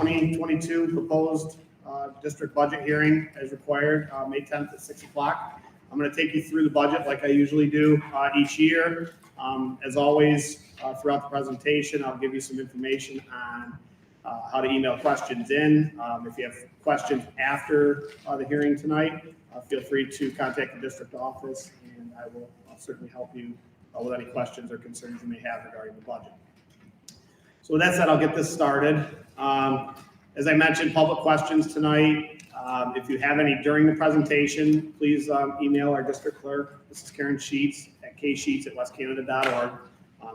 2022 proposed district budget hearing as required, May 10th at 6 o'clock. I'm going to take you through the budget like I usually do each year. As always, throughout the presentation, I'll give you some information on how to email questions in. If you have questions after the hearing tonight, feel free to contact the district office, and I will certainly help you with any questions or concerns you may have regarding the budget. So with that said, I'll get this started. As I mentioned, public questions tonight. If you have any during the presentation, please email our district clerk, Mrs. Karen Sheets, at ksheets@westcanada.org.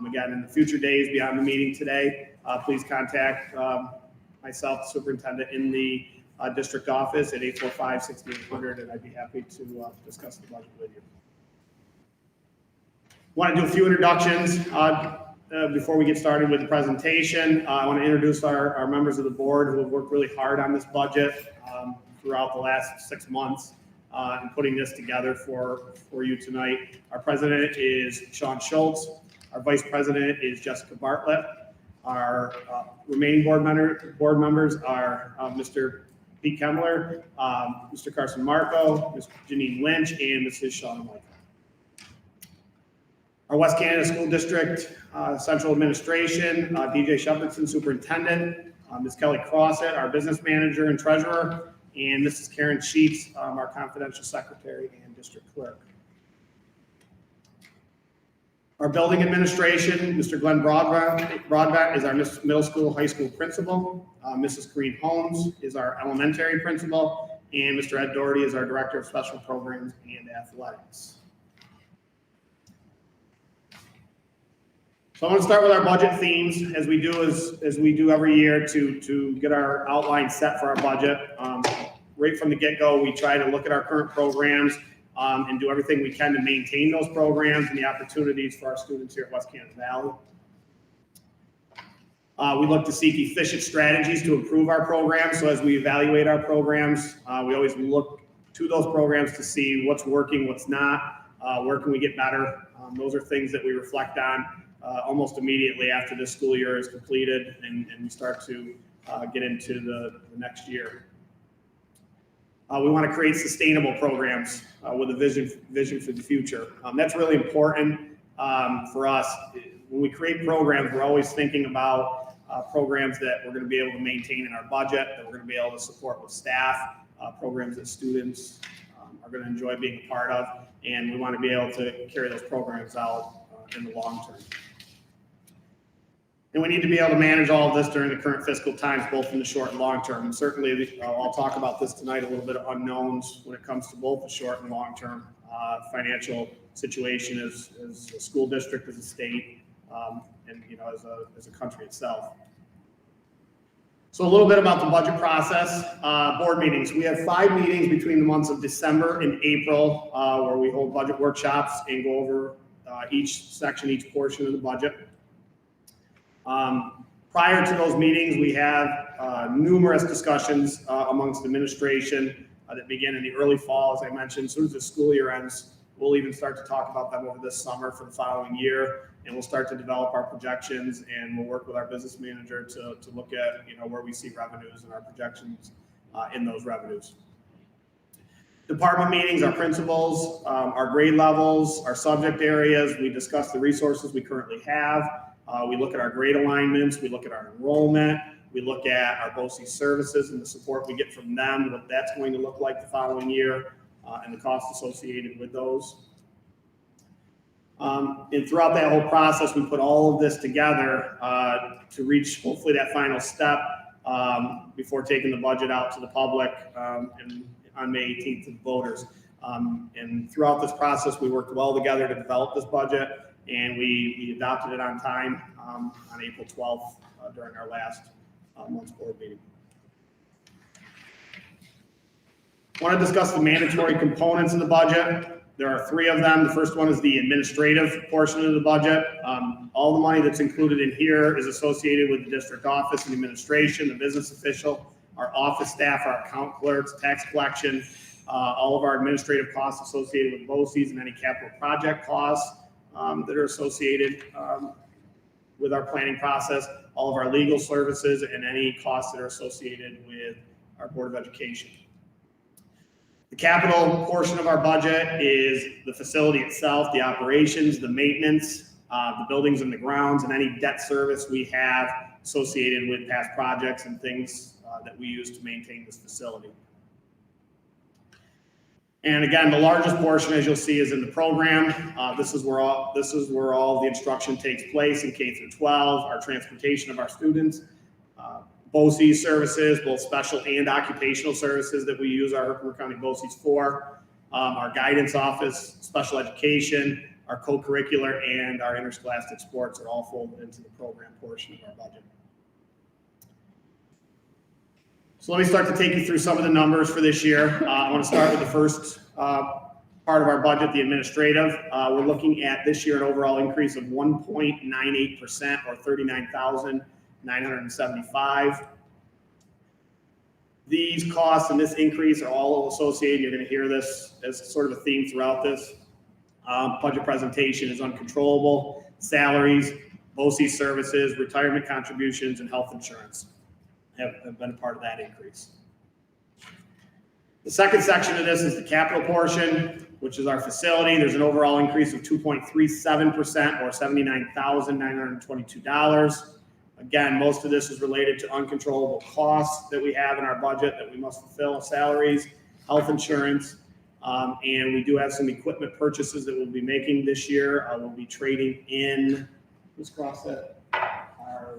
Again, in the future days beyond the meeting today, please contact myself, the superintendent, in the district office at 845-6800, and I'd be happy to discuss the budget with you. Want to do a few introductions before we get started with the presentation. I want to introduce our members of the board who have worked really hard on this budget throughout the last 6 months and putting this together for you tonight. Our president is Sean Schultz. Our vice president is Jessica Bartlett. Our remaining board members are Mr. Pete Kemmler, Mr. Carson Marco, Ms. Janine Lynch, and Mrs. Shauna Michael. Our West Canada School District Central Administration, DJ Shepherdson, Superintendent, Ms. Kelly Crossett, our Business Manager and Treasurer, and Mrs. Karen Sheets, our Confidential Secretary and District Clerk. Our Building Administration, Mr. Glenn Broadbent is our Middle School, High School Principal, Mrs. Corrine Holmes is our Elementary Principal, and Mr. Ed Doherty is our Director of Special Programs and Athletics. So I want to start with our budget themes, as we do every year to get our outline set for our budget. Right from the get-go, we try to look at our current programs and do everything we can to maintain those programs and the opportunities for our students here at West Canada Valley. We look to seek efficient strategies to improve our programs. So as we evaluate our programs, we always look to those programs to see what's working, what's not, where can we get better. Those are things that we reflect on almost immediately after this school year is completed and we start to get into the next year. We want to create sustainable programs with a vision for the future. That's really important for us. When we create programs, we're always thinking about programs that we're going to be able to maintain in our budget, that we're going to be able to support with staff, programs that students are going to enjoy being a part of, and we want to be able to carry those programs out in the long term. And we need to be able to manage all of this during the current fiscal times, both in the short and long term. And certainly, I'll talk about this tonight, a little bit of unknowns when it comes to both the short and long term financial situation as a school district, as a state, and as a country itself. So a little bit about the budget process. Board meetings. We have 5 meetings between the months of December and April where we hold budget workshops and go over each section, each portion of the budget. Prior to those meetings, we have numerous discussions amongst administration that begin in the early fall, as I mentioned. As soon as the school year ends, we'll even start to talk about them over this summer for the following year, and we'll start to develop our projections, and we'll work with our business manager to look at where we see revenues and our projections in those revenues. Department meetings, our principals, our grade levels, our subject areas. We discuss the resources we currently have. We look at our grade alignments, we look at our enrollment, we look at our BOCES services and the support we get from them, what that's going to look like the following year, and the costs associated with those. And throughout that whole process, we put all of this together to reach hopefully that final step before taking the budget out to the public and on May 18th to the voters. And throughout this process, we worked well together to develop this budget, and we adopted it on time on April 12th during our last month's board meeting. I want to discuss the mandatory components of the budget. There are 3 of them. The first one is the administrative portion of the budget. All the money that's included in here is associated with the district office and administration, the business official, our office staff, our account clerks, tax collection, all of our administrative costs associated with BOCES and any capital project costs that are associated with our planning process, all of our legal services, and any costs that are associated with our Board of Education. The capital portion of our budget is the facility itself, the operations, the maintenance, the buildings and the grounds, and any debt service we have associated with past projects and things that we use to maintain this facility. And again, the largest portion, as you'll see, is in the program. This is where all the instruction takes place in K through 12. Our transportation of our students, BOCES services, both special and occupational services that we use our Herkimer County BOCES for. Our guidance office, special education, our co-curricular, and our interscholastic sports are all folded into the program portion of our budget. So let me start to take you through some of the numbers for this year. I want to start with the first part of our budget, the administrative. We're looking at this year an overall increase of 1.98% or $39,975. These costs and this increase are all associated. You're going to hear this as sort of a theme throughout this budget presentation is uncontrollable, salaries, BOCES services, retirement contributions, and health insurance have been a part of that increase. The second section of this is the capital portion, which is our facility. There's an overall increase of 2.37% or $79,922. Again, most of this is related to uncontrollable costs that we have in our budget that we must fulfill: salaries, health insurance, and we do have some equipment purchases that we'll be making this year. We'll be trading in, let's cross that, our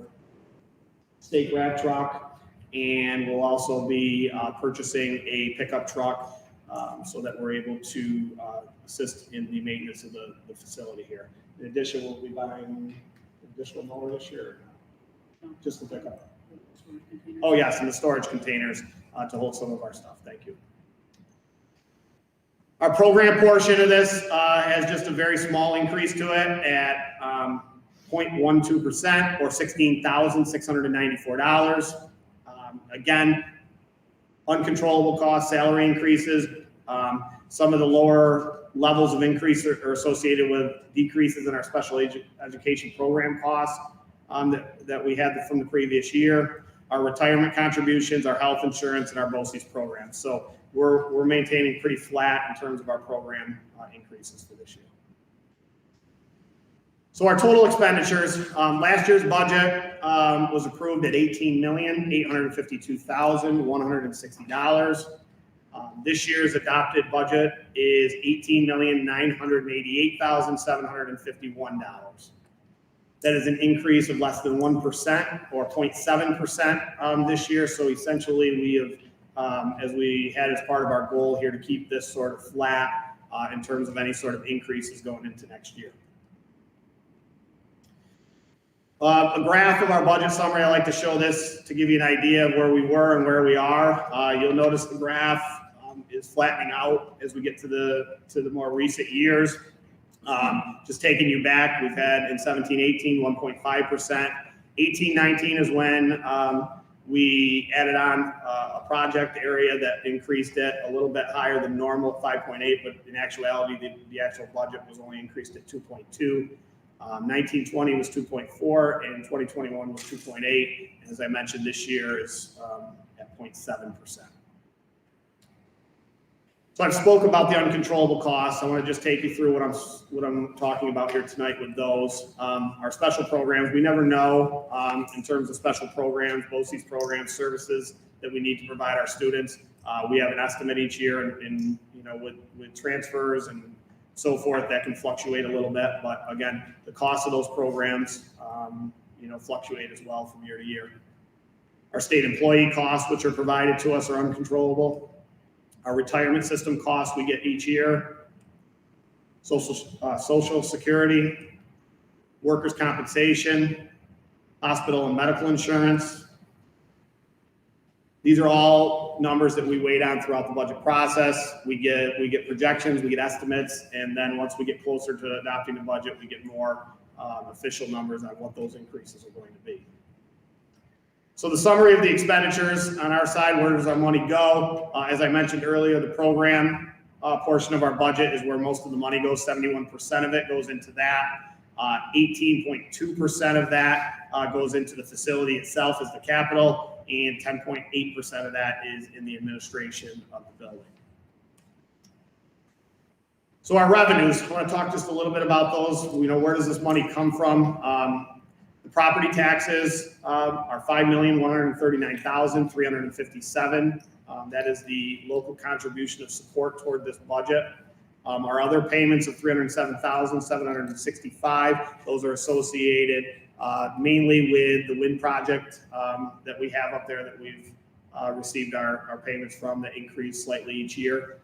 stake rack truck, and we'll also be purchasing a pickup truck so that we're able to assist in the maintenance of the facility here. In addition, we'll be buying an additional mower this year. Just the pickup. Oh yes, and the storage containers to hold some of our stuff. Thank you. Our program portion of this has just a very small increase to it at 0.12% or $16,694. Again, uncontrollable costs, salary increases. Some of the lower levels of increase are associated with decreases in our special education program costs that we had from the previous year. Our retirement contributions, our health insurance, and our BOCES programs. So we're maintaining pretty flat in terms of our program increases for this year. So our total expenditures, last year's budget was approved at $18,852,160. This year's adopted budget is $18,988,751. That is an increase of less than 1% or 0.7% this year. So essentially we have, as we had as part of our goal here, to keep this sort of flat in terms of any sort of increases going into next year. A graph of our budget summary. I like to show this to give you an idea of where we were and where we are. You'll notice the graph is flattening out as we get to the more recent years. Just taking you back, we've had in 17-18 1.5%. 18-19 is when we added on a project area that increased it a little bit higher than normal, 5.8, but in actuality, the actual budget was only increased at 2.2. 19-20 was 2.4, and 2021 was 2.8. And as I mentioned, this year is at 0.7%. So I've spoke about the uncontrollable costs. I want to just take you through what I'm talking about here tonight with those. Our special programs, we never know in terms of special programs, BOCES programs, services that we need to provide our students. We have an estimate each year, and with transfers and so forth, that can fluctuate a little bit. But again, the cost of those programs, fluctuate as well from year to year. Our state employee costs, which are provided to us, are uncontrollable. Our retirement system costs we get each year, Social Security, workers' compensation, hospital and medical insurance. These are all numbers that we weighed on throughout the budget process. We get projections, we get estimates, and then once we get closer to adopting the budget, we get more official numbers on what those increases are going to be. So the summary of the expenditures on our side, where does our money go? As I mentioned earlier, the program portion of our budget is where most of the money goes. 71% of it goes into that. 18.2% of that goes into the facility itself as the capital, and 10.8% of that is in the administration of the building. So our revenues, I want to talk just a little bit about those. Where does this money come from? The property taxes are $5,139,357. That is the local contribution of support toward this budget. Our other payments of $307,765. Those are associated mainly with the wind project that we have up there that we've received our payments from that increase slightly each year.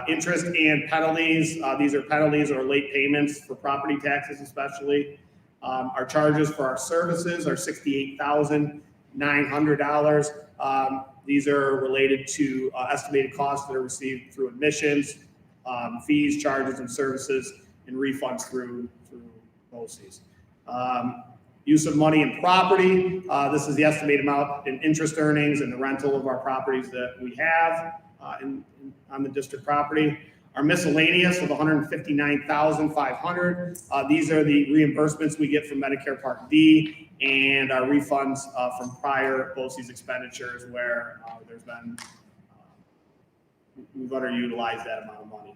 Interest and penalties. These are penalties or late payments for property taxes especially. Our charges for our services are $68,900. These are related to estimated costs that are received through admissions, fees, charges, and services, and refunds through BOCES. Use of money in property. This is the estimated amount in interest earnings and the rental of our properties that we have on the district property. Our miscellaneous of $159,500. These are the reimbursements we get from Medicare Part D and our refunds from prior BOCES expenditures where there's been, we've underutilized that amount of money.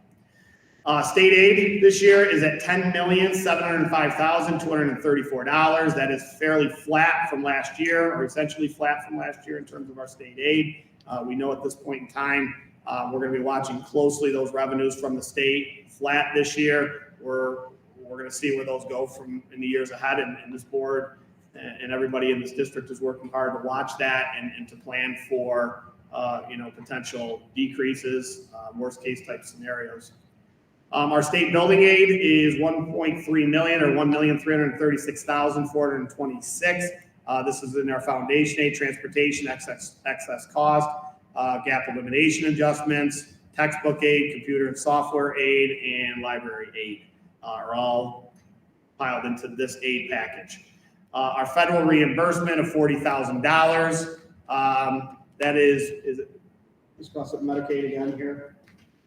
State aid this year is at $10,705,234. That is fairly flat from last year, or essentially flat from last year in terms of our state aid. We know at this point in time, we're going to be watching closely those revenues from the state. Flat this year. We're going to see where those go from in the years ahead, and this board and everybody in this district is working hard to watch that and to plan for potential decreases, worst case type scenarios. Our state building aid is $1.3 million, or $1,336,426. This is in our foundation aid, transportation, excess cost, gap elimination adjustments, textbook aid, computer and software aid, and library aid are all piled into this aid package. Our federal reimbursement of $40,000. That is it? Just cross up Medicaid again here.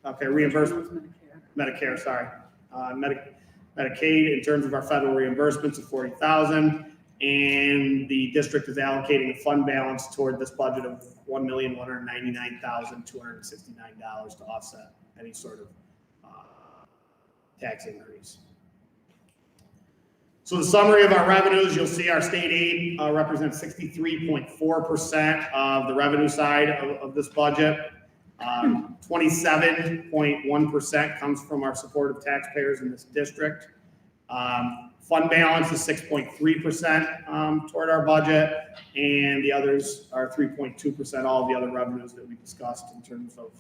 Okay, reimbursement. Medicare, sorry. Medicaid in terms of our federal reimbursements of $40,000, and the district is allocating a fund balance toward this budget of $1,199,269 to offset any sort of tax increase. So the summary of our revenues, you'll see our state aid represents 63.4% of the revenue side of this budget. 27.1% comes from our supportive taxpayers in this district. Fund balance is 6.3% toward our budget, and the others are 3.2%, all of the other revenues that we discussed in terms of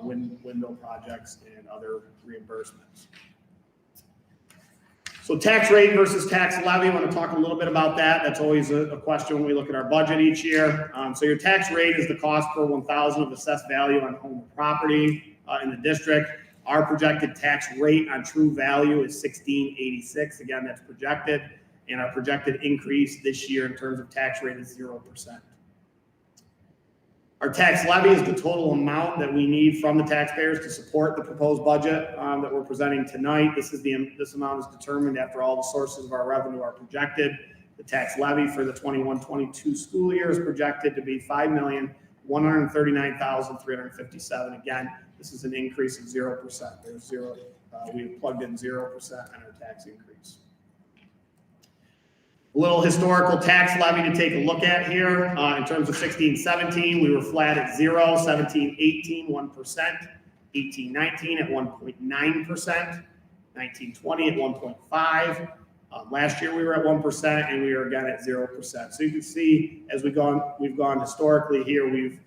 window projects and other reimbursements. So tax rate versus tax levy, I want to talk a little bit about that. That's always a question when we look at our budget each year. So your tax rate is the cost per 1,000 of assessed value on home or property in the district. Our projected tax rate on true value is $16.86. Again, that's projected. And our projected increase this year in terms of tax rate is 0%. Our tax levy is the total amount that we need from the taxpayers to support the proposed budget that we're presenting tonight. This amount is determined after all the sources of our revenue are projected. The tax levy for the 21-22 school year is projected to be $5,139,357. Again, this is an increase of 0%. There's zero. We have plugged in 0% on our tax increase. A little historical tax levy to take a look at here. In terms of 16-17, we were flat at 0, 17-18, 1%, 18-19 at 1.9%, 19-20 at 1.5%. Last year we were at 1%, and we are again at 0%. So you can see as we've gone historically here, we've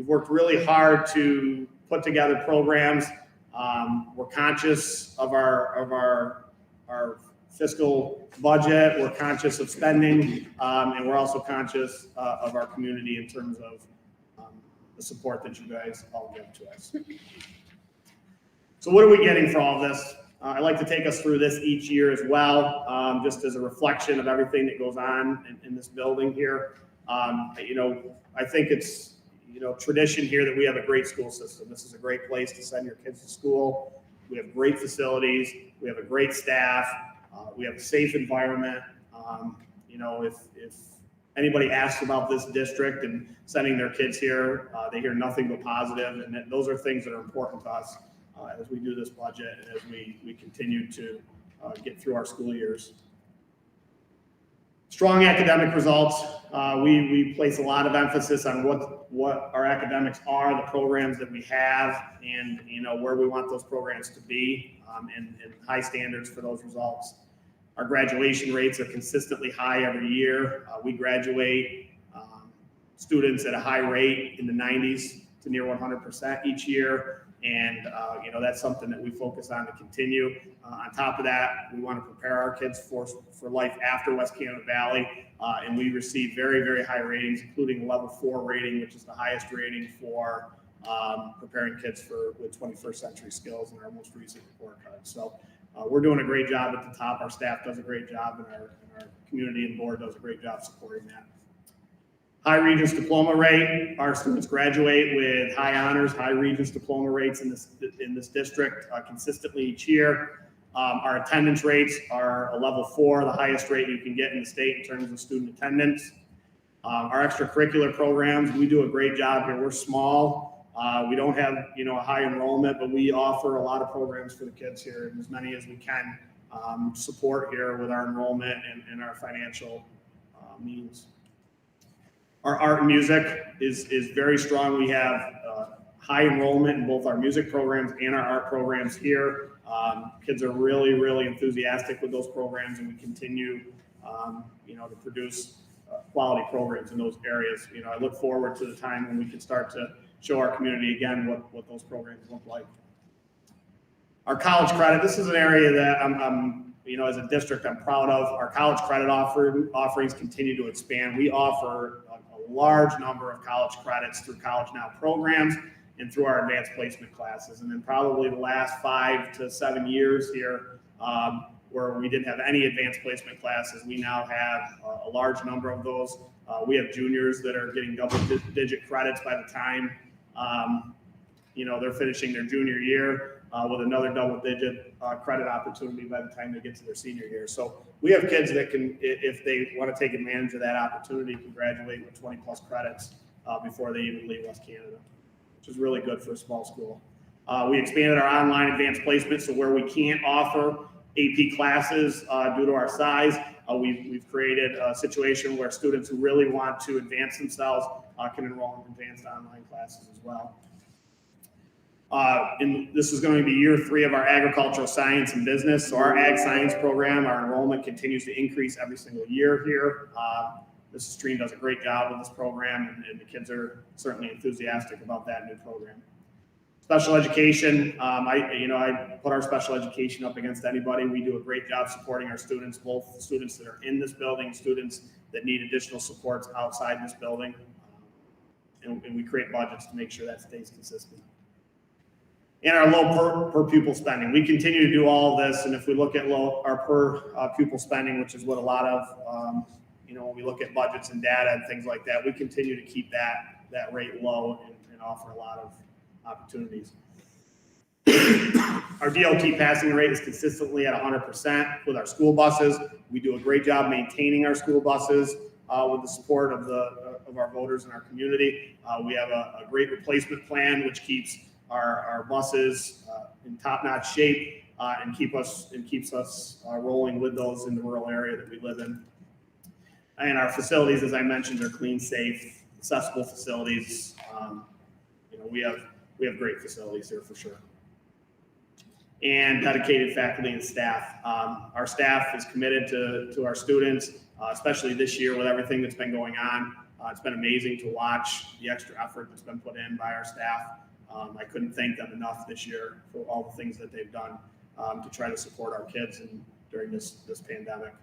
worked really hard to put together programs. We're conscious of our fiscal budget, we're conscious of spending, and we're also conscious of our community in terms of the support that you guys all give to us. So what are we getting for all this? I like to take us through this each year as well, just as a reflection of everything that goes on in this building here. I think it's tradition here that we have a great school system. This is a great place to send your kids to school. We have great facilities. We have a great staff. We have a safe environment. You know, if anybody asks about this district and sending their kids here, they hear nothing but positive, and those are things that are important to us as we do this budget and as we continue to get through our school years. Strong academic results. We place a lot of emphasis on what our academics are, the programs that we have, and you know where we want those programs to be, and high standards for those results. Our graduation rates are consistently high every year. We graduate students at a high rate in the 90s to near 100% each year. And, you know, that's something that we focus on to continue. On top of that, we want to prepare our kids for life after West Canada Valley. And we receive very, very high ratings, including a level 4 rating, which is the highest rating for preparing kids with 21st century skills in our most recent report card. So we're doing a great job at the top. Our staff does a great job, and our community and board does a great job supporting that. High Regents diploma rate. Our students graduate with high honors, high Regents diploma rates in this district consistently each year. Our attendance rates are a level 4, the highest rate you can get in the state in terms of student attendance. Our extracurricular programs, we do a great job here. We're small. We don't have, you know, a high enrollment, but we offer a lot of programs for the kids here, and as many as we can support here with our enrollment and our financial means. Our art and music is very strong. We have high enrollment in both our music programs and our art programs here. Kids are really, really enthusiastic with those programs, and we continue, you know, to produce quality programs in those areas. You know, I look forward to the time when we can start to show our community again what those programs look like. Our college credit, this is an area that I'm you know, as a district, I'm proud of. Our college credit offerings continue to expand. We offer a large number of college credits through College Now programs and through our advanced placement classes. And then probably the last 5 to 7 years here, where we didn't have any advanced placement classes, we now have a large number of those. We have juniors that are getting double-digit credits by the time, you know, they're finishing their junior year. With another double-digit credit opportunity by the time they get to their senior year. So we have kids that can, if they want to take advantage of that opportunity, can graduate with 20-plus credits before they even leave West Canada, which is really good for a small school. We expanded our online advanced placement, so where we can't offer AP classes due to our size, we've created a situation where students who really want to advance themselves can enroll in advanced online classes as well. And this is going to be year 3 of our agricultural science and business. So our ag science program, our enrollment continues to increase every single year here. Mrs. Stream does a great job with this program, and the kids are certainly enthusiastic about that new program. Special education, I put our special education up against anybody. We do a great job supporting our students, both students that are in this building, students that need additional supports outside this building. And we create budgets to make sure that stays consistent. And our low per pupil spending. We continue to do all of this, and if we look at our per pupil spending, which is what a lot of, when we look at budgets and data and things like that, we continue to keep that rate low and offer a lot of opportunities. Our DOT passing rate is consistently at 100% with our school buses. We do a great job maintaining our school buses with the support of our voters in our community. We have a great replacement plan, which keeps our buses in top-notch shape and keeps us rolling with those in the rural area that we live in. And our facilities, as I mentioned, are clean, safe, accessible facilities. We have great facilities here for sure. And dedicated faculty and staff. Our staff is committed to our students, especially this year with everything that's been going on. It's been amazing to watch the extra effort that's been put in by our staff. I couldn't thank them enough this year for all the things that they've done to try to support our kids during this pandemic.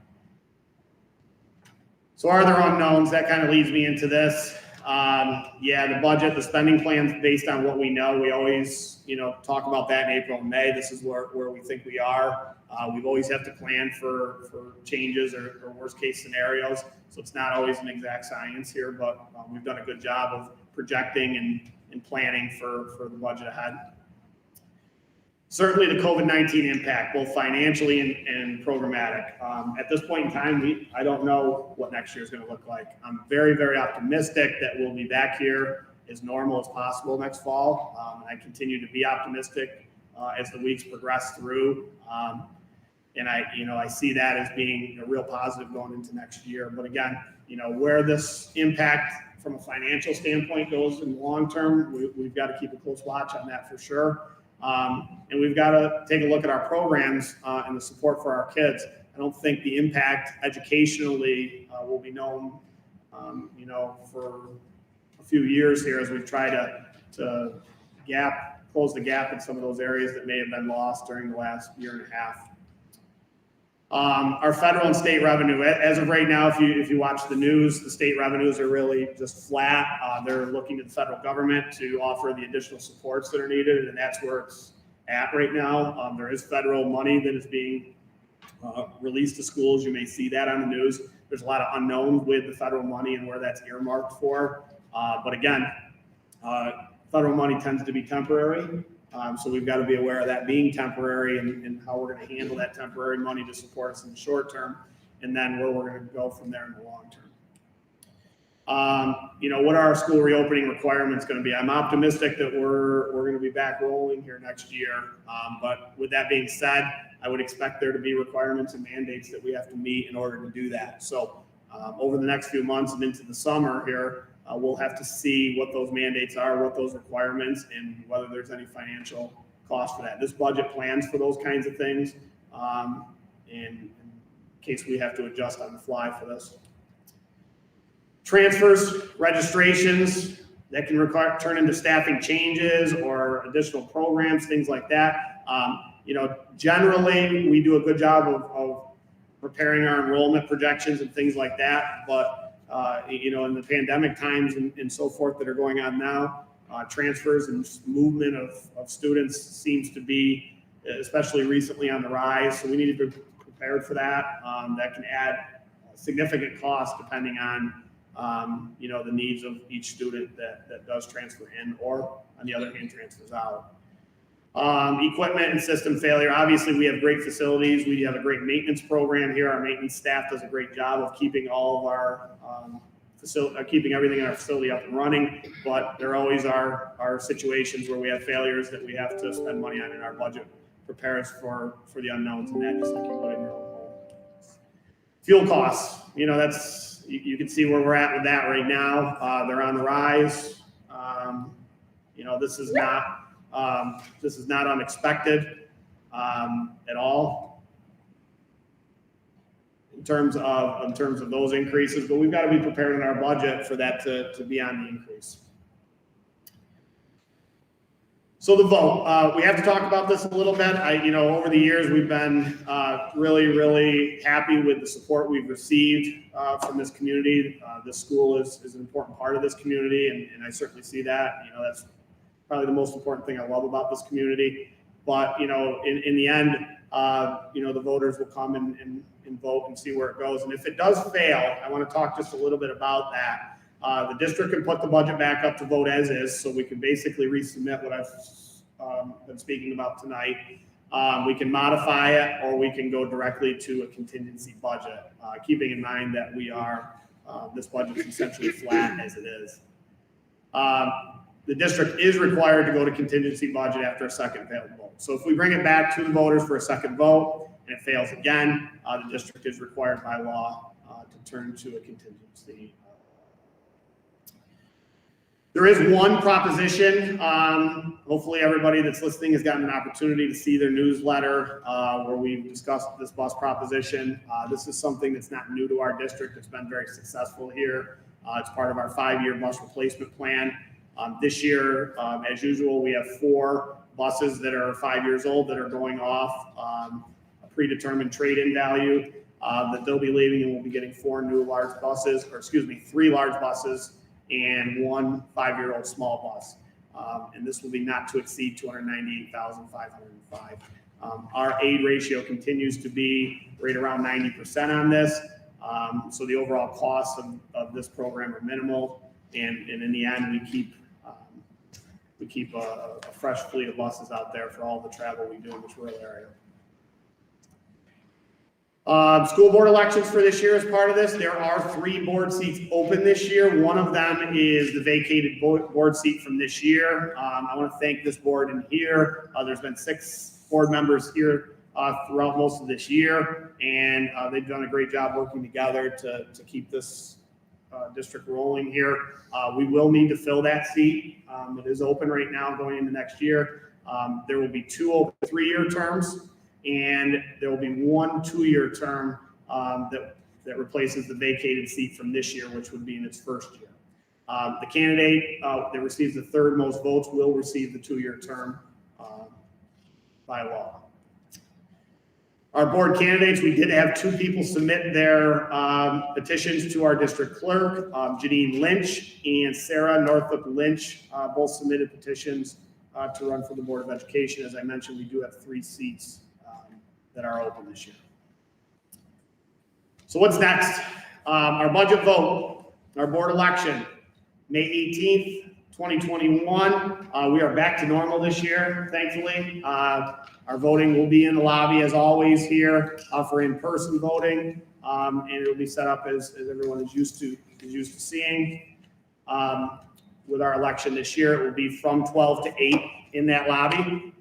So are there unknowns? That kind of leads me into this. The budget, the spending plans based on what we know. We always, talk about that in April and May. This is where we think we are. We've always have to plan for changes or worst case scenarios. So it's not always an exact science here, but we've done a good job of projecting and planning for the budget ahead. Certainly the COVID-19 impact, both financially and programmatic. At this point in time, I don't know what next year is going to look like. I'm very, very optimistic that we'll be back here as normal as possible next fall. I continue to be optimistic as the weeks progress through. And I see that as being a real positive going into next year. But again, where this impact from a financial standpoint goes in the long term, we've got to keep a close watch on that for sure. And we've got to take a look at our programs and the support for our kids. I don't think the impact educationally will be known, for a few years here as we've tried to close the gap in some of those areas that may have been lost during the last year and a half. Our federal and state revenue, as of right now, if you watch the news, the state revenues are really just flat. They're looking to the federal government to offer the additional supports that are needed, and that's where it's at right now. There is federal money that is being released to schools. You may see that on the news. There's a lot of unknowns with the federal money and where that's earmarked for. But again, federal money tends to be temporary. So we've got to be aware of that being temporary and how we're going to handle that temporary money to support us in the short term, and then where we're going to go from there in the long term. What are our school reopening requirements going to be? I'm optimistic that we're going to be back rolling here next year. But with that being said, I would expect there to be requirements and mandates that we have to meet in order to do that. So over the next few months and into the summer here, we'll have to see what those mandates are, what those requirements, and whether there's any financial cost for that. This budget plans for those kinds of things in case we have to adjust on the fly for this. Transfers, registrations, that can turn into staffing changes or additional programs, things like that. Generally, we do a good job of preparing our enrollment projections and things like that, but in the pandemic times and so forth that are going on now, transfers and movement of students seems to be, especially recently, on the rise. So we need to be prepared for that. That can add significant cost depending on, the needs of each student that does transfer in or, on the other hand, transfers out. Equipment and system failure. Obviously, we have great facilities. We have a great maintenance program here. Our maintenance staff does a great job of keeping all of our keeping everything in our facility up and running. But there always are situations where we have failures that we have to spend money on, in our budget prepare us for the unknowns, and that just like you would in your own home. Fuel costs. That's you can see where we're at with that right now. They're on the rise. This is not unexpected at all in terms of those increases, but we've got to be prepared in our budget for that to be on the increase. So the vote, we have to talk about this a little bit. Over the years, we've been really, really happy with the support we've received from this community. This school is an important part of this community, and I certainly see that. That's probably the most important thing I love about this community. But, in the end, the voters will come and vote and see where it goes. And if it does fail, I want to talk just a little bit about that. The district can put the budget back up to vote as is, so we can basically resubmit what I've been speaking about tonight. We can modify it, or we can go directly to a contingency budget, keeping in mind that this budget is essentially flat as it is. The district is required to go to contingency budget after a second failed vote. So if we bring it back to the voters for a second vote and it fails again, the district is required by law to turn to a contingency. There is one proposition. Hopefully everybody that's listening has gotten an opportunity to see their newsletter where we've discussed this bus proposition. This is something that's not new to our district. It's been very successful here. It's part of our 5-year bus replacement plan. This year, as usual, we have 4 buses that are 5 years old that are going off a predetermined trade-in value that they'll be leaving, and we'll be getting 3 large buses and 1 5-year-old small bus. And this will be not to exceed $298,505. Our aid ratio continues to be right around 90% on this. So the overall costs of this program are minimal. And in the end, we keep we keep a fresh fleet of buses out there for all the travel we do in this rural area. School board elections for this year as part of this. There are 3 board seats open this year. One of them is the vacated board seat from this year. I want to thank this board in here. There's been 6 board members here throughout most of this year, and they've done a great job working together to keep this district rolling here. We will need to fill that seat. It is open right now going into next year. There will be 2 open 3-year terms, and there will be 1 2-year term that replaces the vacated seat from this year, which would be in its first year. The candidate that receives the 3rd most votes will receive the 2-year term by law. Our board candidates, we did have 2 people submit their petitions to our district clerk. Janine Lynch and Sarah Northup Lynch both submitted petitions to run for the Board of Education. As I mentioned, we do have 3 seats that are open this year. So what's next? Our budget vote, our board election, May 18th, 2021. We are back to normal this year, thankfully. Our voting will be in the lobby as always here for in-person voting, and it'll be set up as everyone is used to seeing. With our election this year, it will be from 12 to 8 in that lobby,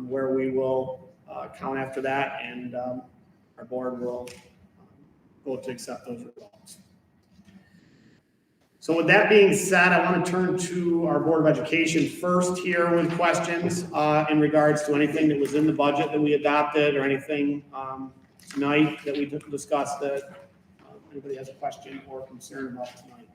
where we will count after that, and our board will vote to accept those results. So with that being said, I want to turn to our Board of Education first here with questions in regards to anything that was in the budget that we adopted or anything tonight that we discussed that anybody has a question or concern about tonight.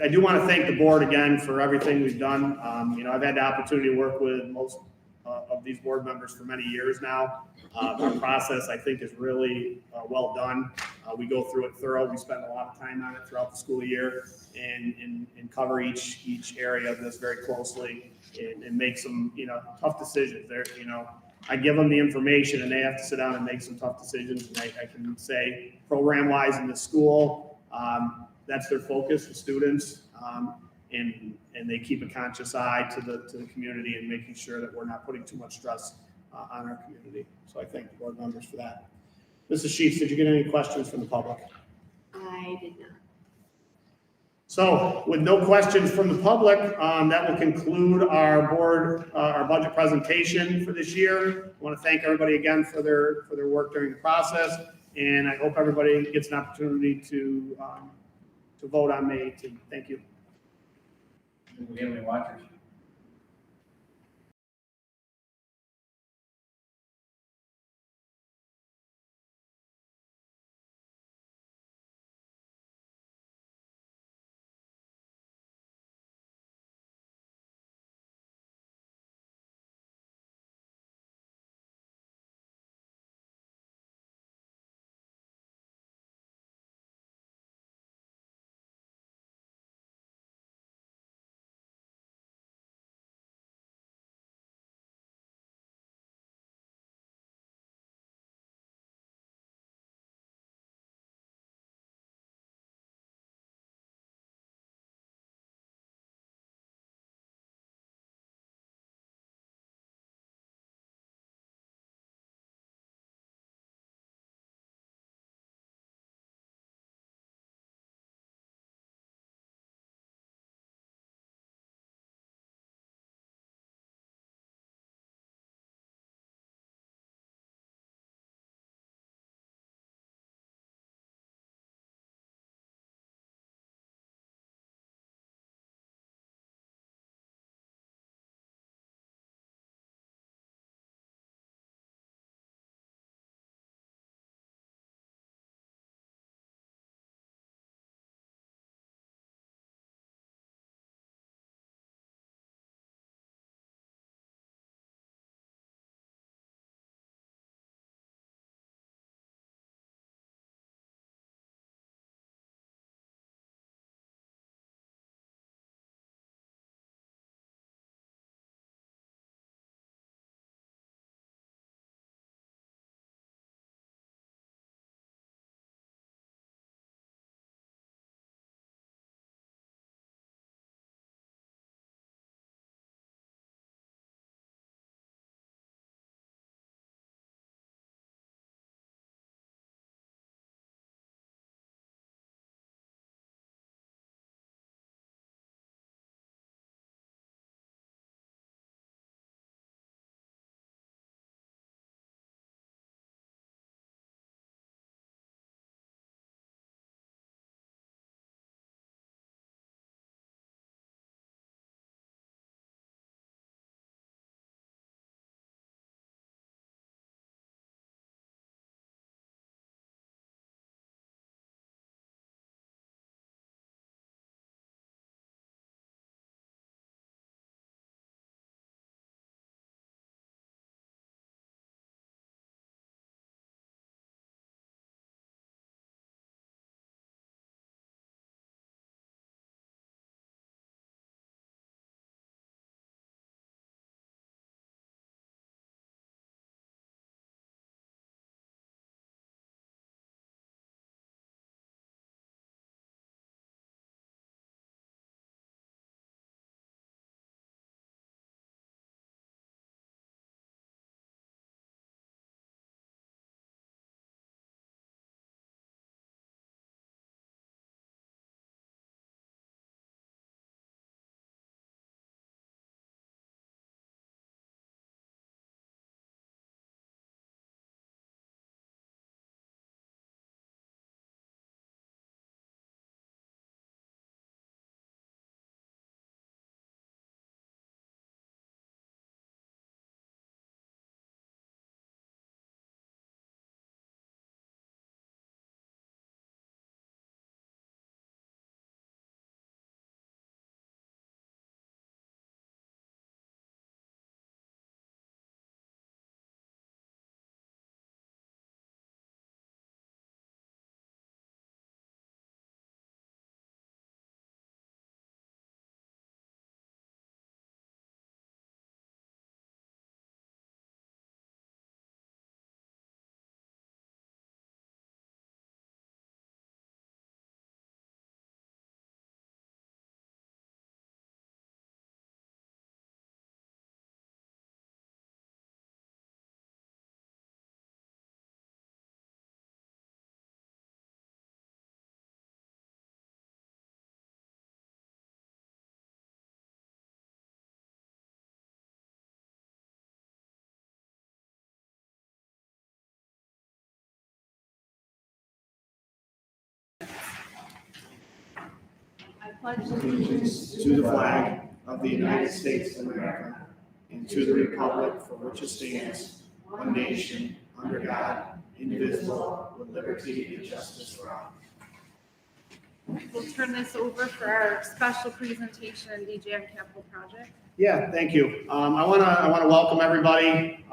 I do want to thank the board again for everything we've done. I've had the opportunity to work with most of these board members for many years now. Our process, I think, is really well done. We go through it thorough. We spend a lot of time on it throughout the school year and cover each area of this very closely and make some tough decisions. I give them the information and they have to sit down and make some tough decisions. And I can say program-wise in the school, that's their focus, the students, and they keep a conscious eye to the community and making sure that we're not putting too much stress on our community. So I thank the board members for that. Mrs. Sheets, did you get any questions from the public? I did not. So with no questions from the public, that will conclude our budget presentation for this year. I want to thank everybody again for their work during the process, and I hope everybody gets an opportunity to vote on May 18th. Thank you. Do we have any watchers? pledge allegiance to the flag of the United States of America and to the republic for which it stands, one nation, under God, indivisible, with liberty and justice for all. We'll turn this over for our special presentation on DJM Capital Project. Yeah, thank you. I want to welcome everybody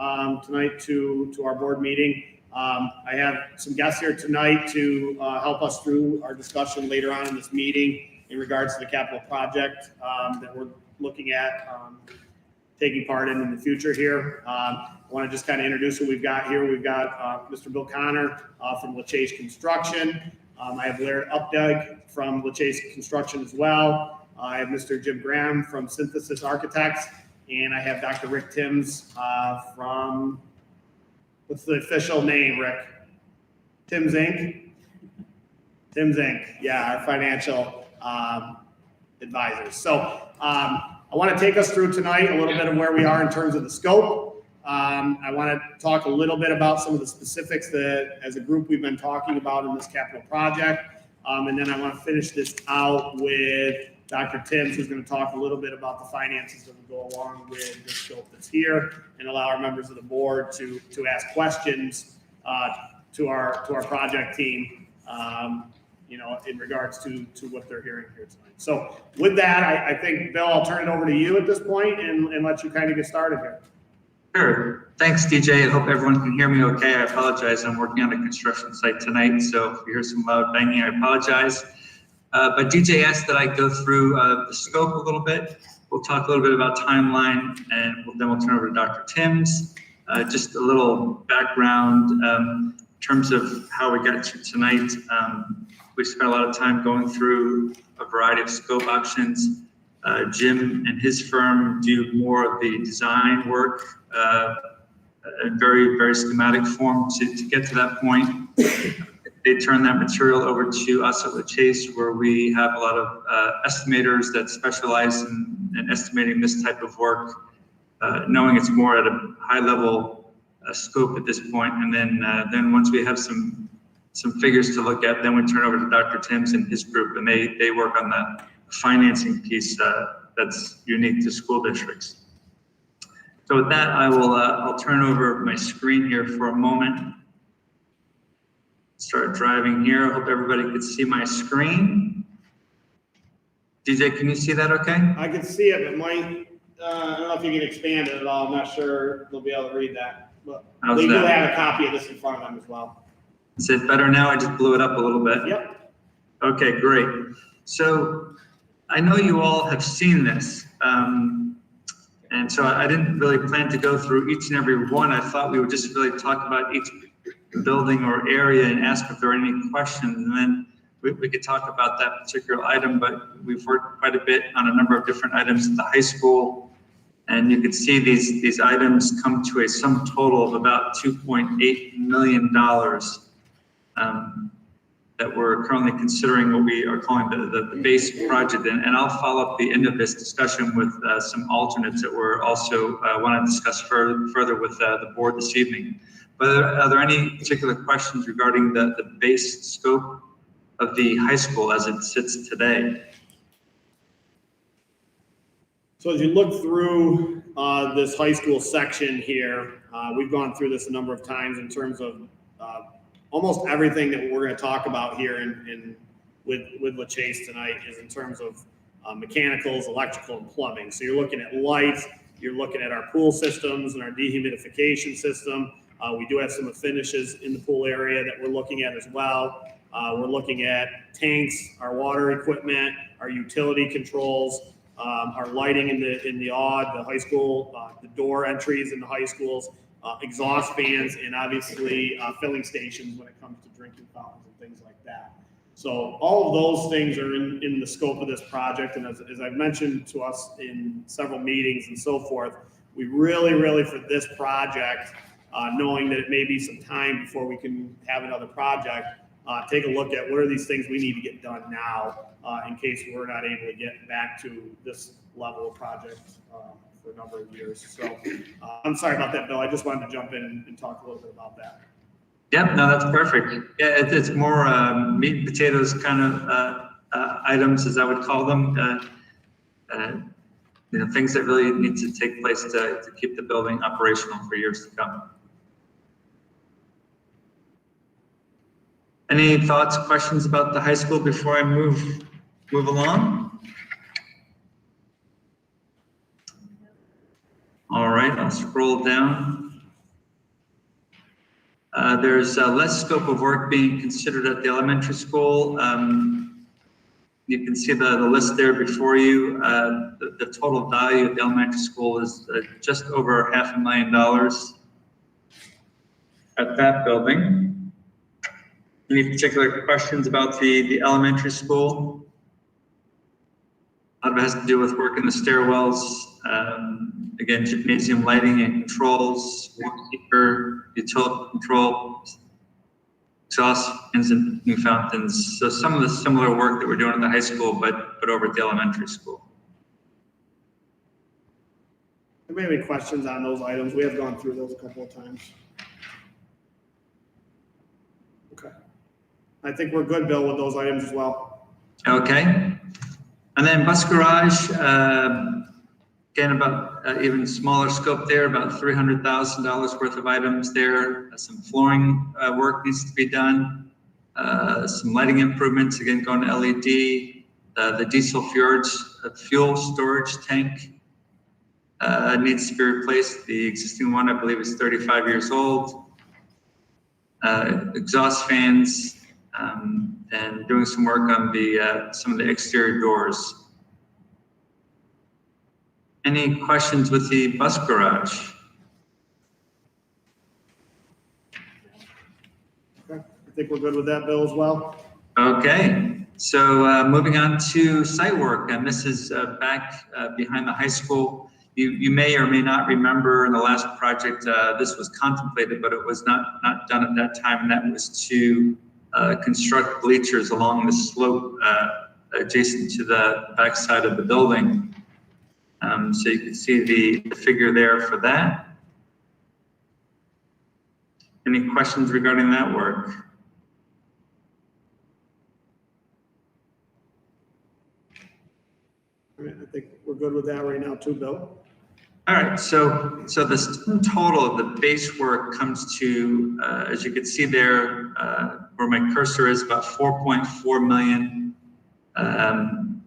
tonight to our board meeting. I have some guests here tonight to help us through our discussion later on in this meeting in regards to the capital project that we're looking at taking part in the future here. I want to just kind of introduce who we've got here. We've got Mr. Bill Connor from LaChase Construction. I have Laird Updike from LaChase Construction as well. I have Mr. Jim Graham from Synthesis Architects, and I have Dr. Rick Timms from, what's the official name, Rick? Timms Inc.? Timms Inc., yeah, our financial advisors. So I want to take us through tonight a little bit of where we are in terms of the scope. I want to talk a little bit about some of the specifics that as a group we've been talking about in this capital project. And then I want to finish this out with Dr. Timms, who's going to talk a little bit about the finances that will go along with the scope that's here and allow our members of the board to ask questions to our project team, in regards to what they're hearing here tonight. So with that, I think, Bill, I'll turn it over to you at this point and let you kind of get started here. Sure. Thanks, DJ. I hope everyone can hear me okay. I apologize. I'm working on a construction site tonight, so if you hear some loud banging, I apologize. But DJ asked that I go through the scope a little bit. We'll talk a little bit about timeline, and then we'll turn over to Dr. Timms. Just a little background in terms of how we got to tonight. We spent a lot of time going through a variety of scope options. Jim and his firm do more of the design work, in very, very schematic form to get to that point. They turn that material over to us at LaChase, where we have a lot of estimators that specialize in estimating this type of work, knowing it's more at a high level scope at this point. And then once we have some figures to look at, then we turn over to Dr. Timms and his group, and they work on the financing piece that's unique to school districts. So with that, I'll turn over my screen here for a moment. Start driving here. I hope everybody can see my screen. DJ, can you see that okay? I can see it, but I don't know if you can expand it at all. I'm not sure they'll be able to read that. But they do have a copy of this in front of them as well. Is it better now? I just blew it up a little bit. Yep. Okay, great. So I know you all have seen this. And so I didn't really plan to go through each and every one. I thought we would just really talk about each building or area and ask if there are any questions. And then we could talk about that particular item, but we've worked quite a bit on a number of different items at the high school. And you can see these items come to a sum total of about $2.8 million that we're currently considering what we are calling the base project. And I'll follow up the end of this discussion with some alternates that we're also want to discuss further with the board this evening. But are there any particular questions regarding the base scope of the high school as it sits today? So as you look through this high school section here, we've gone through this a number of times in terms of almost everything that we're going to talk about here with LaChase tonight is in terms of mechanicals, electrical, and plumbing. So you're looking at lights, you're looking at our pool systems and our dehumidification system. We do have some finishes in the pool area that we're looking at as well. We're looking at tanks, our water equipment, our utility controls, our lighting in the high school, the door entries in the high schools, exhaust fans, and obviously filling stations when it comes to drinking fountains and things like that. So all of those things are in the scope of this project. And as I've mentioned to us in several meetings and so forth, we really for this project, knowing that it may be some time before we can have another project, take a look at what are these things we need to get done now in case we're not able to get back to this level of project for a number of years. So I'm sorry about that, Bill. I just wanted to jump in and talk a little bit about that. Yep, no, that's perfect. Yeah, it's more meat and potatoes kind of items, as I would call them. Things that really need to take place to keep the building operational for years to come. Any thoughts, questions about the high school before I move along? All right, I'll scroll down. There's less scope of work being considered at the elementary school. You can see the list there before you. The total value of the elementary school is just over $500,000 at that building. Any particular questions about the elementary school? A lot of it has to do with work in the stairwells. Again, gymnasium lighting and controls, water heater, utility control, exhaust fans and new fountains. So some of the similar work that we're doing at the high school, but over at the elementary school. Anybody have any questions on those items? We have gone through those a couple of times. Okay. I think we're good, Bill, with those items as well. Okay. And then bus garage, again, about even smaller scope there, about $300,000 worth of items there. Some flooring work needs to be done. Some lighting improvements, again, going to LED. The diesel fuel storage tank needs to be replaced. The existing one, I believe, is 35 years old. Exhaust fans, and doing some work on some of the exterior doors. Any questions with the bus garage? Okay. I think we're good with that, Bill, as well. Okay, so moving on to site work, and this is back behind the high school. You may or may not remember in the last project, this was contemplated, but it was not done at that time, and that was to construct bleachers along the slope adjacent to the backside of the building. So you can see the figure there for that. Any questions regarding that work? All right, I think we're good with that right now too, Bill. All right, so the total of the base work comes to, as you can see there, where my cursor is, about 4.4 million.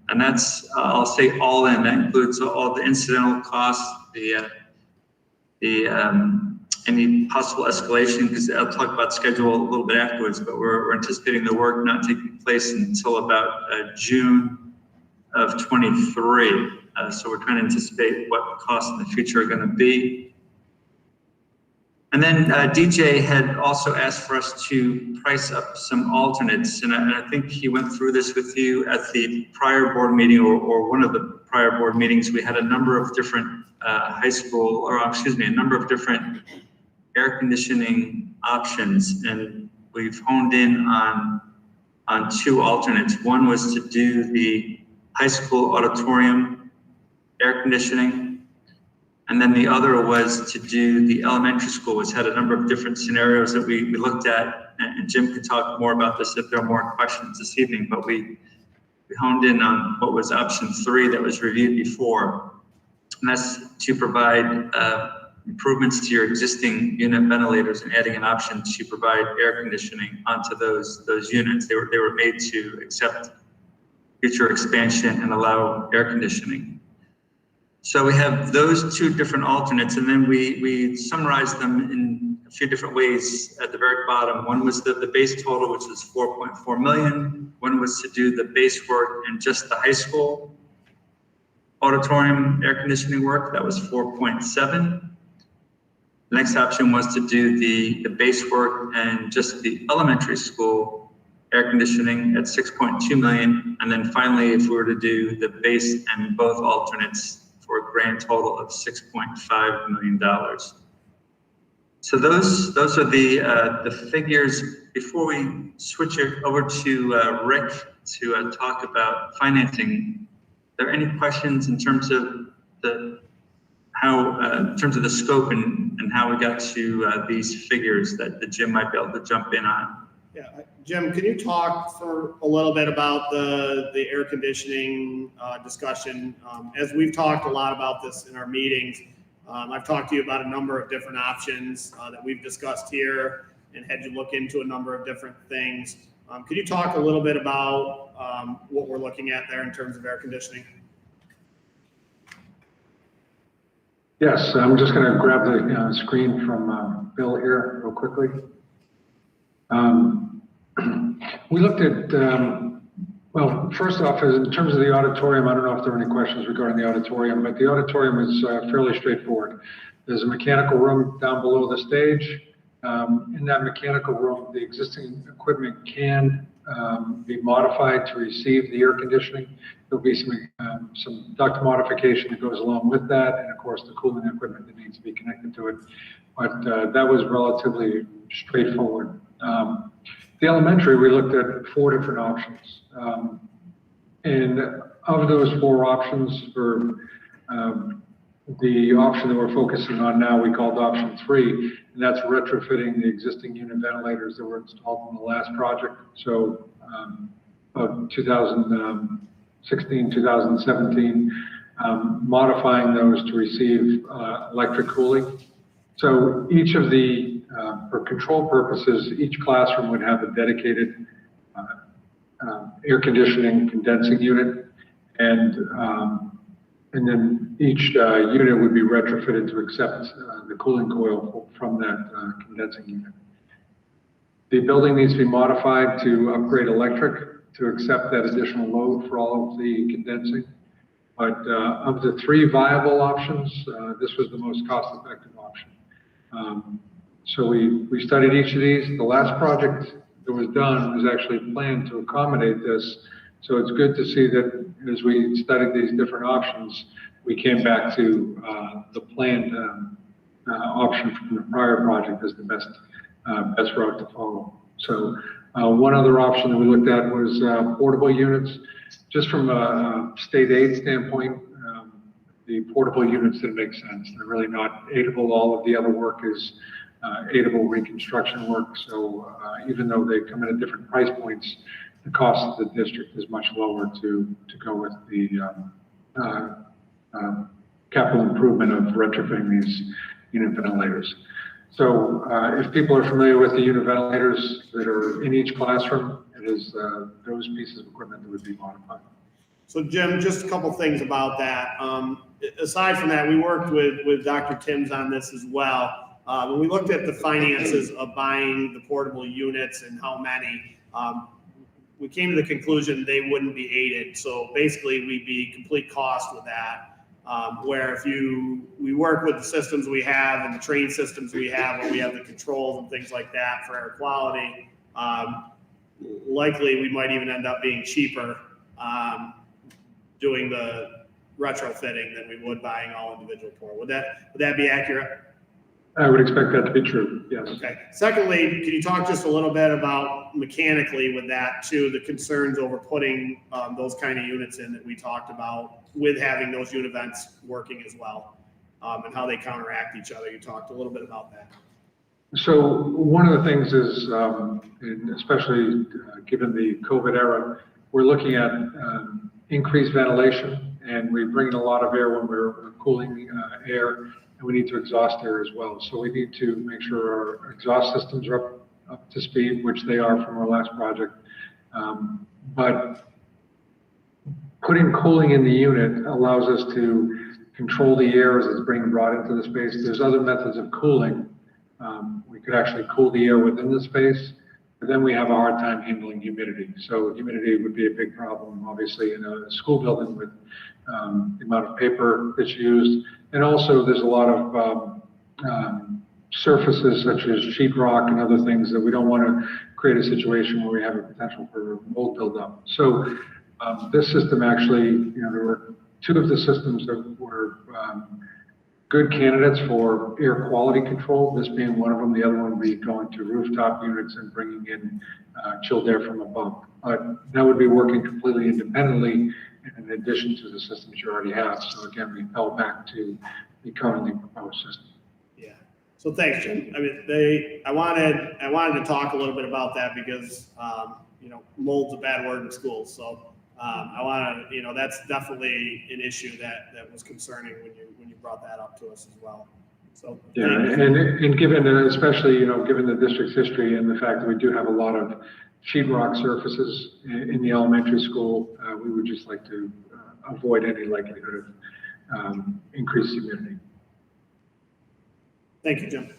And that's, I'll say all in, that includes all the incidental costs, any possible escalation, because I'll talk about schedule a little bit afterwards, but we're anticipating the work not taking place until about June of 23. So we're trying to anticipate what costs in the future are going to be. And then DJ had also asked for us to price up some alternates, and I think he went through this with you at the prior board meeting or one of the prior board meetings. We had a number of different a number of different air conditioning options, and we've honed in on two alternates. One was to do the high school auditorium air conditioning, and then the other was to do the elementary school, which had a number of different scenarios that we looked at, and Jim can talk more about this if there are more questions this evening, but we honed in on what was option 3 that was reviewed before, and that's to provide improvements to your existing unit ventilators and adding an option to provide air conditioning onto those units. They were made to accept future expansion and allow air conditioning. So we have those two different alternates, and then we summarized them in a few different ways at the very bottom. One was the base total, which was 4.4 million. One was to do the base work in just the high school auditorium air conditioning work. That was 4.7. The next option was to do the base work and just the elementary school air conditioning at 6.2 million. And then finally, if we were to do the base and both alternates, for a grand total of $6.5 million. So those are the figures. Before we switch it over to Rick to talk about financing, are there any questions in terms of the scope and how we got to these figures that Jim might be able to jump in on? Yeah, Jim, can you talk for a little bit about the air conditioning discussion? As we've talked a lot about this in our meetings, I've talked to you about a number of different options that we've discussed here and had you look into a number of different things. Could you talk a little bit about what we're looking at there in terms of air conditioning? Yes, I'm just going to grab the screen from Bill here real quickly. We looked at, well, first off, in terms of the auditorium, I don't know if there are any questions regarding the auditorium, but the auditorium is fairly straightforward. There's a mechanical room down below the stage. In that mechanical room, the existing equipment can be modified to receive the air conditioning. There'll be some duct modification that goes along with that, and of course the cooling equipment that needs to be connected to it. But that was relatively straightforward. The elementary, we looked at 4 different options. And of those 4 options, for the option that we're focusing on now, we called option 3, and that's retrofitting the existing unit ventilators that were installed in the last project. So 2016, 2017, modifying those to receive electric cooling. So each of the, for control purposes, each classroom would have a dedicated air conditioning condensing unit, and then each unit would be retrofitted to accept the cooling coil from that condensing unit. The building needs to be modified to upgrade electric to accept that additional load for all of the condensing. But of the 3 viable options, this was the most cost-effective option. So we studied each of these. The last project that was done was actually planned to accommodate this. So it's good to see that as we studied these different options, we came back to the planned option from the prior project as the best route to follow. So one other option that we looked at was portable units. Just from a state aid standpoint, the portable units didn't make sense. They're really not aidable. All of the other work is aidable reconstruction work. So even though they come in at different price points, the cost of the district is much lower to go with the capital improvement of retrofitting these unit ventilators. So if people are familiar with the unit ventilators that are in each classroom, it is those pieces of equipment that would be modified. So Jim, just a couple things about that. Aside from that, we worked with Dr. Timms on this as well. When we looked at the finances of buying the portable units and how many, we came to the conclusion they wouldn't be aided. So basically we'd be complete cost with that. Where if we work with the systems we have and the train systems we have, where we have the controls and things like that for air quality, likely we might even end up being cheaper doing the retrofitting than we would buying all individual portable. Would that be accurate? I would expect that to be true, yes. Okay. Secondly, can you talk just a little bit about mechanically with that too, the concerns over putting those kind of units in that we talked about with having those unit vents working as well, and how they counteract each other? You talked a little bit about that. So one of the things is, and especially given the COVID era, we're looking at increased ventilation, and we bring in a lot of air when we're cooling air, and we need to exhaust air as well. So we need to make sure our exhaust systems are up to speed, which they are from our last project. But putting cooling in the unit allows us to control the air as it's being brought into the space. There's other methods of cooling. We could actually cool the air within the space, but then we have a hard time handling humidity. So humidity would be a big problem, obviously, in a school building with the amount of paper that's used. And also there's a lot of surfaces such as sheetrock and other things that we don't want to create a situation where we have a potential for mold buildup. So this system actually, there were 2 of the systems that were good candidates for air quality control, this being one of them. The other one would be going to rooftop units and bringing in chilled air from above. That would be working completely independently in addition to the systems you already have. So again, we fell back to the currently proposed system. Yeah. So thanks, Jim. I mean, I wanted to talk a little bit about that because, mold's a bad word in schools. So I want to, that's definitely an issue that was concerning when you brought that up to us as well. So yeah, and given, especially, given the district's history and the fact that we do have a lot of sheetrock surfaces in the elementary school, we would just like to avoid any likelihood of increased humidity. Thank you, Jim.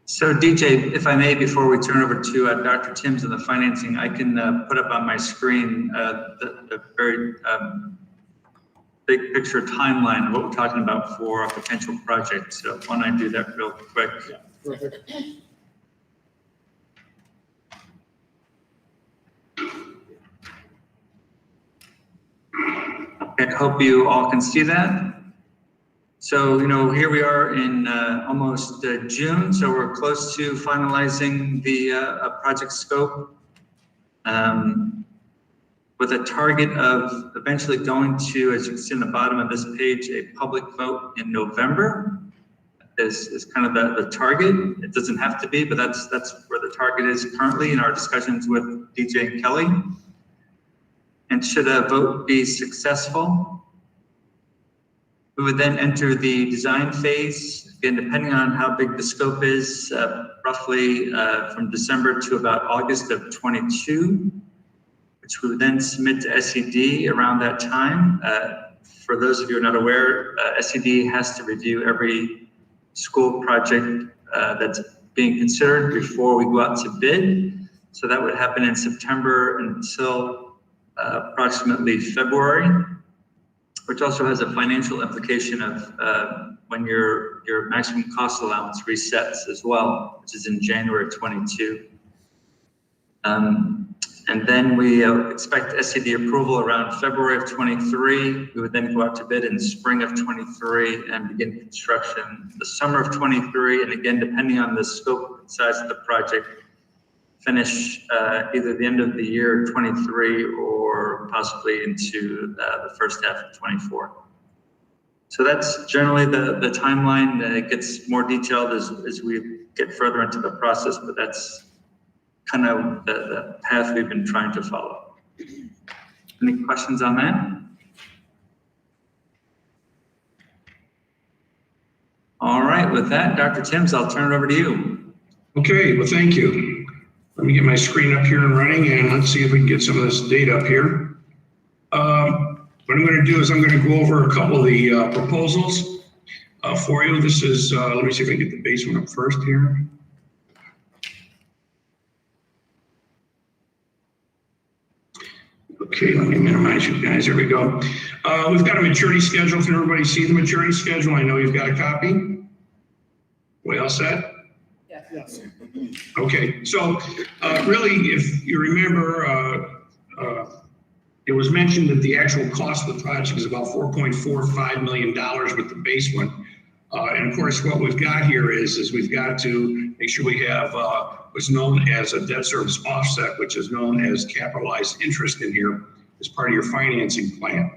So DJ, if I may, before we turn over to Dr. Timms and the financing, I can put up on my screen the very big picture timeline of what we're talking about for a potential project. So why don't I do that real quick? Yeah, perfect. I hope you all can see that. So, here we are in almost June, so we're close to finalizing the project scope with a target of eventually going to, as you can see on the bottom of this page, a public vote in November is kind of the target. It doesn't have to be, but that's where the target is currently in our discussions with DJ and Kelly. And should a vote be successful, we would then enter the design phase, again, depending on how big the scope is, roughly from December to about August of 22, which we would then submit to SED around that time. For those of you who are not aware, SED has to review every school project that's being considered before we go out to bid. So that would happen in September until approximately February, which also has a financial implication of when your maximum cost allowance resets as well, which is in January of 22. And then we expect SED approval around February of 23. We would then go out to bid in spring of 23 and begin construction the summer of 23. And again, depending on the scope and size of the project, finish either the end of the year 23 or possibly into the first half of 24. So that's generally the timeline. It gets more detailed as we get further into the process, but that's kind of the path we've been trying to follow. Any questions on that? All right, with that, Dr. Timms, I'll turn it over to you. Okay, well, thank you. Let me get my screen up here and running, and let's see if we can get some of this data up here. What I'm going to do is I'm going to go over a couple of the proposals for you. This is, let me see if I can get the base one up first here. Okay, let me minimize you guys. There we go. We've got a maturity schedule. Can everybody see the maturity schedule? I know you've got a copy. We all set? Yes. Okay, so really, if you remember, it was mentioned that the actual cost of the project is about $4.45 million with the base one. And of course, what we've got here is we've got to make sure we have what's known as a debt service offset, which is known as capitalized interest in here as part of your financing plan.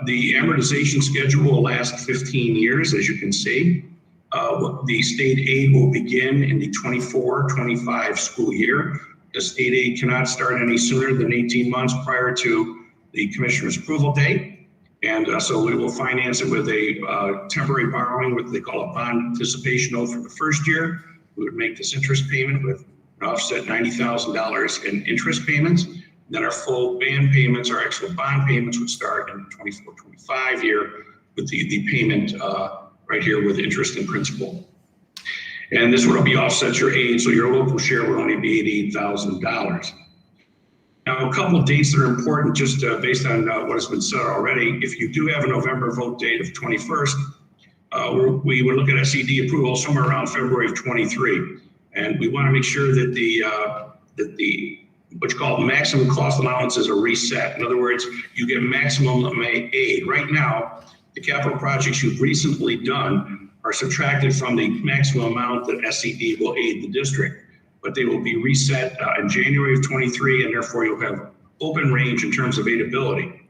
The amortization schedule will last 15 years, as you can see. The state aid will begin in the 24-25 school year. The state aid cannot start any sooner than 18 months prior to the commissioner's approval date. And so we will finance it with a temporary borrowing, what they call a bond anticipation note for the first year. We would make this interest payment with an offset $90,000 in interest payments. Then our full band payments, our actual bond payments would start in the 24-25 year with the payment right here with interest and principal. And this would be offset your aid, so your local share would only be $88,000. Now, a couple of dates that are important, just based on what has been said already. If you do have a November vote date of 21st, we would look at SED approval somewhere around February of 23. And we want to make sure that the what's called maximum cost allowances are reset. In other words, you get maximum aid. Right now, the capital projects you've recently done are subtracted from the maximum amount that SED will aid the district, but they will be reset in January of 23, and therefore you'll have open range in terms of aidability.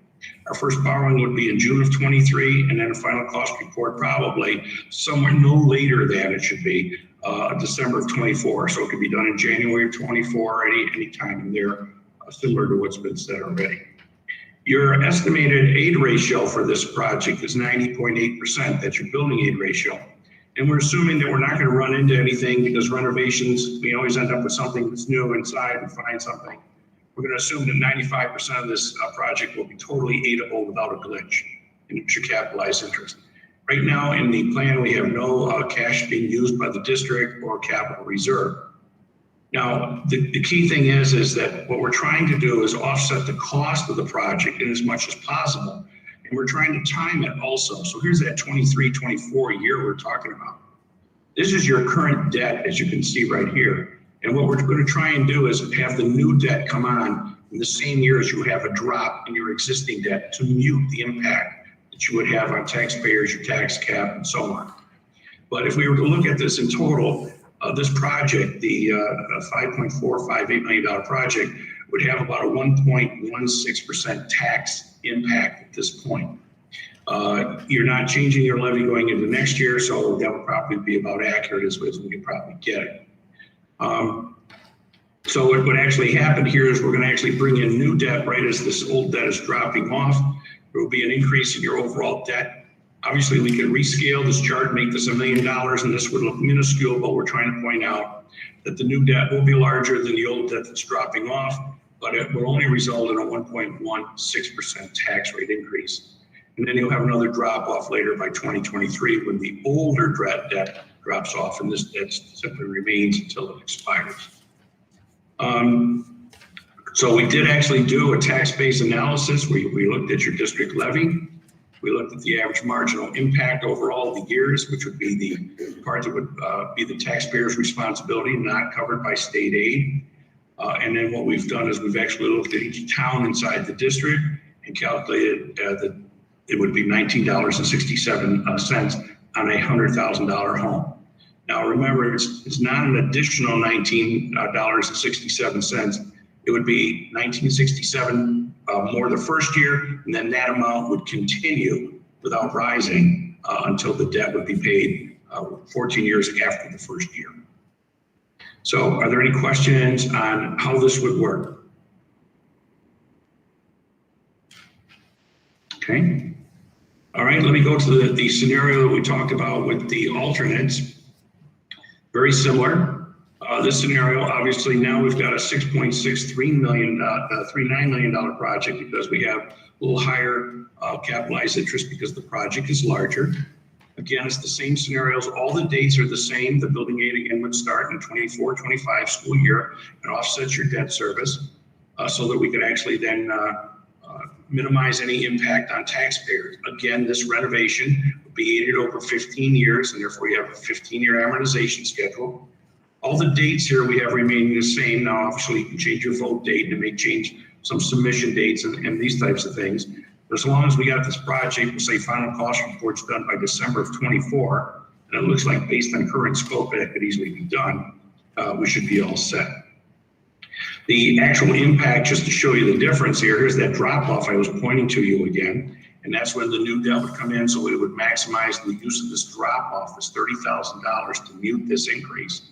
Our first borrowing would be in June of 23, and then a final cost report probably somewhere no later than it should be December of 24. So it could be done in January of 24, any time in there, similar to what's been said already. Your estimated aid ratio for this project is 90.8%. That's your building aid ratio. And we're assuming that we're not going to run into anything because renovations, we always end up with something that's new inside and find something. We're going to assume that 95% of this project will be totally aidable without a glitch, and it should capitalize interest. Right now in the plan, we have no cash being used by the district or capital reserve. Now, the key thing is that what we're trying to do is offset the cost of the project in as much as possible. And we're trying to time it also. So here's that 23-24 year we're talking about. This is your current debt, as you can see right here. And what we're going to try and do is have the new debt come on in the same year as you have a drop in your existing debt to mute the impact that you would have on taxpayers, your tax cap, and so on. But if we were to look at this in total, this project, the $5.458 million project, would have about a 1.16% tax impact at this point. You're not changing your levy going into next year, so that would probably be about accurate as we could probably get it. So what would actually happen here is we're going to actually bring in new debt right as this old debt is dropping off. There will be an increase in your overall debt. Obviously, we can rescale this chart, make this $1 million, and this would look minuscule, but we're trying to point out that the new debt will be larger than the old debt that's dropping off, but it will only result in a 1.16% tax rate increase. And then you'll have another drop off later by 2023 when the older debt drops off, and this debt simply remains until it expires. So we did actually do a tax base analysis. We looked at your district levy. We looked at the average marginal impact over all the years, which would be the part that would be the taxpayer's responsibility, not covered by state aid. And then what we've done is we've actually looked at each town inside the district and calculated that it would be $19.67 on a $100,000 home. Now remember, it's not an additional $19.67. It would be $19.67 more the first year, and then that amount would continue without rising until the debt would be paid 14 years after the first year. So are there any questions on how this would work? Okay. All right, let me go to the scenario that we talked about with the alternates. Very similar. This scenario, obviously, now we've got a $6.69 million project because we have a little higher capitalized interest because the project is larger. Again, it's the same scenarios. All the dates are the same. The building aid again would start in 24-25 school year and offset your debt service so that we could actually then minimize any impact on taxpayers. Again, this renovation would be aided over 15 years, and therefore you have a 15-year amortization schedule. All the dates here we have remaining the same. Now, obviously, you can change your vote date and it may change some submission dates and these types of things. But as long as we got this project, we'll say final cost reports done by December of 24, and it looks like based on current scope that could easily be done, we should be all set. The actual impact, just to show you the difference here, here's that drop off I was pointing to you again, and that's when the new debt would come in, so we would maximize the use of this drop off, this $30,000 to mute this increase.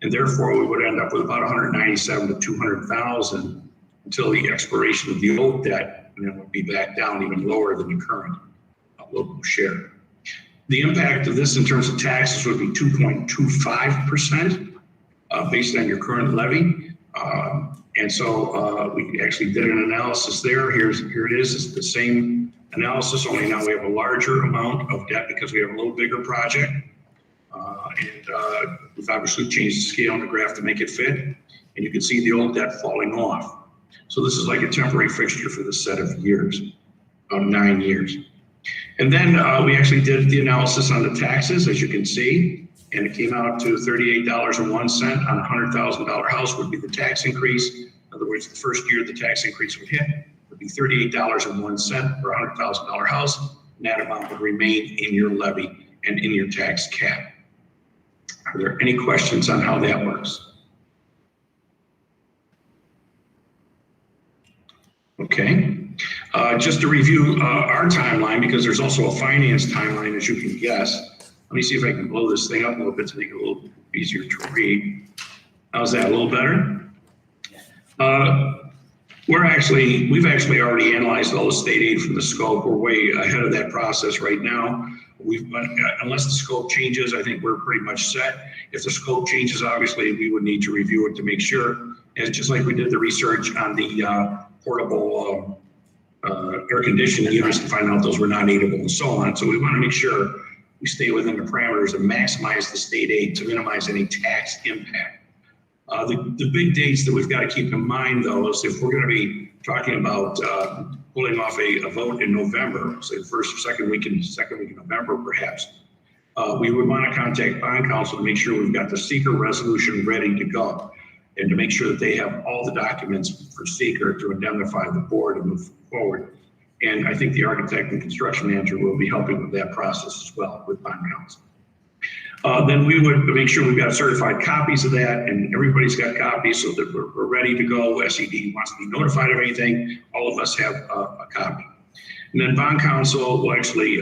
And therefore, we would end up with about $197,000 to $200,000 until the expiration of the old debt, and then would be back down even lower than the current local share. The impact of this in terms of taxes would be 2.25% based on your current levy. And so we actually did an analysis there. Here it is. It's the same analysis, only now we have a larger amount of debt because we have a little bigger project. And we've obviously changed the scale on the graph to make it fit. And you can see the old debt falling off. So this is like a temporary fixture for this set of years, about 9 years. And then we actually did the analysis on the taxes, as you can see, and it came out to $38.01 on a $100,000 house would be the tax increase. In other words, the first year the tax increase would hit would be $38.01 for a $100,000 house, and that amount would remain in your levy and in your tax cap. Are there any questions on how that works? Okay. Just to review our timeline, because there's also a finance timeline, as you can guess. Let me see if I can blow this thing up a little bit to make it a little easier to read. How's that? A little better? We've actually already analyzed all the state aid from the scope. We're way ahead of that process right now. Unless the scope changes, I think we're pretty much set. If the scope changes, obviously, we would need to review it to make sure. And it's just like we did the research on the portable air conditioning units to find out those were not aidable and so on. So we want to make sure we stay within the parameters and maximize the state aid to minimize any tax impact. The big dates that we've got to keep in mind, though, is if we're going to be talking about pulling off a vote in November, say the first or second week in November, perhaps, we would want to contact bond counsel to make sure we've got the seeker resolution ready to go, and to make sure that they have all the documents for seeker to indemnify the board and move forward. And I think the architect and construction manager will be helping with that process as well with bond counsel. Then we would make sure we've got certified copies of that, and everybody's got copies so that we're ready to go. SED wants to be notified of anything. All of us have a copy. And then bond counsel will actually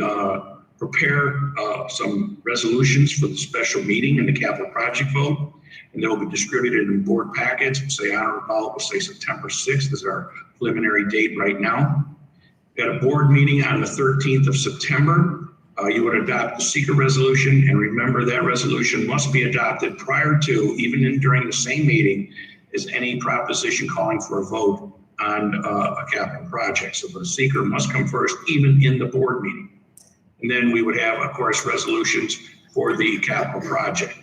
prepare some resolutions for the special meeting and the capital project vote, and they'll be distributed in board packets. We'll say on or about, we'll say September 6th is our preliminary date right now. We got a board meeting on the 13th of September. You would adopt the seeker resolution, and remember that resolution must be adopted prior to, even during the same meeting, as any proposition calling for a vote on a capital project. So the seeker must come first, even in the board meeting. And then we would have, of course, resolutions for the capital project.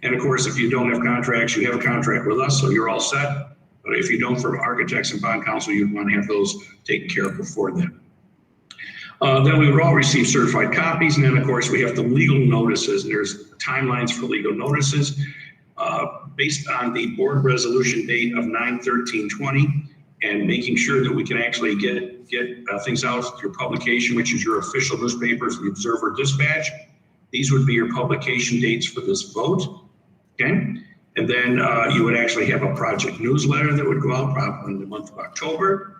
And of course, if you don't have contracts, you have a contract with us, so you're all set. But if you don't, for architects and bond counsel, you'd want to have those taken care of before then. Then we would all receive certified copies, and then of course we have the legal notices, and there's timelines for legal notices based on the board resolution date of 9/13/20, and making sure that we can actually get things out through publication, which is your official newspapers, the Observer Dispatch. These would be your publication dates for this vote, okay? And then you would actually have a project newsletter that would go out probably in the month of October.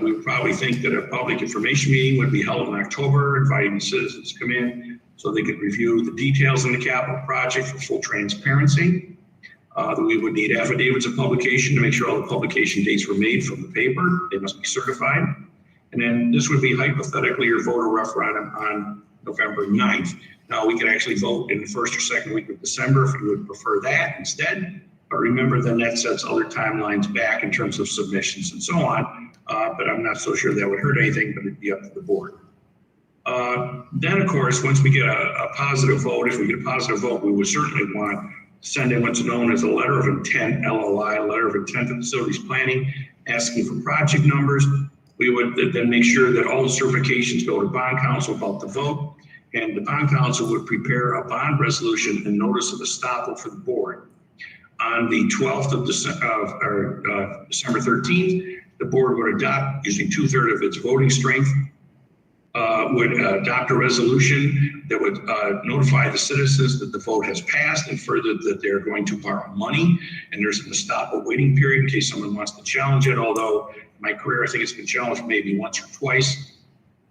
We would probably think that a public information meeting would be held in October, inviting the citizens to come in so they could review the details in the capital project for full transparency. We would need affidavits of publication to make sure all the publication dates were made from the paper. They must be certified. And then this would be hypothetically your voter referendum on November 9th. Now we could actually vote in the first or second week of December if you would prefer that instead. But remember, then that sets other timelines back in terms of submissions and so on. But I'm not so sure that would hurt anything, but it'd be up to the board. Then, of course, once we get a positive vote, if we get a positive vote, we would certainly want to send in what's known as a letter of intent, LOI, letter of intent to facilities planning, asking for project numbers. We would then make sure that all the certifications go to bond counsel about the vote, and the bond counsel would prepare a bond resolution and notice of estoppel for the board. On the 12th of December 13th, the board would adopt, using 2/3 of its voting strength, would adopt a resolution that would notify the citizens that the vote has passed, and further that they're going to borrow money, and there's an estoppel waiting period in case someone wants to challenge it, although in my career I think it's been challenged maybe once or twice.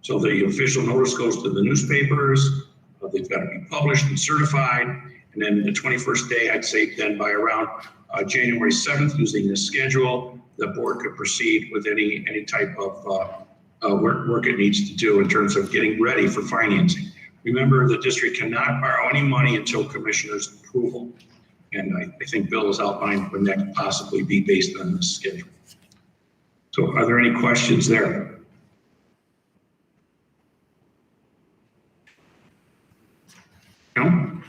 So the official notice goes to the newspapers, they've got to be published and certified, and then the 21st day, I'd say then by around January 7th, using this schedule, the board could proceed with any type of work it needs to do in terms of getting ready for financing. Remember, the district cannot borrow any money until commissioner's approval. And I think Bill has outlined when that could possibly be based on this schedule. So are there any questions there? No?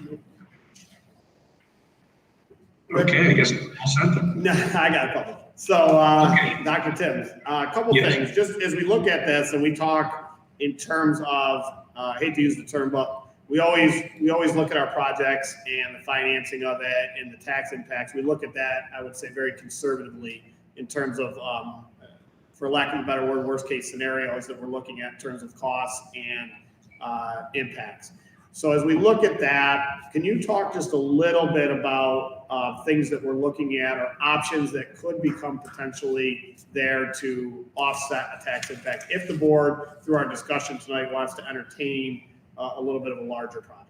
Okay, I guess I'll send them. No, I got a couple. So, Okay. Dr. Tibbs, a couple Yes. things, just as we look at this and we talk in terms of, I hate to use the term, but we always look at our projects and the financing of it and the tax impacts. We look at that, I would say, very conservatively in terms of, for lack of a better word, worst case scenarios that we're looking at in terms of costs and impacts. So as we look at that, can you talk just a little bit about things that we're looking at or options that could become potentially there to offset a tax impact if the board, through our discussion tonight, wants to entertain a little bit of a larger project?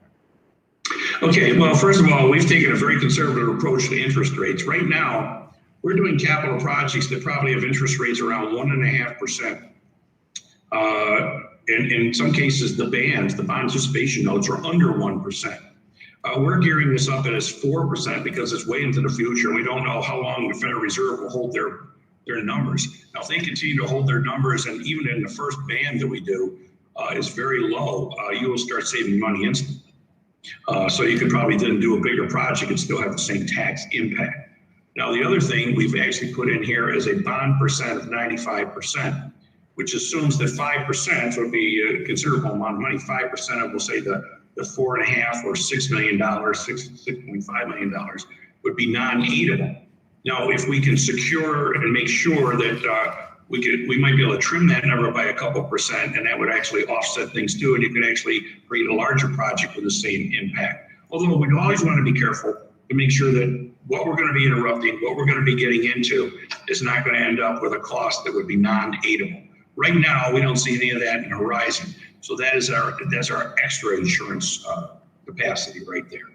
Okay, well, first of all, we've taken a very conservative approach to interest rates. Right now, we're doing capital projects that probably have interest rates around 1.5%. In some cases, the bond anticipation notes are under 1%. We're gearing this up as 4% because it's way into the future. We don't know how long the Federal Reserve will hold their numbers. Now, if they continue to hold their numbers, and even in the first band that we do is very low, you will start saving money instantly. So you could probably then do a bigger project and still have the same tax impact. Now, the other thing we've actually put in here is a bond percent of 95%, which assumes that 5% would be a considerable amount of money. 5% of, we'll say, the $4.5 or $6 million, $6.5 million would be non-aidable. Now, if we can secure and make sure that we might be able to trim that number by a couple percent, and that would actually offset things too, and you could actually create a larger project with the same impact. Although we'd always want to be careful to make sure that what we're going to be interrupting, what we're going to be getting into, is not going to end up with a cost that would be non-aidable. Right now, we don't see any of that in the horizon. So that's our extra insurance capacity right there.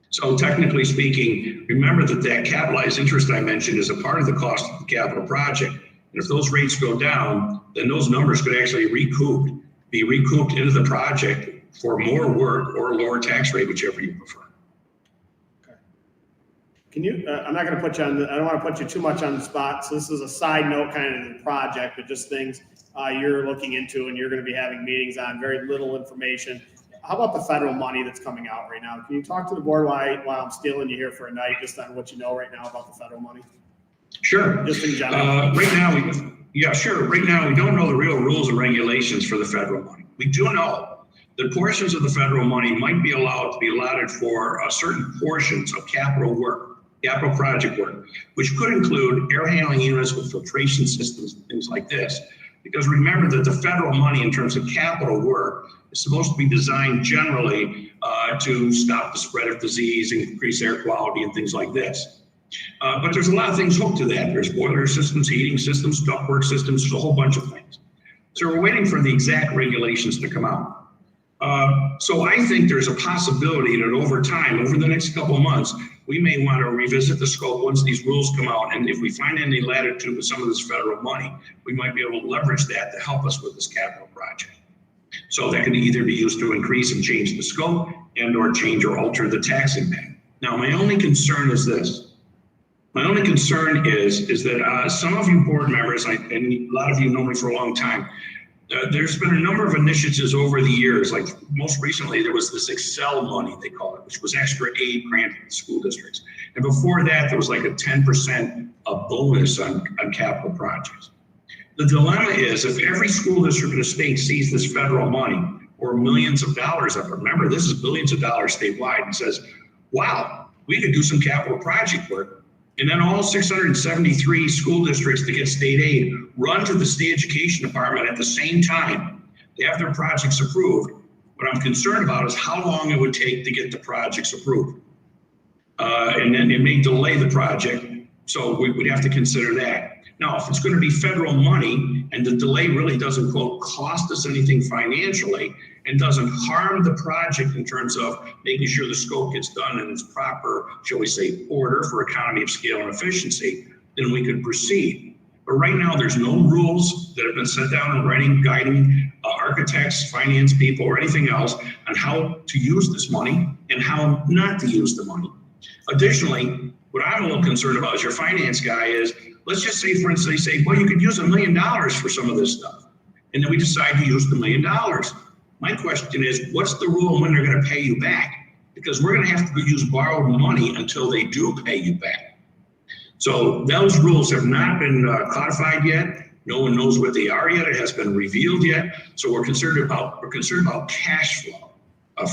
So technically speaking, remember that capitalized interest I mentioned is a part of the cost of the capital project. And if those rates go down, then those numbers could actually be recouped into the project for more work or a lower tax rate, whichever you prefer. Can you, I'm not going to put you on I don't want to put you too much on the spot. So this is a side note kind of the project, but just things you're looking into and you're going to be having meetings on, very little information. How about the federal money that's coming out right now? Can you talk to the board while I'm stealing you here for a night, just on what you know right now about the federal money? Sure. Just in general. Right now, Right now, we don't know the real rules and regulations for the federal money. We do know that portions of the federal money might be allowed to be allotted for certain portions of capital project work, which could include air handling units with filtration systems, things like this. Because remember that the federal money in terms of capital work is supposed to be designed generally to stop the spread of disease, increase air quality, and things like this. But there's a lot of things hooked to that. There's boiler systems, heating systems, ductwork systems, there's a whole bunch of things. So we're waiting for the exact regulations to come out. So I think there's a possibility that over time, over the next couple of months, we may want to revisit the scope once these rules come out. And if we find any latitude with some of this federal money, we might be able to leverage that to help us with this capital project. So that can either be used to increase and change the scope and or change or alter the tax impact. Now, my only concern is this. My only concern is that some of you board members, and a lot of you know me for a long time, there's been a number of initiatives over the years, like most recently there was this Excel money, they call it, which was extra aid granted to school districts. And before that, there was like a 10% bonus on capital projects. The dilemma is if every school district in the state sees this federal money or millions of dollars of it, remember this is billions of dollars statewide, and says, wow, we could do some capital project work. And then all 673 school districts that get state aid run to the state education department at the same time. They have their projects approved. What I'm concerned about is how long it would take to get the projects approved. And then it may delay the project. So we'd have to consider that. Now, if it's going to be federal money and the delay really doesn't, quote, cost us anything financially and doesn't harm the project in terms of making sure the scope gets done in its proper, shall we say, order for economy of scale and efficiency, then we could proceed. But right now, there's no rules that have been set down in writing, guiding architects, finance people, or anything else on how to use this money and how not to use the money. Additionally, what I'm a little concerned about as your finance guy is, let's just say, for instance, they say, well, you could use $1 million for some of this stuff. And then we decide to use the $1 million. My question is, what's the rule when they're going to pay you back? Because we're going to have to use borrowed money until they do pay you back. So those rules have not been codified yet. No one knows what they are yet. It hasn't been revealed yet. So we're concerned about cash flow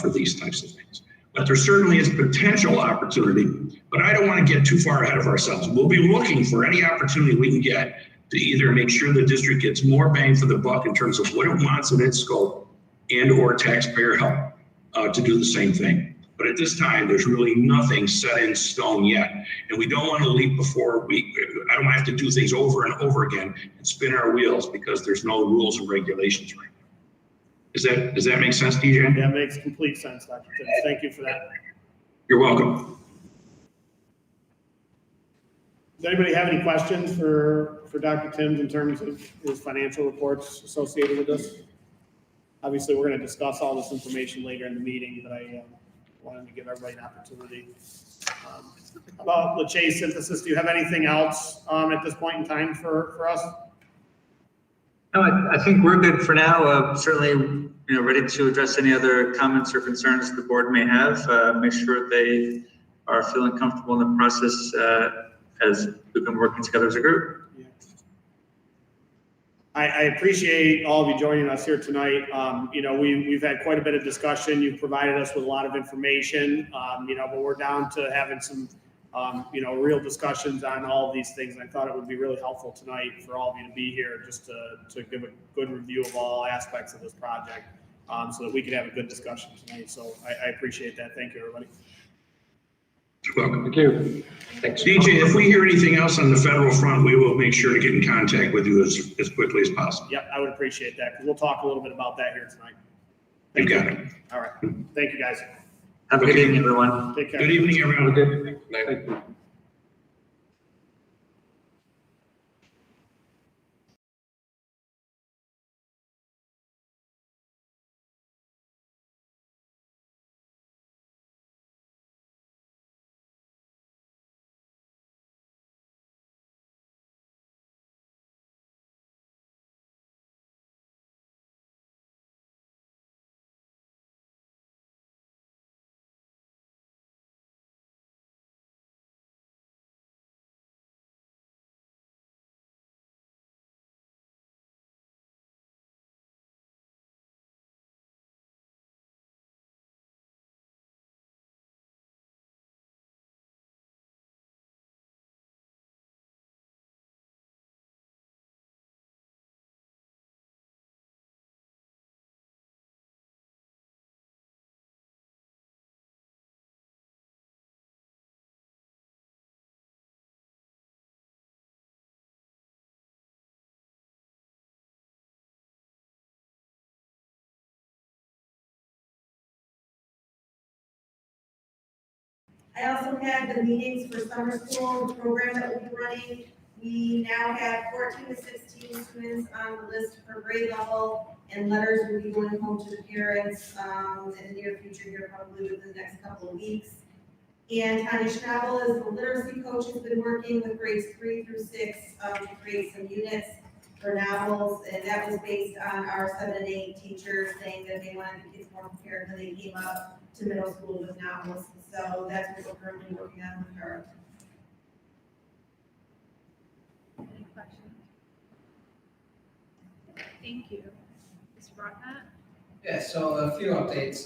for these types of things. But there certainly is potential opportunity, but I don't want to get too far ahead of ourselves. We'll be looking for any opportunity we can get to either make sure the district gets more bang for the buck in terms of what it wants in its scope and or taxpayer help. to do the same thing. But at this time, there's really nothing set in stone yet. And we don't want to leap before I don't want to have to do things over and over again and spin our wheels because there's no rules and regulations right now. Does that make sense, DJ? That makes complete sense, Dr. Tibbs. Thank you for that. You're welcome. Does anybody have any questions for Dr. Tibbs in terms of his financial reports associated with this? Obviously, we're going to discuss all this information later in the meeting, but I wanted to give everybody an opportunity. About the Chase synthesis, do you have anything else at this point in time for us? No, I think we're good for now. Certainly, ready to address any other comments or concerns the board may have. Make sure they are feeling comfortable in the process as we've been working together as a group. Yeah. I appreciate all of you joining us here tonight. We've had quite a bit of discussion. You've provided us with a lot of information, but we're down to having some, real discussions on all of these things. And I thought it would be really helpful tonight for all of you to be here just to give a good review of all aspects of this project so that we could have a good discussion tonight. So I appreciate that. Thank you, everybody. You're welcome. Thank you. Thanks. DJ, if we hear anything else on the federal front, we will make sure to get in contact with you as quickly as possible. Yep, I would appreciate that because we'll talk a little bit about that here tonight. You got it. All right. Thank you, guys. Have a good evening, everyone. Take care. Good evening, everyone. Okay. Thank you. I also had the meetings for summer school, the program that we'll be running. We now have 14 to 16 students on the list for grade level, and letters will be going home to the parents in the near future here, probably within the next couple of weeks. And Tanya Schnabel is the literacy coach, has been working with grades 3 through 6 to create some units for novels, and that was based on our 7 and 8 teachers saying that they wanted the kids more prepared when they came up to middle school with novels. So that's what we're currently working on with her. Any questions? Thank you. Ms. Brockett? Yeah, so a few updates.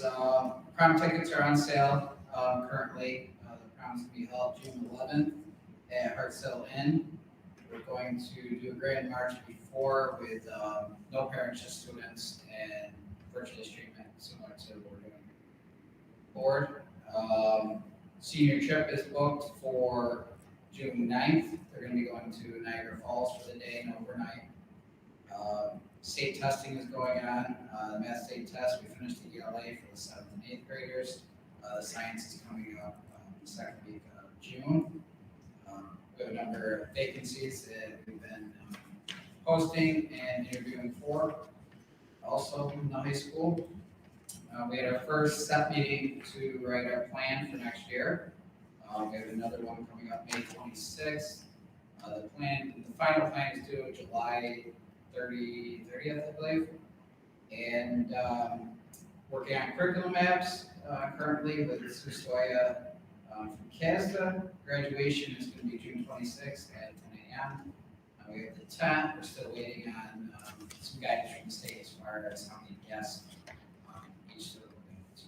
Prom tickets are on sale currently. The prom's to be held June 11th at Hartselle Inn. We're going to do a grand march before with no parents, just students, and virtual treatment similar to what we're doing board. Senior trip is booked for June 9th. They're going to be going to Niagara Falls for the day and overnight. State testing is going on. The math state test, we finished the ELA for the 7th and 8th graders. The science is coming up the second week of June. We have a number of vacancies that we've been posting and interviewing for, also in the high school. We had our first set meeting to write our plan for next year. We have another one coming up May 26th. The final plan is due July 30th, I believe. And working on curriculum maps currently with Sustoya from CASDA. Graduation is going to be June 26th at 10 a.m. We have the 10th. We're still waiting on some guidance from the state as far as how many guests each school is.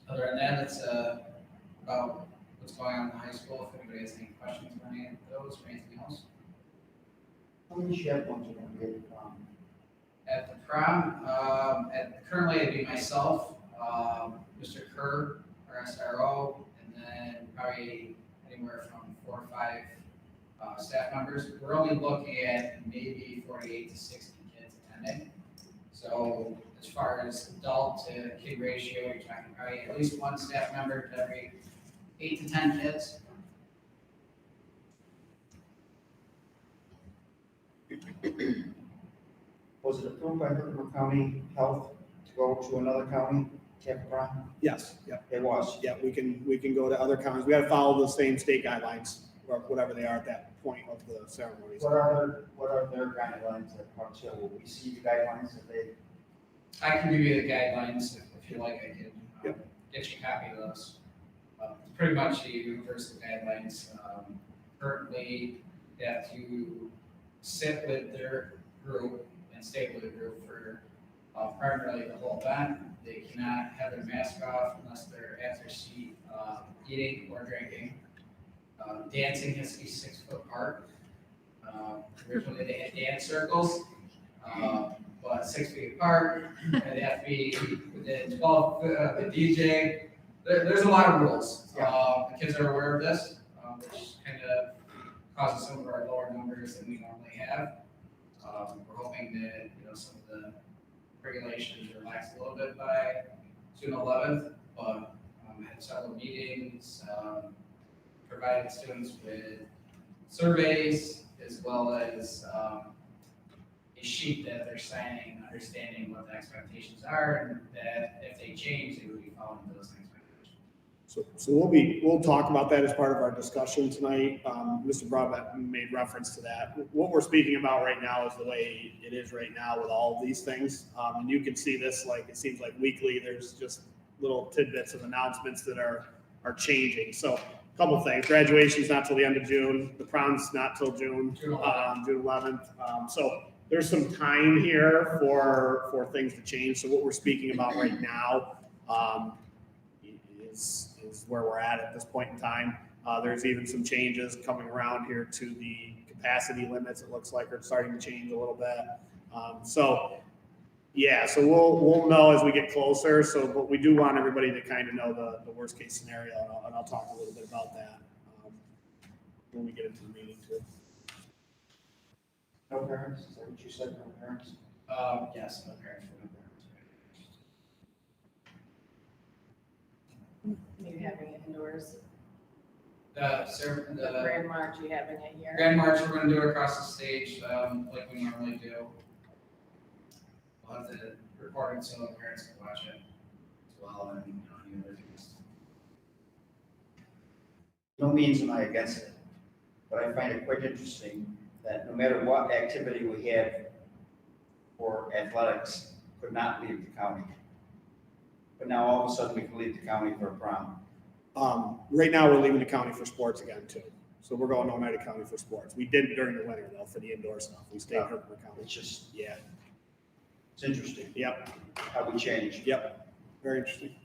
Other than that, it's about what's going on in the high school. If anybody has any questions on any of those or anything else. How many chaperones are going to be at the prom? At the prom, Currently it'd be myself, Mr. Kerr, our SRO, and then probably anywhere from 4 or 5 staff members. We're only looking at maybe 48 to 60 kids attending. So as far as adult to kid ratio, you're talking probably at least one staff member to every 8 to 10 kids. Was it approved by Hoover County Health to go to another county, Capital? Yes, yep, It was. yeah, we can go to other counties. We gotta follow the same state guidelines, or whatever they are at that point of the ceremonies. What are their guidelines at Park Hill? Will we see the guidelines that they? I can give you the guidelines if you like. I can Yep. get you a copy of those. Pretty much the universal guidelines. Currently, they have to sit with their group and stay with the group for primarily the whole event. They cannot have their mask off unless they're at their seat eating or drinking. Dancing has to be 6 foot apart. Originally, they had dance circles, but 6 feet apart, and they have to be within 12 the DJ. There's a lot of rules. The kids are aware of this, which kind of causes some of our lower numbers than we normally have. We're hoping that, some of the regulations relax a little bit by June 11th, but had several meetings, provided students with surveys as well as a sheet that they're signing, understanding what the expectations are, and that if they change, they will be following those expectations. So we'll talk about that as part of our discussion tonight. Mr. Broadbent made reference to that. What we're speaking about right now is the way it is right now with all of these things. And you can see this, like, it seems like weekly, there's just little tidbits of announcements that are changing. So a couple things, graduation's not till the end of June, the prom's not till June 11th. So there's some time here for things to change. So what we're speaking about right now, is where we're at this point in time. There's even some changes coming around here to the capacity limits. It looks like are starting to change a little bit. So we'll know as we get closer. So, but we do want everybody to kind of know the worst case scenario, and I'll talk a little bit about that when we get into the meeting too. No parents, is that what you said, no parents? Yes, no parents. You're having it indoors. The Grand March, you having it here? Grand March, we're gonna do it across the stage, like we normally do. We'll have the recording so the parents can watch it as well, and any other things. No means am I against it, but I find it quite interesting that no matter what activity we had for athletics, could not leave the county. But now all of a sudden we can leave the county for a prom. Right now, we're leaving the county for sports again too. So we're going to Oneida County for sports. We did during the winter though for the indoor stuff. We stayed in Herkimer County. It's just, Yeah. it's interesting Yep. how we change. Yep. Very interesting.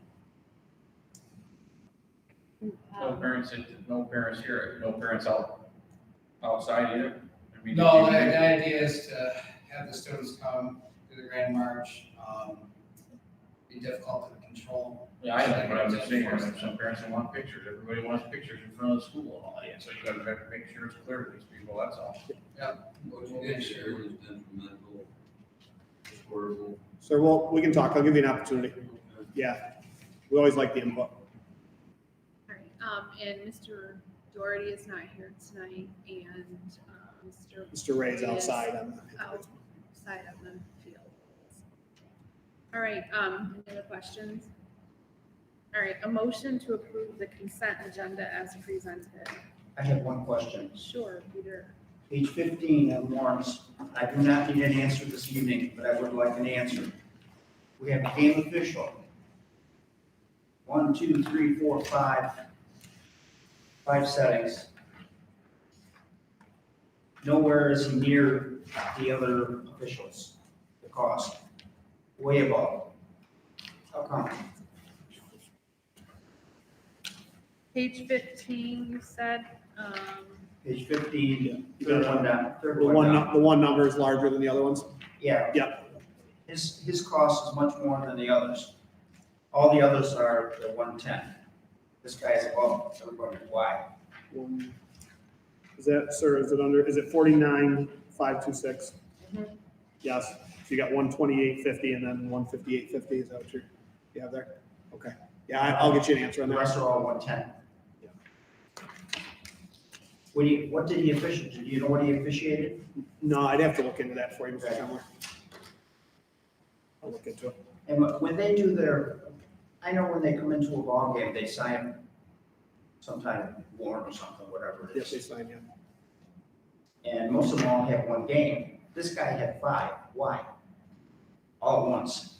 No parents here, no parents outside either? I mean, No, the idea is to have the students come to the Grand March, be difficult to control. Yeah, I know, but I'm just saying, there's some parents that want pictures, everybody wants pictures in front of the school and all that, so you gotta try to make sure it's clear to these people, that's all. So we can talk. I'll give you an opportunity. Yeah. We always like the input. All right, and Mr. Doherty is not here tonight, and Mr. Ray's outside on outside of the field. All right, any other questions? All right, a motion to approve the consent agenda as presented. I have one question. Sure, Peter. Page 15 of warrants, I do not need an answer this evening, but I would like an answer. We have a game official. 1, 2, 3, 4, 5 settings. Nowhere is he near the other officials, the cost, way above. How come? Page 15, you said, Page 15, third one down. the one number is larger than the other ones. Yeah. Yep. his cost is much more than the others. All the others are the 110. This guy is above everybody. Why? Is that, sir, is it under, is it 49,526? Mhm. Yes, so you got 128.50 and then 158.50, is that what you have there? Okay, yeah, I'll get you an answer on The that. rest are all 110. Yeah. What did he officiate? Do you know what he officiated? No, I'd have to look into that for you, Mr. Schindler. I'll look into it. And when they do their, I know when they come into a ball game, they sign some kind of warrant or something, whatever it Yes, they is. sign, yeah. And most of them all have one game. This guy had 5. Why? All at once.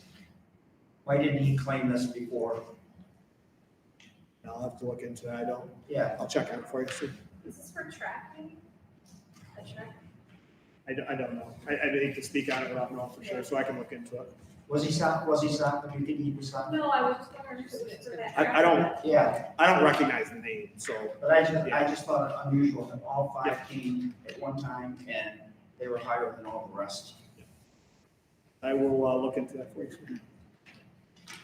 Why didn't he claim this before? I'll have to look into that, I don't, Yeah, I'll check on it for you, sir. Is this for tracking? A track? I don't know. I'd hate to speak on it without knowing for sure, so I can look into it. was he stopped? Was he stopped? Do you think he was stopped? No, I was just wondering if it was for that. I don't, Yeah, I don't recognize the name, so, but I just thought it unusual that all 5 came at one time and they were higher than all the rest. I will look into that for you, sir.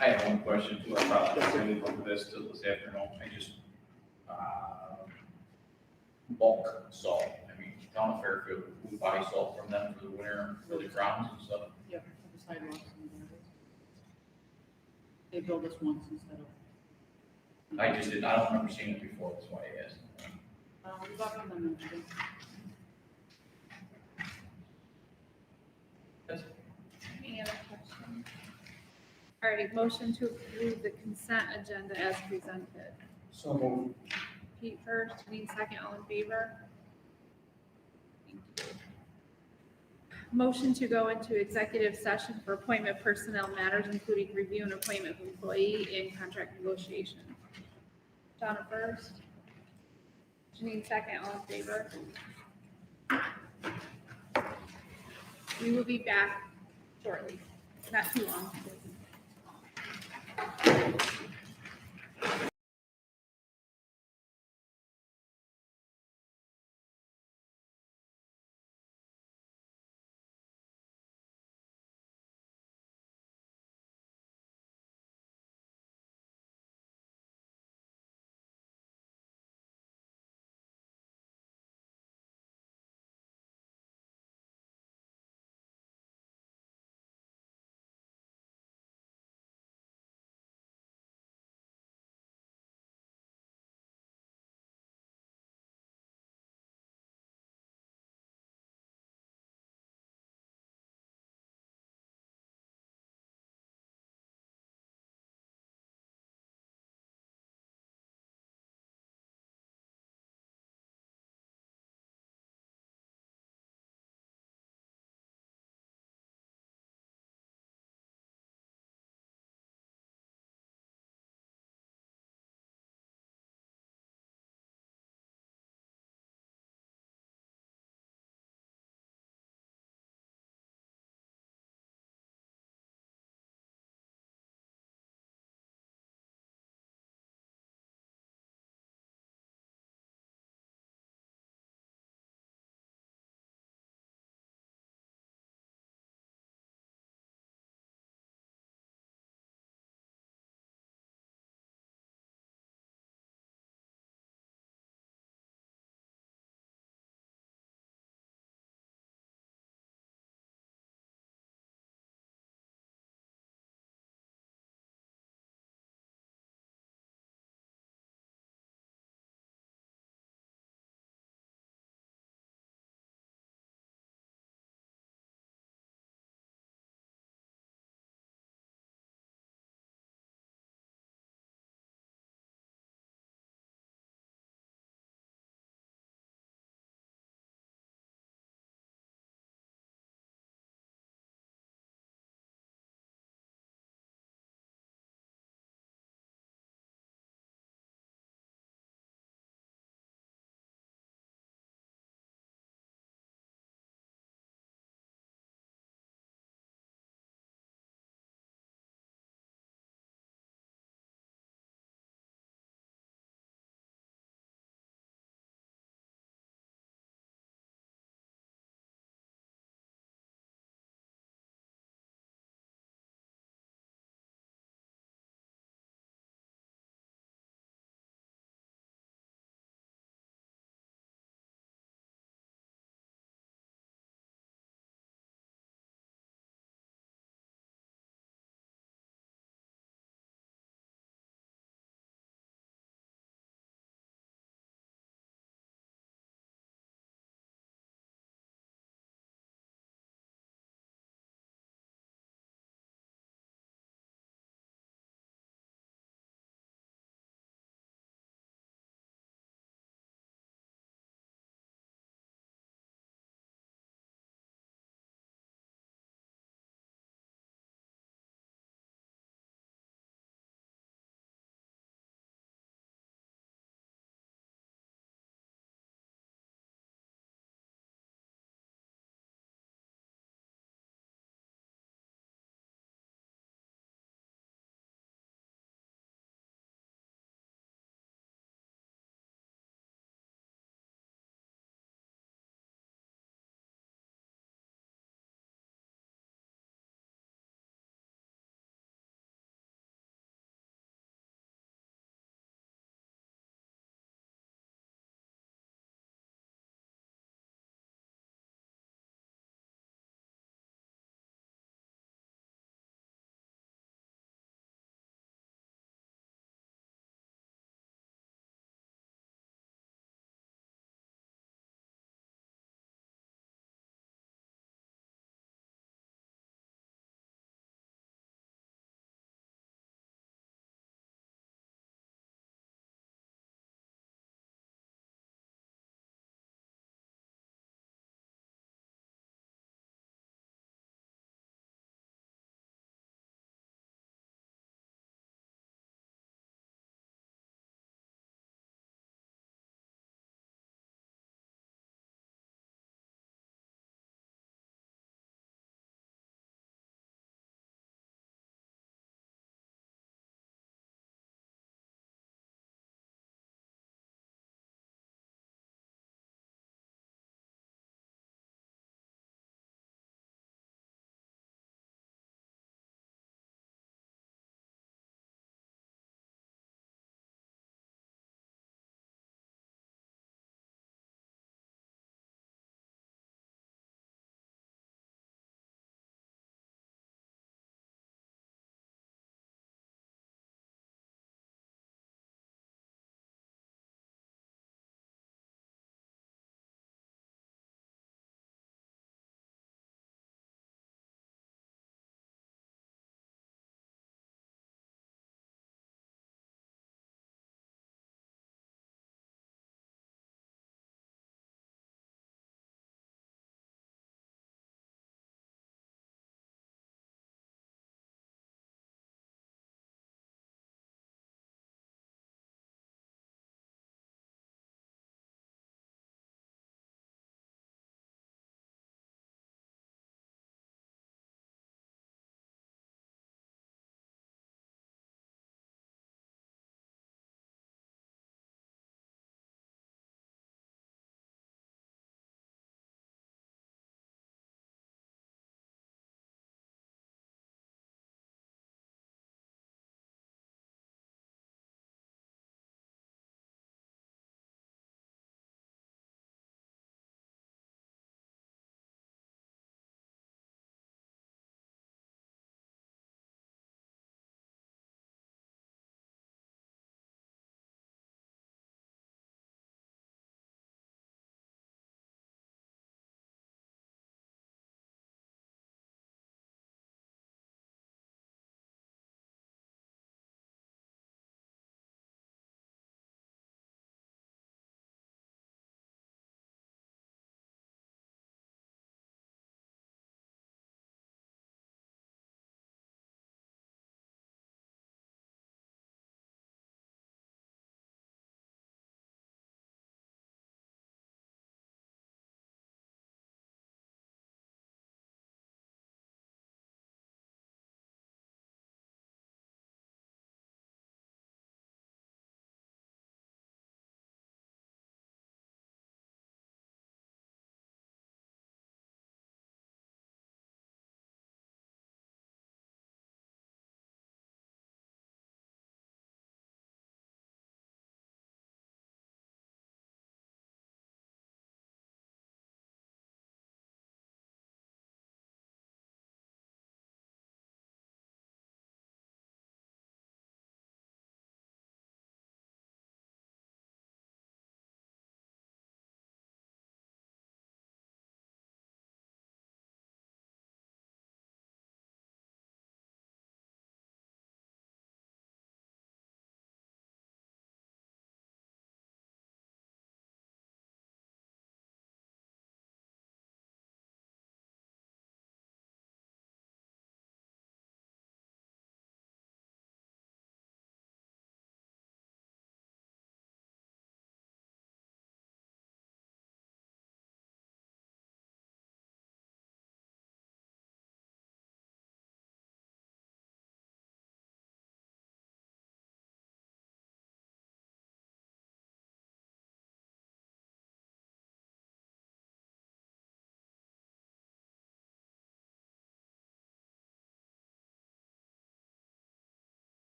I have one question too. I probably didn't look at this till this afternoon. I just, bulk salt. I mean, town of Fairfield, we buy salt from them for the winter, for the grounds and stuff. Yep, for the sidewalks and everything. They build us once instead of. I just did, I don't remember seeing it before, that's why I asked. We bought from them in Michigan. Any other questions? All right, motion to approve the consent agenda as presented. So moved. Pete first, Janine second, all in favor? Thank you. Motion to go into executive session for appointment personnel matters, including review and appointment of employee and contract negotiation. Donna first. Janine second, all in favor? We will be back shortly, not too long.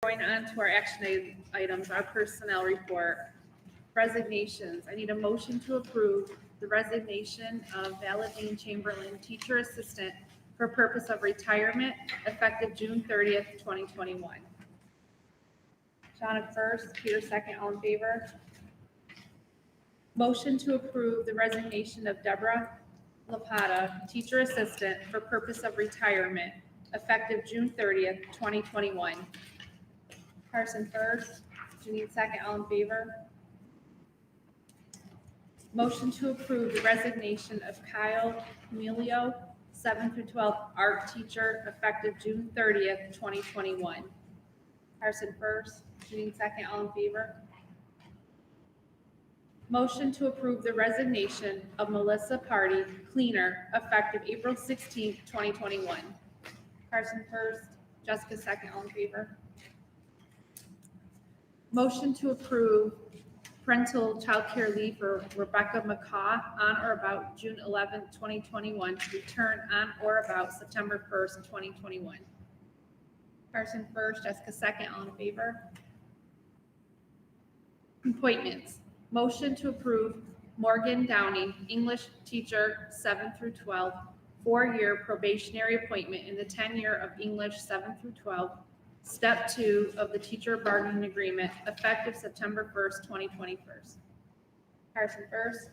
Going on to our action items, our personnel report. Resignations. I need a motion to approve the resignation of Valadine Chamberlain, teacher assistant, for purpose of retirement, effective June 30th, 2021. Shawna first, Peter second, all in favor? Motion to approve the resignation of Deborah Lapata, teacher assistant, for purpose of retirement, effective June 30th, 2021. Carson first, Janine second, all in favor? Motion to approve the resignation of Kyle Camilio, 7 through 12 art teacher, effective June 30th, 2021. Carson first, Janine second, all in favor? Motion to approve the resignation of Melissa Party, cleaner, effective April 16th, 2021. Carson first, Jessica second, all in favor? Motion to approve parental child care leave for Rebecca McCaw on or about June 11th, 2021, to return on or about September 1st, 2021. Carson first, Jessica second, all in favor? Appointments. Motion to approve Morgan Downey, English teacher, 7 through 12, 4-year probationary appointment in the tenure of English 7 through 12, Step 2 of the teacher bargaining agreement, effective September 1st, 2021. Carson first,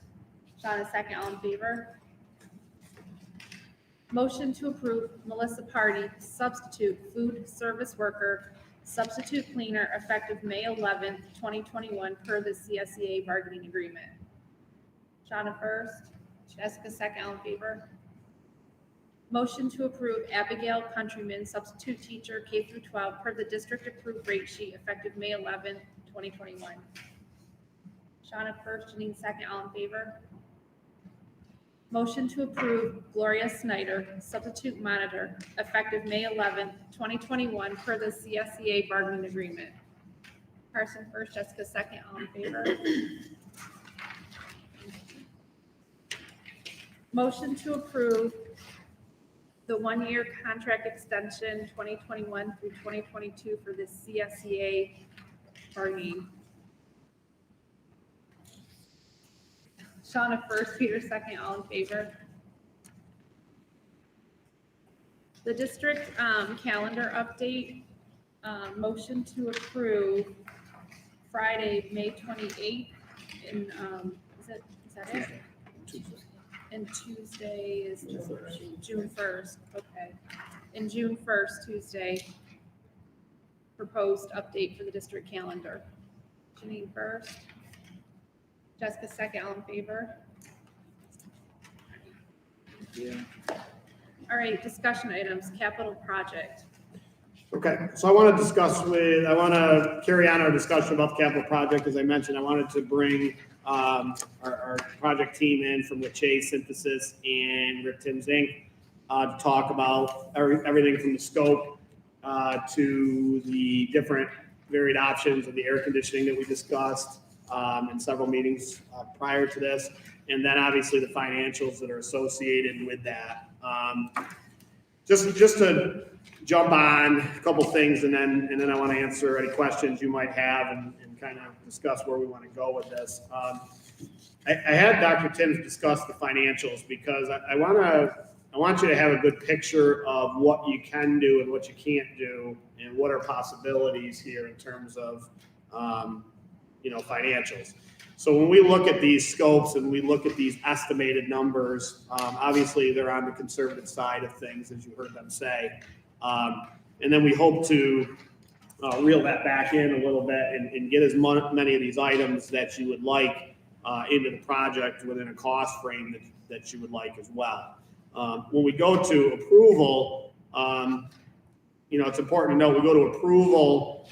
Shawna second, all in favor? Motion to approve Melissa Party, substitute food service worker, substitute cleaner, effective May 11th, 2021, per the CSEA bargaining agreement. Shawna first, Jessica second, all in favor? Motion to approve Abigail Countryman, substitute teacher, K through 12, per the district approved rate sheet, effective May 11th, 2021. Shawna first, Janine second, all in favor? Motion to approve Gloria Snyder, substitute monitor, effective May 11th, 2021, per the CSEA bargaining agreement. Carson first, Jessica second, all in favor? Motion to approve the 1-year contract extension 2021 through 2022 for the CSEA bargaining. Shawna first, Peter second, all in favor? The district calendar update, motion to approve Friday, May 28th, and is that it? And Tuesday is June 1st, okay. And June 1st, Tuesday, proposed update for the district calendar. Janine first, Jessica second, all in favor? Yeah. All right, discussion items, capital project. Okay, so I want to carry on our discussion about the capital project. As I mentioned, I wanted to bring our project team in from the Chase Synthesis and Rip Timms Inc. To talk about everything from the scope to the different varied options of the air conditioning that we discussed in several meetings prior to this, and then obviously the financials that are associated with that. Just to jump on a couple things, and then I want to answer any questions you might have and kind of discuss where we want to go with this. I had Dr. Timms discuss the financials because I want you to have a good picture of what you can do and what you can't do, and what are possibilities here in terms of financials. So when we look at these scopes and we look at these estimated numbers, obviously they're on the conservative side of things, as you heard them say. And then we hope to reel that back in a little bit and get as many of these items that you would like into the project within a cost frame that you would like as well. When we go to approval, it's important to know we go to approval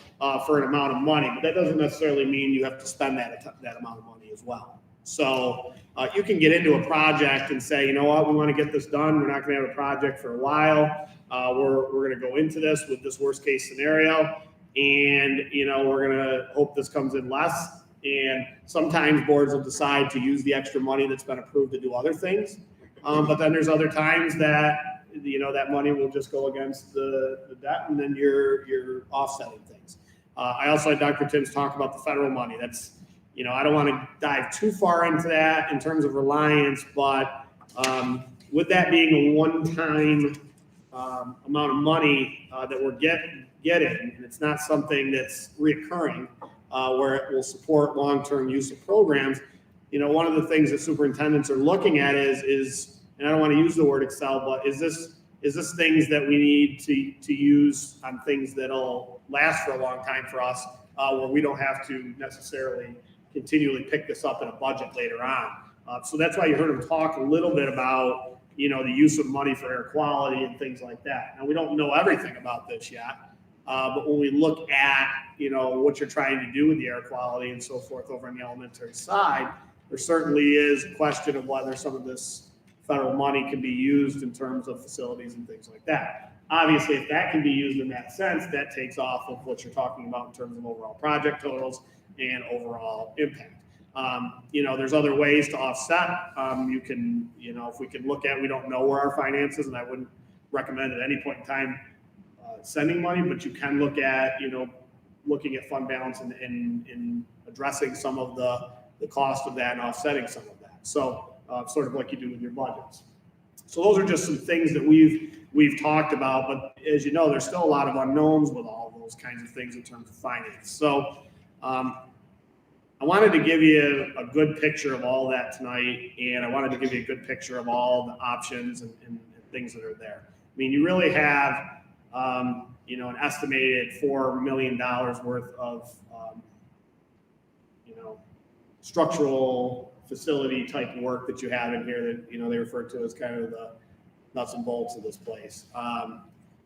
for an amount of money, but that doesn't necessarily mean you have to spend that amount of money as well. So you can get into a project and say, you know what, we want to get this done. We're not going to have a project for a while. We're going to go into this with this worst case scenario, and we're going to hope this comes in less. And sometimes boards will decide to use the extra money that's been approved to do other things. But then there's other times that that money will just go against the debt, and then you're offsetting things. I also had Dr. Timms talk about the federal money. That's, I don't want to dive too far into that in terms of reliance, but with that being a one-time amount of money that we're getting, and it's not something that's reoccurring, where it will support long-term use of programs. One of the things that superintendents are looking at is, and I don't want to use the word Excel, but is this things that we need to use on things that'll last for a long time for us, where we don't have to necessarily continually pick this up in a budget later on. So that's why you heard him talk a little bit about, the use of money for air quality and things like that. Now, we don't know everything about this yet, but when we look at, what you're trying to do with the air quality and so forth over on the elementary side, there certainly is a question of whether some of this federal money can be used in terms of facilities and things like that. Obviously, if that can be used in that sense, that takes off of what you're talking about in terms of overall project totals and overall impact. There's other ways to offset. You can, if we can look at, we don't know where our finances, and I wouldn't recommend at any point in time sending money, but you can look at, looking at fund balance and addressing some of the cost of that and offsetting some of that. So sort of like you do with your budgets. So those are just some things that we've talked about, but as you know, there's still a lot of unknowns with all of those kinds of things in terms of finance. So I wanted to give you a good picture of all that tonight, and I wanted to give you a good picture of all the options and things that are there. I mean, you really have, an estimated $4 million worth of, structural facility type work that you have in here that, they refer to as kind of the nuts and bolts of this place.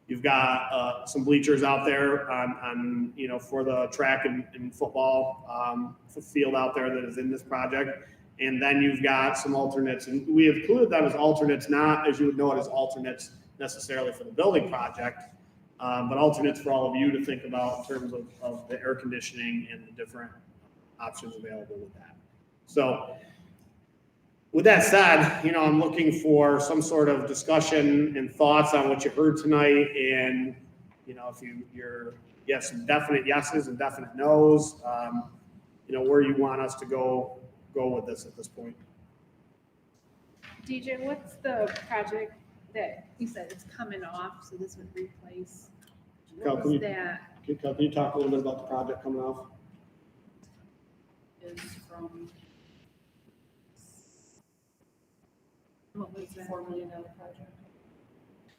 You've got some bleachers out there on for the track and football field out there that is in this project. And then you've got some alternates, and we have included them as alternates, not as you would know it as alternates necessarily for the building project, but alternates for all of you to think about in terms of the air conditioning and the different options available with that. So with that said, I'm looking for some sort of discussion and thoughts on what you heard tonight. And, if you have some definite yeses and definite nos, where you want us to go with this at this point. DJ, what's the project that you said it's coming off, so this would replace? Cal, What was that? Can you talk a little bit about the project coming off? Is from What was that? $4 million project.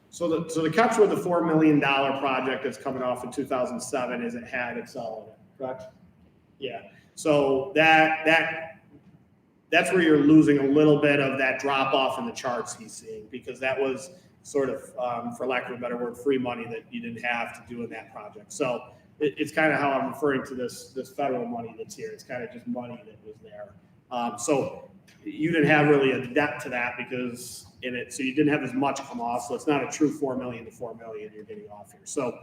So the catch with the $4 million project that's coming off in 2007 is it had Excel in it, correct? Yeah. So that's where you're losing a little bit of that drop off in the charts he's seeing, because that was sort of, for lack of a better word, free money that you didn't have to do in that project. So it's kind of how I'm referring to this federal money that's here. It's kind of just money that was there. So you didn't have really a debt to that because so you didn't have as much come off. So it's not a true 4 million to 4 million you're getting off here. So,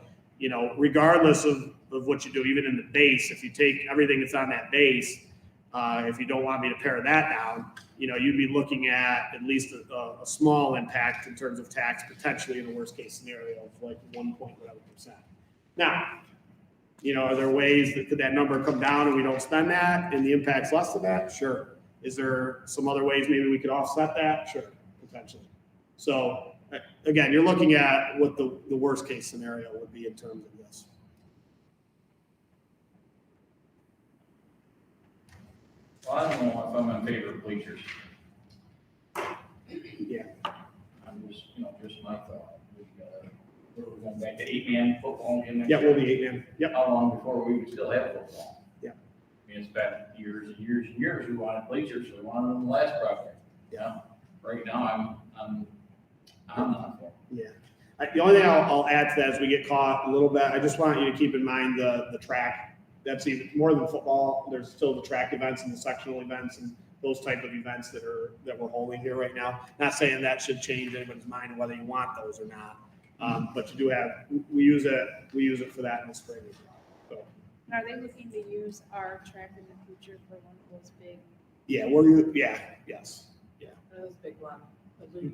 regardless of what you do, even in the base, if you take everything that's on that base, if you don't want me to pare that down, you'd be looking at least a small impact in terms of tax, potentially in the worst case scenario of like 1.7%. Now, are there ways that could that number come down and we don't spend that and the impact's less than that? Sure. Is there some other ways maybe we could offset that? Sure, potentially. So again, you're looking at what the worst case scenario would be in terms of this. Well, I don't know if I'm in favor of bleachers. Yeah. I'm just, just my thought. We're going back to 8-man football again. Yeah, we'll be 8-man. Yep. How long before we would still have football? Yeah. I mean, it's been years and years and years. We wanted bleachers, so we wanted them in the last project. Yeah. Right now, I'm not for it. Yeah. The only thing I'll add to that as we get caught a little bit, I just want you to keep in mind the track. That's even more than football. There's still the track events and the sectional events and those type of events that we're holding here right now. Not saying that should change anybody's mind whether you want those or not. But you do have, we use it for that in the spring as well. So. Are they looking to use our track in the future for one of those big? Yeah, yes. Those big one.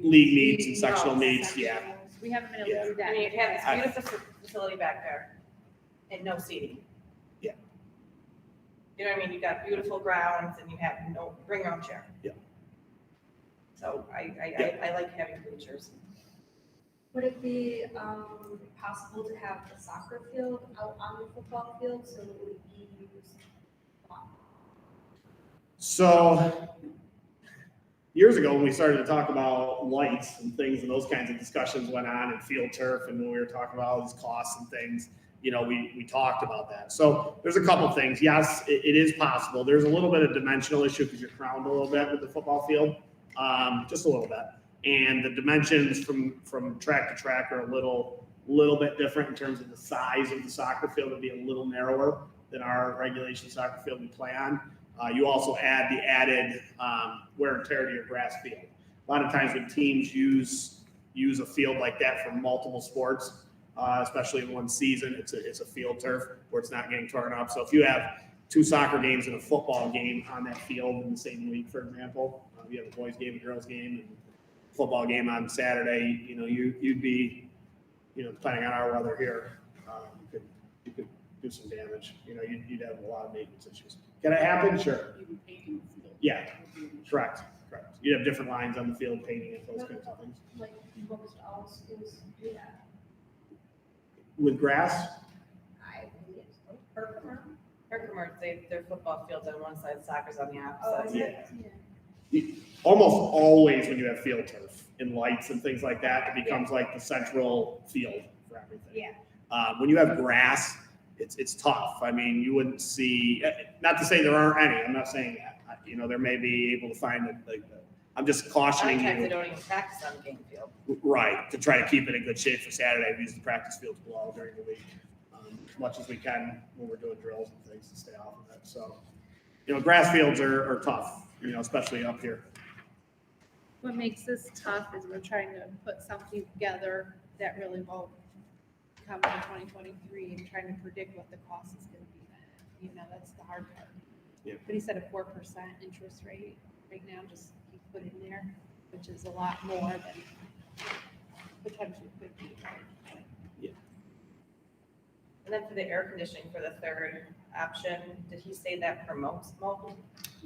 League meets and sectional meets, yeah. We haven't been able to do that. I mean, you have this beautiful facility back there and no seating. You know what I mean? You got beautiful grounds and you have no, bring your own chair. Yeah. So I like having bleachers. Would it be possible to have the soccer field out on the football field so it would be used? So years ago, when we started to talk about lights and things and those kinds of discussions went on and field turf, and when we were talking about all these costs and things, you know, we talked about that. So there's a couple things. Yes, it is possible. There's a little bit of dimensional issue because you're crowned a little bit with the football field, just a little bit. And the dimensions from track to track are a little bit different in terms of the size of the soccer field. It'd be a little narrower than our regulation soccer field we play on. You also add the added wear and tear to your grass field. A lot of times when teams use a field like that for multiple sports, especially in one season, it's a field turf where it's not getting torn up. So if you have 2 soccer games and a football game on that field in the same week, for example, you have a boys game, a girls game, and football game on Saturday, you know, you'd be, you know, depending on our weather here, you could do some damage. You know, you'd have a lot of maintenance issues. Can it happen? Sure. Even painting the field. Yeah, correct. You'd have different lines on the field, painting it, those kinds of things. Like most all schools do that. With grass, I believe so. Herkimer, their football field's on one side, soccer's on the Oh, opposite. is it? almost always when you have field turf and lights and things like that, it becomes like the central field for everything. Yeah. When you have grass, it's tough. I mean, you wouldn't see, not to say there aren't any, I'm not saying that. You know, there may be able to find it, like, I'm just cautioning Sometimes they you, don't even practice on the game field. right, to try to keep it in good shape for Saturday. We use the practice fields well during the week, as much as we can when we're doing drills and things to stay off of it. So, you know, grass fields are tough, you know, especially up here. What makes this tough is we're trying to put something together that really won't come in 2023 and trying to predict what the cost is going to be then. You know, that's the hard part. Yeah. But he said a 4% interest rate right now, just he put in there, which is a lot more than potentially could be. Right? And then for the air conditioning for the third option, did he say that promotes mobile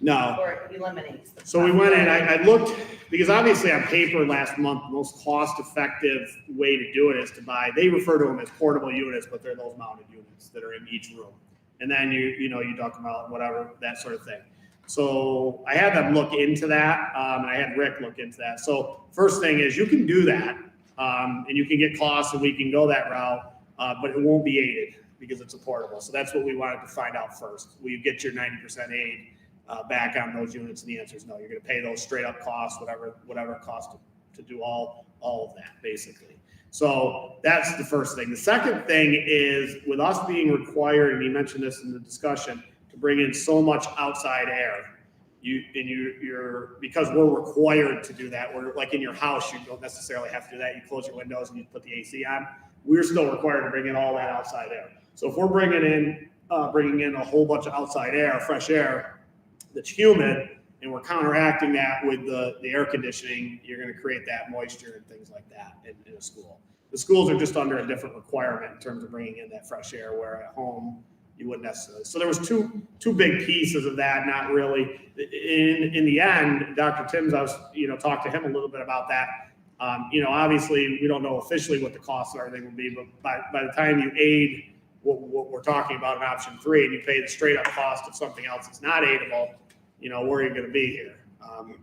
No. or eliminates? the So we went in, possibility? I looked, because obviously on paper last month, the most cost-effective way to do it is to buy, they refer to them as portable units, but they're those mounted units that are in each room. And then you talk about whatever, that sort of thing. So I had them look into that, and I had Rick look into that. So first thing is you can do that, and you can get costs and we can go that route, but it won't be aided because it's a portable. So that's what we wanted to find out first. Will you get your 90% aid back on those units? And the answer is no. You're going to pay those straight up costs, whatever it costs to do all of that, basically. So that's the first thing. The second thing is with us being required, and you mentioned this in the discussion, to bring in so much outside air. You're because we're required to do that. We're like in your house, you don't necessarily have to do that. You close your windows and you put the AC on. We're still required to bring in all that outside air. So if we're bringing in a whole bunch of outside air, fresh air that's humid, and we're counteracting that with the air conditioning, you're going to create that moisture and things like that in a school. The schools are just under a different requirement in terms of bringing in that fresh air, where at home you wouldn't necessarily. So there was two big pieces of that. Not really. In the end, Dr. Timms, I was talked to him a little bit about that. Obviously we don't know officially what the costs or everything will be, but by the time you aid what we're talking about in option 3, and you pay the straight up cost of something else that's not aidable, where are you going to be here?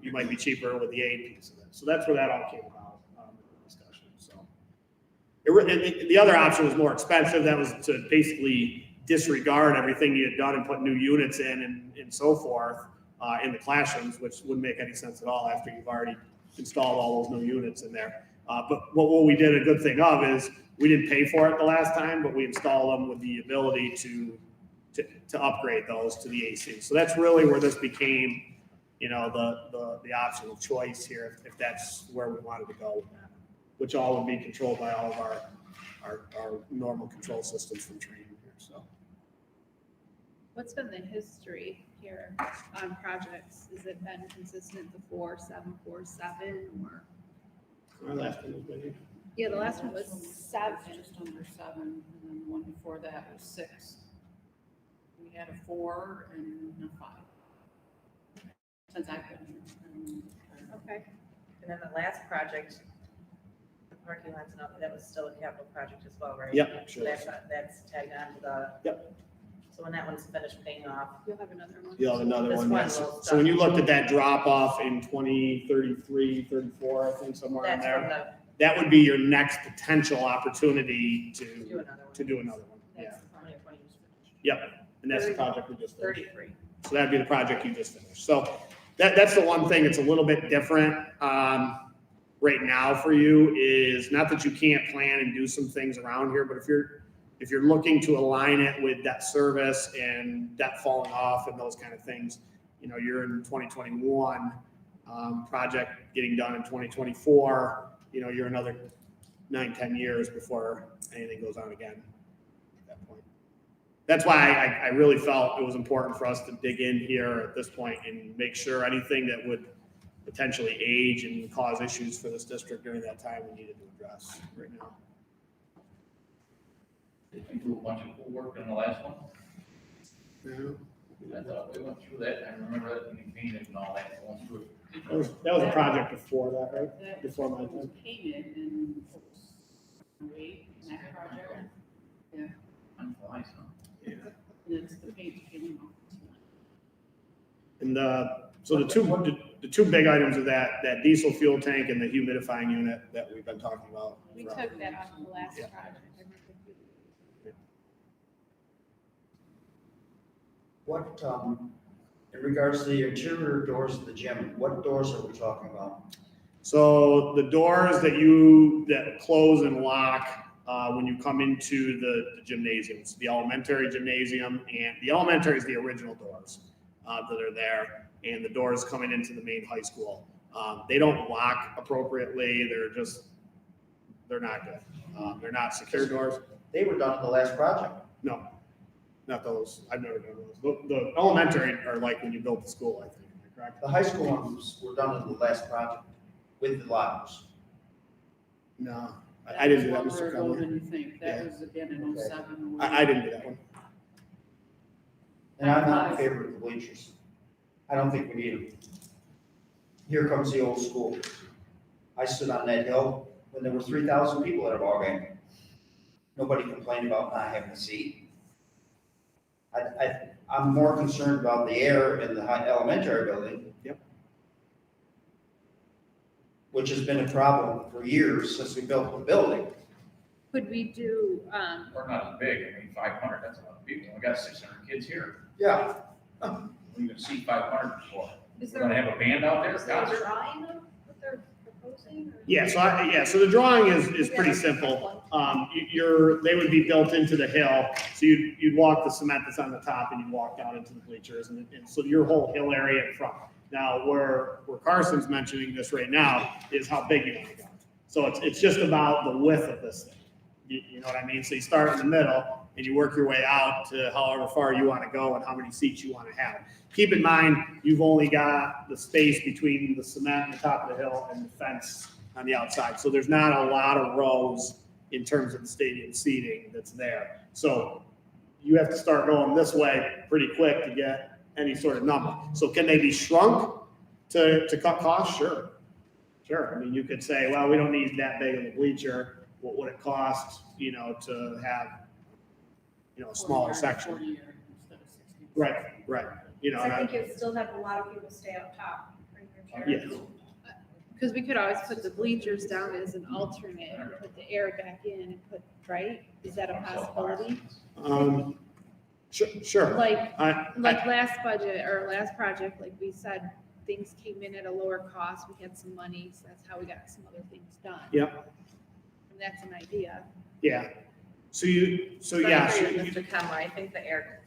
You might be cheaper with the aid piece of it. So that's where that all came about in the discussion. So the other option was more expensive. That was to basically disregard everything you had done and put new units in and so forth in the classrooms, which wouldn't make any sense at all after you've already installed all those new units in there. But what we did a good thing of is we didn't pay for it the last time, but we installed them with the ability to upgrade those to the AC. So that's really where this became, the option of choice here, if that's where we wanted to go with that, which all would be controlled by all of our normal control systems from training here. So What's been the history here on projects? Has it been consistent, the 4-7-4-7, or? our last one was maybe. Yeah, the last one was 7. Just under 7, and then the one before that was 6. We We had a 4 and a 5. Since I've been here. Okay. And then the last project, the parking lots and all, that was still a capital project as well, right? Yep, sure. That's tagged on to the. Yep. So when that one's finished paying off, You'll have another one. You'll have another This one, one yes. will So when you stop. looked at that drop off in 2033, 34, I think somewhere in that's from there, the, that would be your next potential opportunity do to another one. do another one. Yeah. That's 2020 was finished. Yep. And that's the project we just finished. 33. So that'd be the project you just finished. So that's the one thing that's a little bit different right now for you is not that you can't plan and do some things around here, but if you're looking to align it with debt service and debt falling off and those kind of things, you're in 2021, project getting done in 2024, you're another 9-10 years before anything goes on again at that point. That's why I really felt it was important for us to dig in here at this point and make sure anything that would potentially age and cause issues for this district during that time we needed to address right now. Did you do a bunch of cool work in the last one? Yeah. I thought we went through that, I remember that when you painted and all that, going through it. That was a project before that, right? That Before my was time. painted in 08, that project. Yeah, Time flies, huh? Yeah. and it's the paint came off. And so the two big items of that diesel fuel tank and the humidifying unit that we've been talking about. We throughout. took that off the last Yeah. project. What, in regards to the interior doors of the gym, what doors are we talking about? So the doors that close and lock when you come into the gymnasiums, the elementary gymnasium, and the elementary is the original doors that are there, and the doors coming into the main high school. They don't lock appropriately. They're not good. They're not secure doors. They were done in the last project. No, not those. I've never done those. The elementary are like when you built the school, I think. Am I correct? The high school ones were done in the last project with the lockers. No, I didn't do that, was Mr. longer ago Cumberland. than you think. That Yeah. was again in 07. I didn't do that one. And I'm not in favor of the bleachers. I don't think we need them. Here comes the old school. I stood on that hill when there were 3,000 people at a ball game. Nobody complained about not having a seat. I'm more concerned about the air in the elementary building. Yep. Which has been a problem for years since we built the building. Could we do, We're not as big, I mean, 500, that's a lot of people, we got 600 kids here, Yeah, we can see 500 before. Is We're gonna there, have a band out there, is there gosh. a drawing of what they're proposing? or- Yeah, so the drawing is pretty simple. They would be built into the hill, so you'd walk the cement that's on the top and you'd walk down into the bleachers, and so your whole hill area in front. Now, where Carson's mentioning this right now is how big you want to go. So it's just about the width of this thing. You know what I mean? So you start in the middle and you work your way out to however far you want to go and how many seats you want to have. Keep in mind, you've only got the space between the cement on the top of the hill and the fence on the outside. So there's not a lot of rows in terms of the stadium seating that's there. So you have to start going this way pretty quick to get any sort of number. So can they be shrunk to cut costs? Sure. Sure. I mean, you could say, well, we don't need that big of a bleacher. What would it cost, to have, a smaller section? 40 instead of 60. Right. So I think you'd still have a lot of people stay up top. bring their chairs. Yes. because we could always put the bleachers down as an alternate, and put the air back in and right? Is that a possibility? Sure. Like I- last budget or last project, like we said, things came in at a lower cost. We had some money, so that's how we got some other things done. Yep. And that's an idea. Yeah. So I yeah. agree with Mr. Conway, I think the air,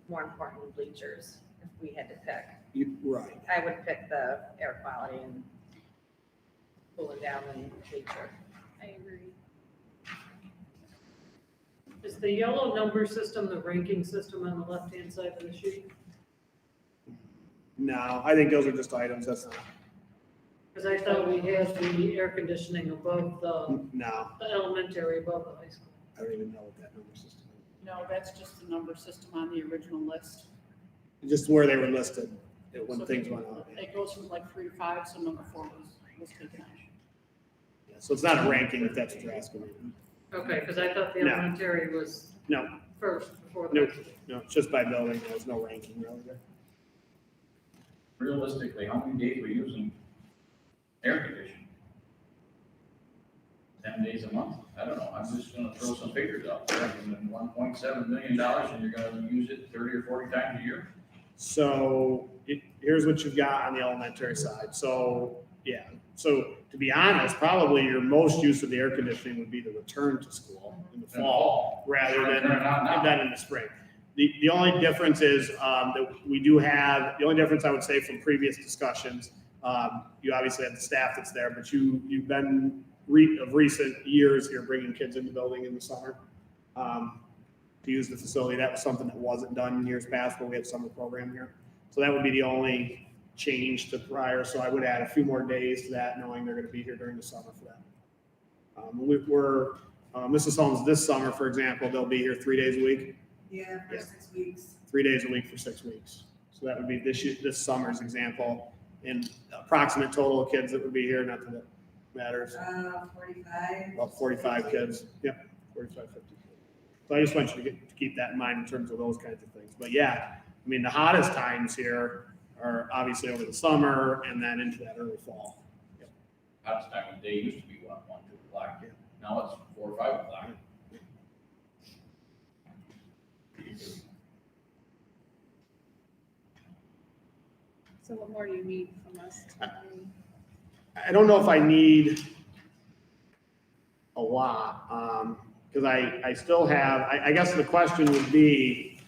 more important than bleachers, if we had to pick. Right. I would pick the air quality and cooling down than bleacher. I agree. Is the yellow number system the ranking system on the left-hand side of the sheet? No, I think those are just items. That's not. Because I thought we had the air conditioning above No, the elementary above the high school. I don't even know what that number system is. No, that's just the number system on the original list. Just where they were listed when So things went out. It goes from like 3 to 5, so number 4 was taken out. Yeah, so it's not a ranking if that's what you're asking. Okay, because I thought the No. elementary was No, first before the. no, no, it's just by building. There's no ranking really there. Realistically, how many days were you using air conditioning? 10 days a month? I don't know, I'm just gonna throw some figures out there, and $1.7 million, and you're gonna use it 30 or 40 times a year? So here's what you've got on the elementary side. So, yeah, so to be honest, probably your most use of the air conditioning would be the return to school in the fall rather than Turn it on now. in the spring. The only difference is that we do have, the only difference I would say from previous discussions, you obviously have the staff that's there, but you've been of recent years here bringing kids in the building in the summer to use the facility. That was something that wasn't done in years past when we had summer program here. So that would be the only change to prior. So I would add a few more days to that, knowing they're going to be here during the summer for that. Mrs. Holmes, this summer, for example, they'll be here 3 days a week. Yeah, for 6 weeks. 3 days a week for 6 weeks. So that would be this summer's example. And approximate total of kids that would be here, not that it matters. 45. About 45 kids. Yep, 45, 50. So I just want you to keep that in mind in terms of those kinds of things. But yeah, I mean, the hottest times here are obviously over the summer and then into that early fall. Yep. Hottest time of the day used to be 1, 2 o'clock. Yeah. Now it's 4 or 5 o'clock. So what more do you need from us? I don't know if I need a lot, because I still have, I guess the question would be,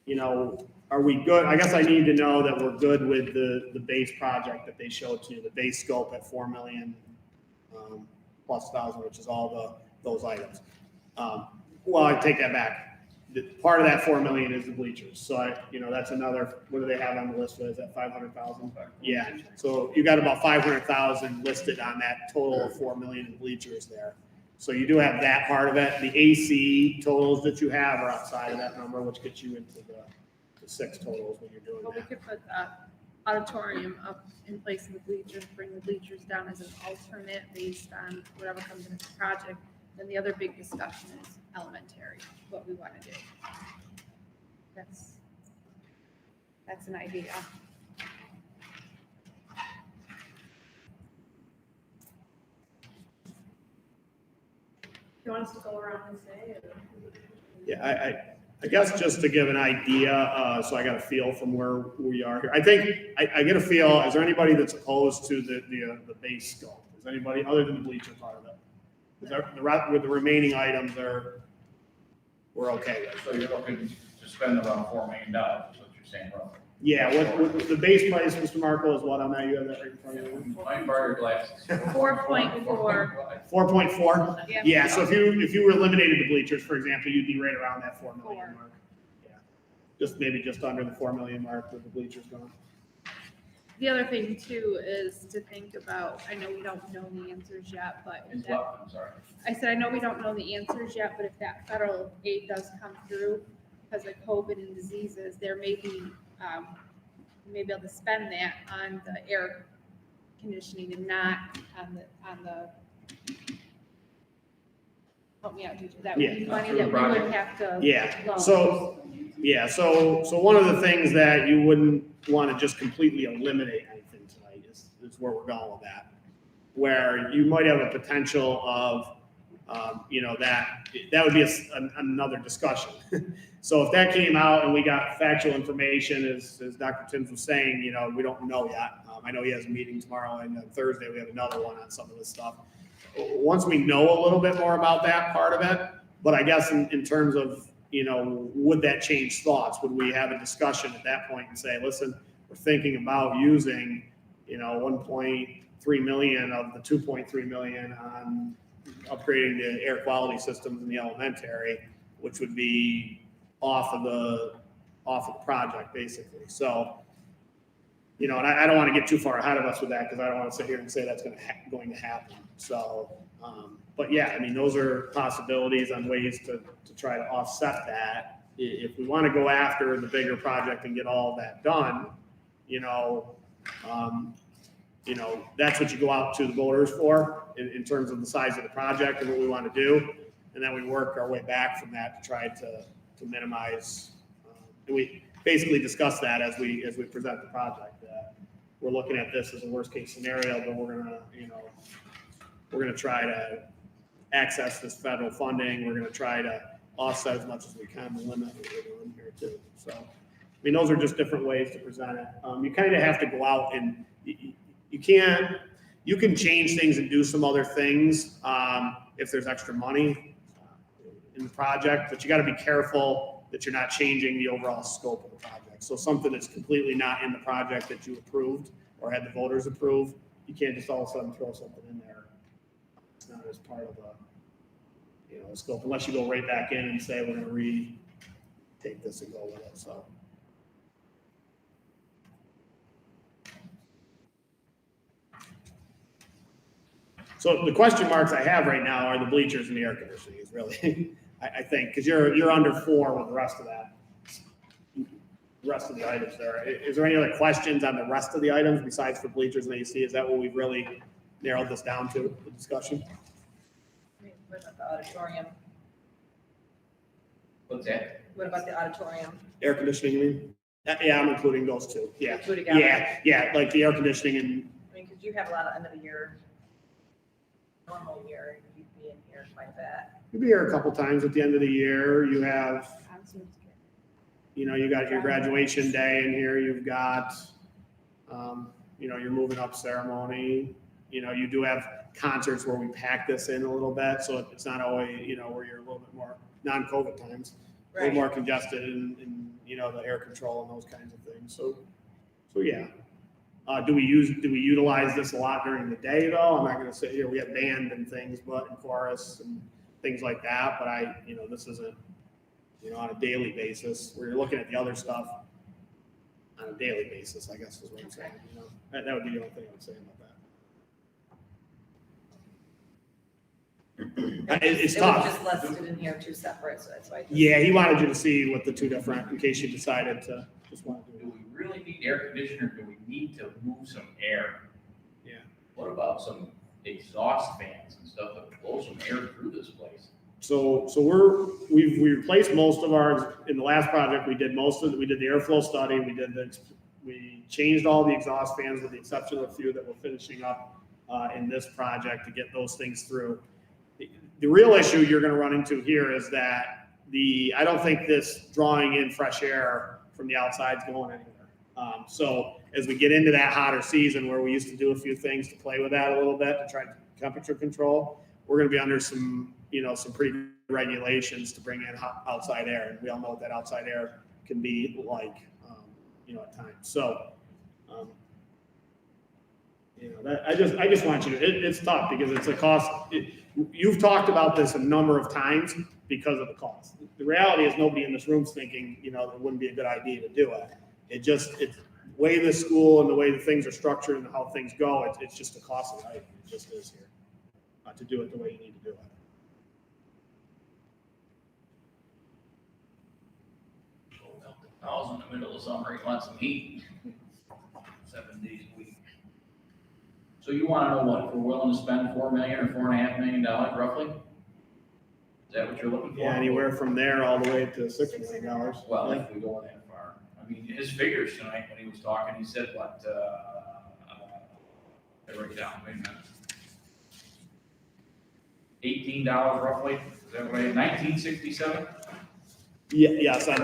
you know, are we good? I guess I need to know that we're good with the base project that they showed to you, the base scope at 4 million plus thousand, which is all those items. Well, I take that back. Part of that 4 million is the bleachers. So that's another, what do they have on the list? Is that 500,000? Yeah. So you got about 500,000 listed on that total of 4 million in bleachers there. So you do have that part of it. The AC totals that you have are outside of that number, which gets you into the 6 totals when you're doing Well, we that. could put the auditorium up in place of the bleachers, bring the bleachers down as an alternate based on whatever comes into the project. Then the other big discussion is elementary, what we want to do. That's an idea. You want us to go around and say? Yeah, I guess just to give an idea, so I got a feel from where we are here. I think I get a feel, is there anybody that's opposed to the base scope? Is anybody other than the bleacher part of it? With the remaining items we're okay with. So you're looking to spend around $4 million, is what you're saying, roughly. Yeah, with the base price, Mr. Marco, is what on that? You have that right in front of you? Might borrow your glasses. 4.4. 4.4? Yeah. Yeah, so if you eliminated the bleachers, for example, you'd be right around that 4 million mark. Yeah, maybe just under the 4 million mark with the bleachers gone. The other thing too is to think about, I know we don't know the answers yet, but Is what, I'm sorry. I said, I know we don't know the answers yet, but if that federal aid does come through because of COVID and diseases, there may be, maybe able to spend that on the air conditioning and not on the, help me out, teacher, that would be Yeah. money that we would have to. Yeah, loan. so one of the things that you wouldn't want to just completely eliminate anything tonight is where we're going with that. Where you might have a potential of, that would be another discussion. So if that came out and we got factual information, as Dr. Timms was saying, we don't know yet. I know he has a meeting tomorrow, and then Thursday we have another one on some of this stuff. Once we know a little bit more about that part of it, but I guess in terms of, would that change thoughts? Would we have a discussion at that point and say, listen, we're thinking about using, 1.3 million of the 2.3 million on upgrading the air quality systems in the elementary, which would be off of the project basically. So you know, and I don't want to get too far ahead of us with that because I don't want to sit here and say that's going to happen. So, but yeah, I mean, those are possibilities on ways to try to offset that. If we want to go after the bigger project and get all of that done, you know, that's what you go out to the voters for in terms of the size of the project and what we want to do. And then we work our way back from that to try to minimize. And we basically discuss that as we present the project, that we're looking at this as a worst case scenario, but we're gonna try to access this federal funding. We're gonna try to offset as much as we can the limit that we're doing here too. So, I mean, those are just different ways to present it. You kind of have to go out and you can change things and do some other things if there's extra money in the project, but you got to be careful that you're not changing the overall scope of the project. So something that's completely not in the project that you approved or had the voters approve, you can't just all of a sudden throw something in there. It's not as part of the scope, unless you go right back in and say, we're going to retake this and go with it, so. So the question marks I have right now are the bleachers and the air conditioning is really, I think, because you're under 4 with the rest of that. The rest of the items there. Is there any other questions on the rest of the items besides for bleachers and AC? Is that what we've really narrowed this down to, the discussion? What about the auditorium? What's that? What about the auditorium? Air conditioning, you mean? Yeah, I'm including those two, yeah. Two together? Yeah, like the air conditioning and, I mean, because you have a lot of end of the year, normal year, you'd be in here quite a bit. you'll be here a couple times at the end of the year. You have, you got your graduation day in here, you've got, your moving up ceremony. You do have concerts where we pack this in a little bit, so it's not always, where you're a little bit more non-COVID times, a little more congested and the air control and those kinds of things. So yeah. Do we utilize this a lot during the day though? I'm not going to sit here. We have band and things, but and chorus and things like that. But this isn't, on a daily basis. Where you're looking at the other stuff on a daily basis, I guess is what I'm saying. That would be the only thing I would say about that. It's tough. It was just listed in here two separate, so that's why. Yeah, he wanted you to see what the two different, in case you decided to just want to do Do we really need air conditioner? Do we need to move some air? Yeah. What about some exhaust fans and stuff that blow some air through this place? So we replaced most of ours in the last project. We did the airflow study. We changed all the exhaust fans with the exception of a few that we're finishing up in this project to get those things through. The real issue you're going to run into here is that I don't think this drawing in fresh air from the outside is going anywhere. So as we get into that hotter season where we used to do a few things to play with that a little bit to try temperature control, we're going to be under some pretty regulations to bring in outside air. And we all know what that outside air can be like, at times. So, I just want you to, it's tough because it's a cost. You've talked about this a number of times because of the cost. The reality is nobody in this room's thinking, it wouldn't be a good idea to do it. It's the way the school and the way the things are structured and how things go, it's just a costly item. It just is here to do it the way you need to do it. House in the middle of summer, you want some heat, 7 days a week. So you want to know what, if we're willing to spend $4 million or $4.5 million roughly? Is that what you're looking for? Yeah, anywhere from there all the way to $6 million. Well, if we go that far. I mean, his figures tonight when he was talking, he said what, I wrote it down, wait a minute. $18 roughly, is that right, 1967? Yeah, yes, on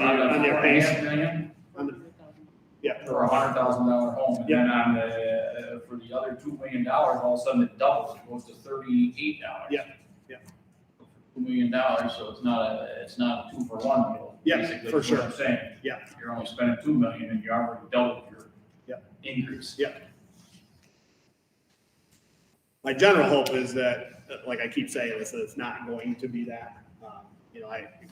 their base. $4.5 million Yeah. for $100,000 home, and then on for the other $2 million, all of a sudden it doubles, it goes to $38. Yeah. $2 million, so it's not a 2-for-1 deal. Yeah, basically, for is what sure. I'm saying. Yeah. You're only spending $2 million and you already doubled your increase. Yeah. My general hope is that, like I keep saying, is that it's not going to be that.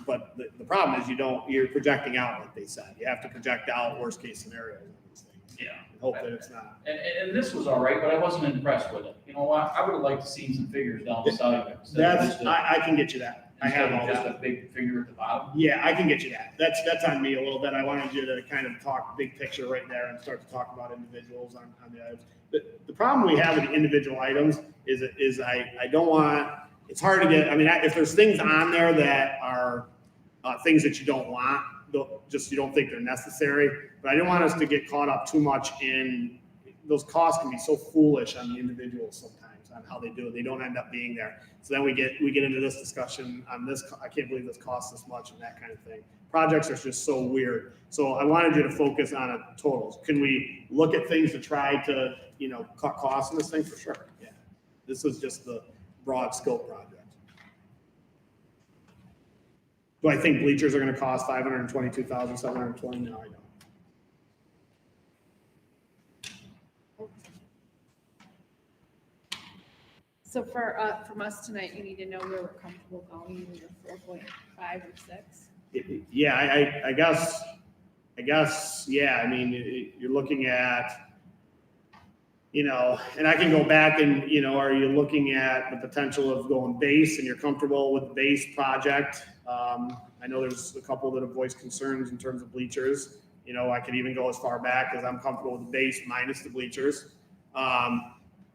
But the problem is you're projecting out, like they said. You have to project out worst case scenarios on these things. Yeah. hope that it's not. And this was all right, but I wasn't impressed with it. You know what? I would have liked to seen some figures down the side of it. instead of That's, just a- I can get you that. I have all Just that. a big figure at the bottom. Yeah, I can get you that. That's on me a little bit. I wanted you to kind of talk big picture right there and start to talk about individuals on the items. The problem we have with the individual items is I don't want, it's hard to get, I mean, if there's things on there that are things that you don't want, just you don't think they're necessary, but I don't want us to get caught up too much in, those costs can be so foolish on the individuals sometimes on how they do it. They don't end up being there. So then we get into this discussion on this, I can't believe this costs this much and that kind of thing. Projects are just so weird. So I wanted you to focus on totals. Can we look at things to try to, cut costs in this thing? For sure, yeah. This was just the broad scope project. Do I think bleachers are gonna cost $522,720? No, I don't. So from us tonight, you need to know where we're comfortable going, either 4.5 or 6. Yeah, I guess, yeah, I mean, you're looking at, and I can go back and, are you looking at the potential of going base and you're comfortable with the base project? I know there's a couple that have voiced concerns in terms of bleachers. I could even go as far back as I'm comfortable with the base minus the bleachers.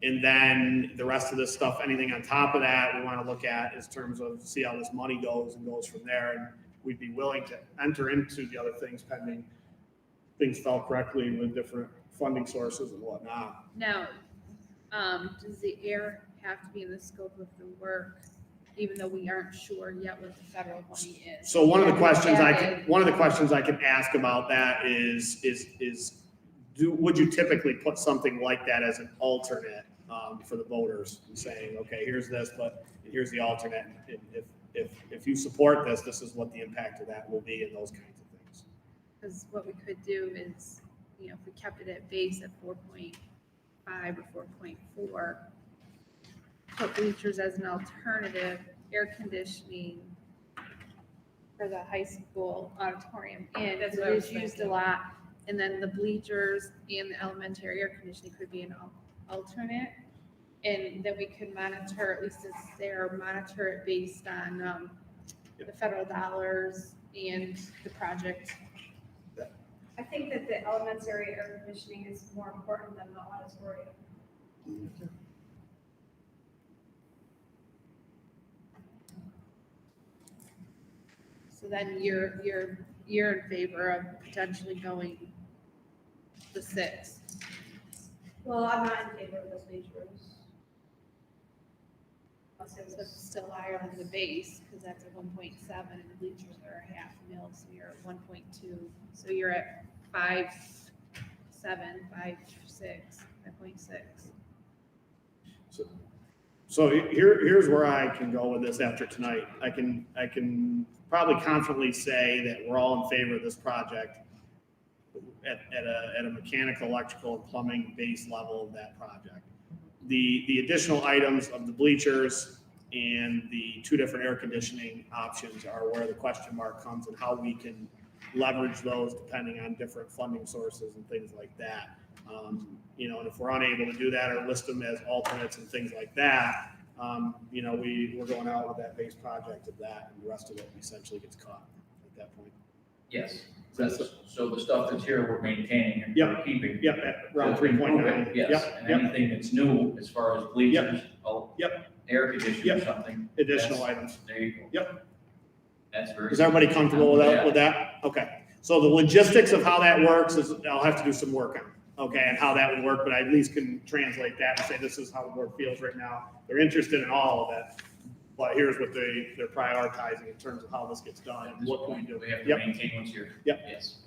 And then the rest of this stuff, anything on top of that, we want to look at in terms of see how this money goes and goes from there. And we'd be willing to enter into the other things pending things fell correctly with different funding sources and whatnot. Now, does the air have to be in the scope of the work, even though we aren't sure yet what the federal money is? So one of the questions I can ask about that is would you typically put something like that as an alternate for the voters and saying, okay, here's this, but here's the alternate. If you support this, this is what the impact of that will be and those kinds of things. Because what we could do is, if we kept it at base at 4.5 or 4.4, put bleachers as an alternative, air conditioning for the high school auditorium in, That's because what I it was is used a thinking. lot. And then the bleachers and the elementary air conditioning could be an alternate. And then we could monitor, at least it's there, monitor it based on the federal dollars and the project. I think that the elementary air conditioning is more important than the auditorium. So then you're in favor of potentially going the 6. Well, I'm not in favor of those bleachers. Unless it So was it's still higher than the base, because that's at 1.7 and the bleachers are a 0.5 mil, so you're at 1.2. So you're at 5.7, 5.6, 5.6. So here's where I can go with this after tonight. I can probably confidently say that we're all in favor of this project at a mechanical, electrical, and plumbing base level of that project. The additional items of the bleachers and the 2 different air conditioning options are where the question mark comes and how we can leverage those depending on different funding sources and things like that. And if we're unable to do that or list them as alternates and things like that, we're going out with that base project of that, and the rest of it essentially gets caught at that point. Yes. So the stuff that's here, we're maintaining and Yep. we're keeping. Yep, at around To improve 3.9. it, Yes, Yep, and yep. anything that's new as far as bleachers, Yep. air conditioning or Yep. something. Additional that's- items. There you go. Yep. That's very. Is everybody comfortable with that? Yeah. With that? Okay. So the logistics of how that works is I'll have to do some work on, okay, and how that would work, but I at least can translate that and say, this is how the board feels right now. They're interested in all of it, but here's what they're prioritizing in terms of how this gets done At and this what can we point, do. we have to Yep. maintain what's here. Yep. Yes.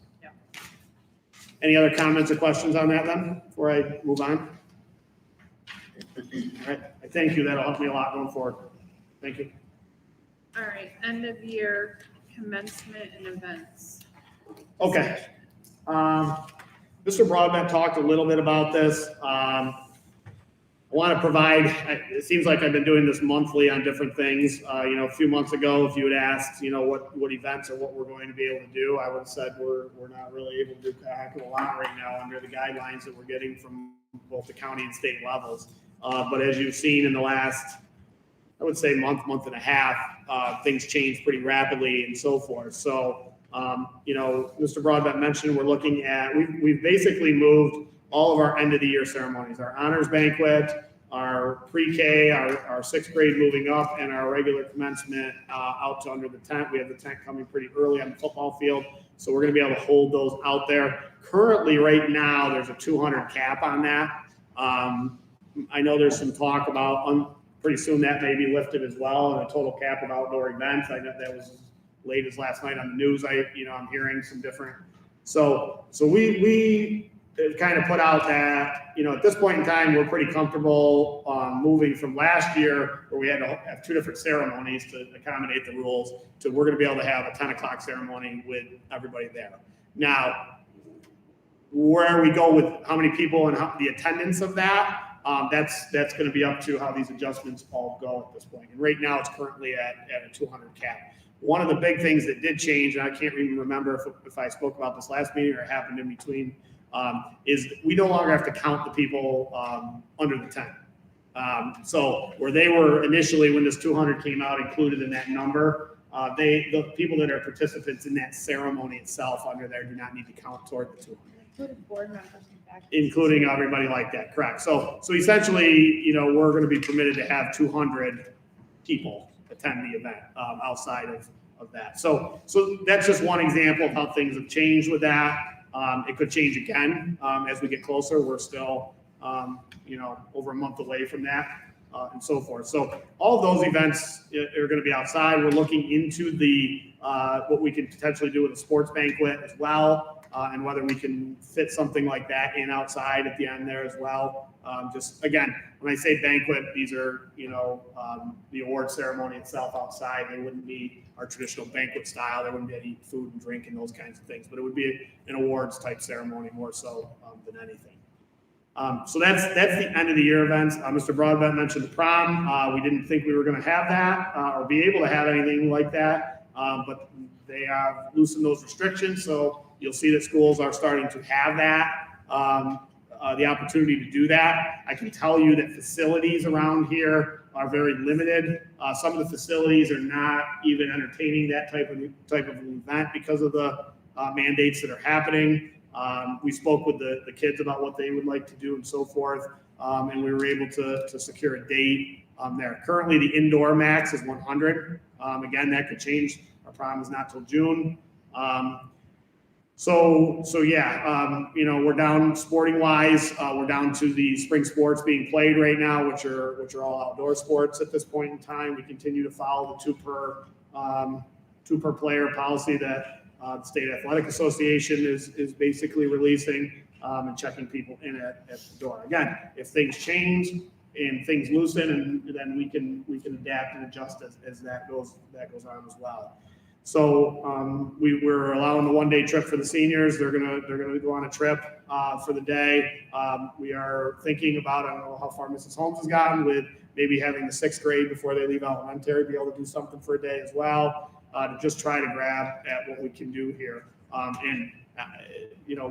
Any other comments or questions on that then, before I move on? All right, I thank you. That'll help me a lot going forward. Thank you. All right, end of year commencement and events. Okay. Mr. Broadbent talked a little bit about this. I want to provide, it seems like I've been doing this monthly on different things. A few months ago, if you had asked, what events or what we're going to be able to do, I would have said we're not really able to do a heck of a lot right now under the guidelines that we're getting from both the county and state levels. But as you've seen in the last, I would say month and a half, things change pretty rapidly and so forth. So, Mr. Broadbent mentioned we're looking at, we've basically moved all of our end of the year ceremonies, our honors banquet, our pre-K, our sixth grade moving up, and our regular commencement out to under the tent. We have the tent coming pretty early on the football field, so we're going to be able to hold those out there. Currently, right now, there's a 200 cap on that. I know there's some talk about pretty soon that may be lifted as well, and a total cap of outdoor events. I know that was as late as last night on the news. I'm hearing some different. So we kind of put out that, at this point in time, we're pretty comfortable moving from last year where we had to have two different ceremonies to accommodate the rules to we're going to be able to have a 10 o'clock ceremony with everybody there. Now, where we go with how many people and the attendance of that, that's going to be up to how these adjustments all go at this point. And right now, it's currently at a 200 cap. One of the big things that did change, and I can't even remember if I spoke about this last meeting or it happened in between, is we no longer have to count the people under the tent. So where they were initially, when this 200 came out, included in that number, the people that are participants in that ceremony itself under there do not need to count toward the 200. Including board members and faculty. Including everybody like that, correct. So essentially, we're going to be permitted to have 200 people attend the event outside of that. So that's just one example of how things have changed with that. It could change again as we get closer. We're still, over a month away from that and so forth. So all of those events are going to be outside. We're looking into what we can potentially do with a sports banquet as well, and whether we can fit something like that in outside at the end there as well. Just again, when I say banquet, these are, the award ceremony itself outside. They wouldn't be our traditional banquet style. There wouldn't be any food and drink and those kinds of things, but it would be an awards type ceremony more so than anything. So that's the end of the year events. Mr. Broadbent mentioned the prom. We didn't think we were going to have that or be able to have anything like that, but they have loosened those restrictions. So you'll see that schools are starting to have that, the opportunity to do that. I can tell you that facilities around here are very limited. Some of the facilities are not even entertaining that type of an event because of the mandates that are happening. We spoke with the kids about what they would like to do and so forth, and we were able to secure a date there. Currently, the indoor max is 100. Again, that could change. Our prom is not till June. So yeah, we're down sporting wise. We're down to the spring sports being played right now, which are all outdoor sports at this point in time. We continue to follow the two per player policy that the State Athletic Association is basically releasing and checking people in at the door. Again, if things change and things loosen, and then we can adapt and adjust as that goes on as well. So we're allowing the one-day trip for the seniors. They're gonna go on a trip for the day. We are thinking about, I don't know how far Mrs. Holmes has gotten with maybe having the sixth grade before they leave elementary be able to do something for a day as well, to just try to grab at what we can do here.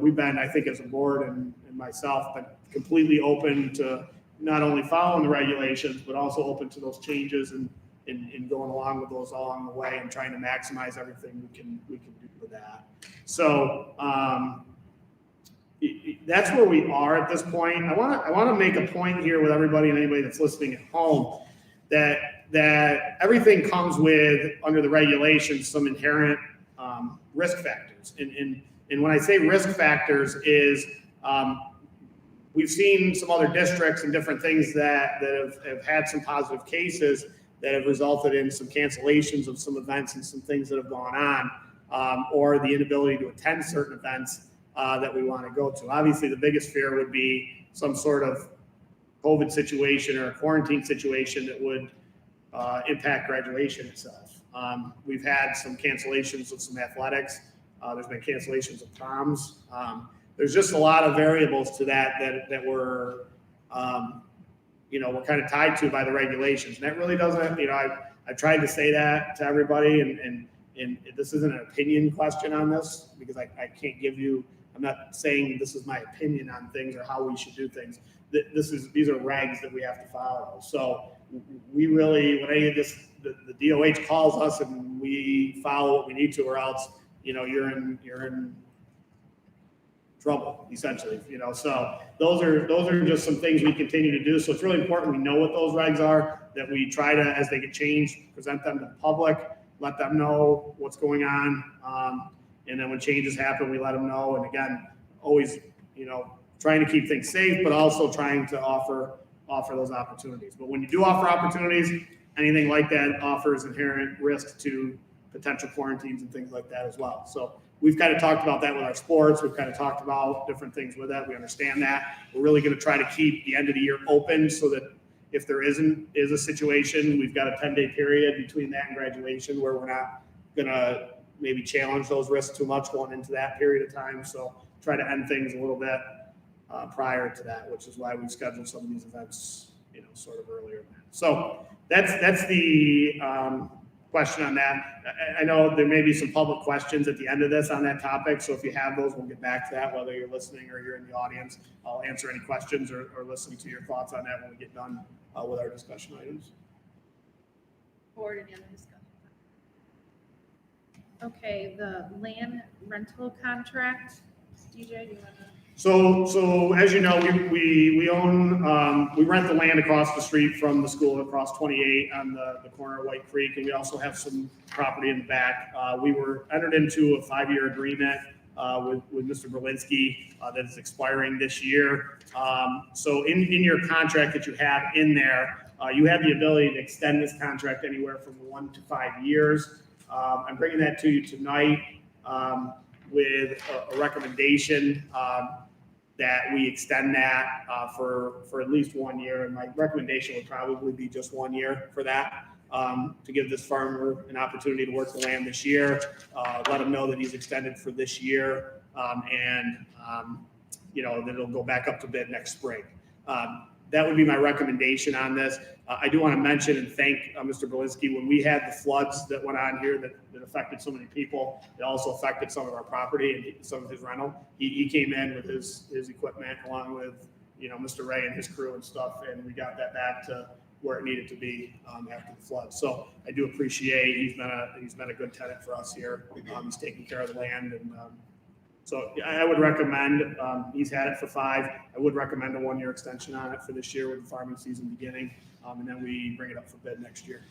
We've been, I think, as a board and myself, been completely open to not only following the regulations, but also open to those changes and going along with those along the way and trying to maximize everything we can do with that. So that's where we are at this point. I want to make a point here with everybody and anybody that's listening at home that everything comes with, under the regulations, some inherent risk factors. And when I say risk factors is we've seen some other districts and different things that have had some positive cases that have resulted in some cancellations of some events and some things that have gone on, or the inability to attend certain events that we want to go to. Obviously, the biggest fear would be some sort of COVID situation or a quarantine situation that would impact graduation itself. We've had some cancellations of some athletics. There's been cancellations of proms. There's just a lot of variables to that we're we're kind of tied to by the regulations. And that really doesn't, I've tried to say that to everybody, and this isn't an opinion question on this, because I can't give you, I'm not saying this is my opinion on things or how we should do things. These are regs that we have to follow. So we really, when any of this, the DOH calls us and we follow what we need to, or else, you're in trouble, essentially, so those are just some things we continue to do. So it's really important we know what those regs are, that we try to, as they get changed, present them to the public, let them know what's going on. And then when changes happen, we let them know. And again, always, trying to keep things safe, but also trying to offer those opportunities. But when you do offer opportunities, anything like that offers inherent risk to potential quarantines and things like that as well. So we've kind of talked about that with our sports. We've kind of talked about different things with that. We understand that. We're really going to try to keep the end of the year open, so that if there is a situation, we've got a 10-day period between that and graduation where we're not going to maybe challenge those risks too much going into that period of time. So try to end things a little bit prior to that, which is why we've scheduled some of these events, sort of earlier. So that's the question on that. I know there may be some public questions at the end of this on that topic. So if you have those, we'll get back to that, whether you're listening or you're in the audience. I'll answer any questions or listen to your thoughts on that when we get done with our discussion items. Board, any other discussion? Okay, the land rental contract, DJ, do you want to? So as you know, we own, we rent the land across the street from the school across 28 on the corner of White Creek, and we also have some property in the back. We were entered into a 5-year agreement with Mr. Berlinski that is expiring this year. So in your contract that you have in there, you have the ability to extend this contract anywhere from 1 to 5 years. I'm bringing that to you tonight with a recommendation that we extend that for at least 1 year. And my recommendation would probably be just 1 year for that, to give this farmer an opportunity to work the land this year, let him know that he's extended for this year, and then it'll go back up to bid next spring. That would be my recommendation on this. I do want to mention and thank Mr. Berlinski. When we had the floods that went on here that affected so many people, it also affected some of our property and some of his rental. He came in with his equipment along with Mr. Ray and his crew and stuff, and we got that back to where it needed to be after the flood. So I do appreciate he's been a good tenant for us here. He's taking care of the land, and so I would recommend, he's had it for 5. I would recommend a 1-year extension on it for this year with the farming season beginning, and then we bring it up for bid next year.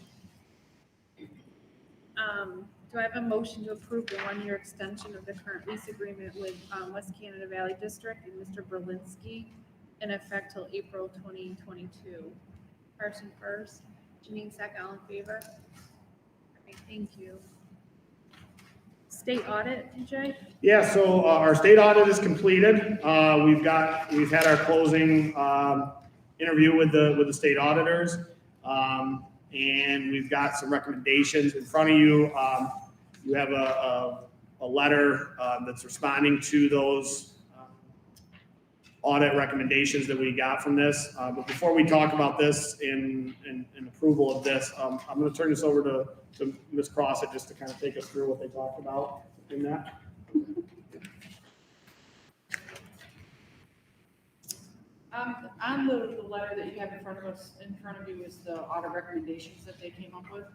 Do I have a motion to approve the 1-year extension of the current lease agreement with West Canada Valley District and Mr. Berlinski in effect till April 2022? Carson first, Janine second, all in favor? Okay, thank you. State audit, DJ? Yeah, so our state audit is completed. We've had our closing interview with the state auditors, and we've got some recommendations in front of you. You have a letter that's responding to those audit recommendations that we got from this. But before we talk about this in approval of this, I'm going to turn this over to Ms. Crossett just to kind of take us through what they talked about in that. On the letter that you have in front of you is the audit recommendations that they came up with.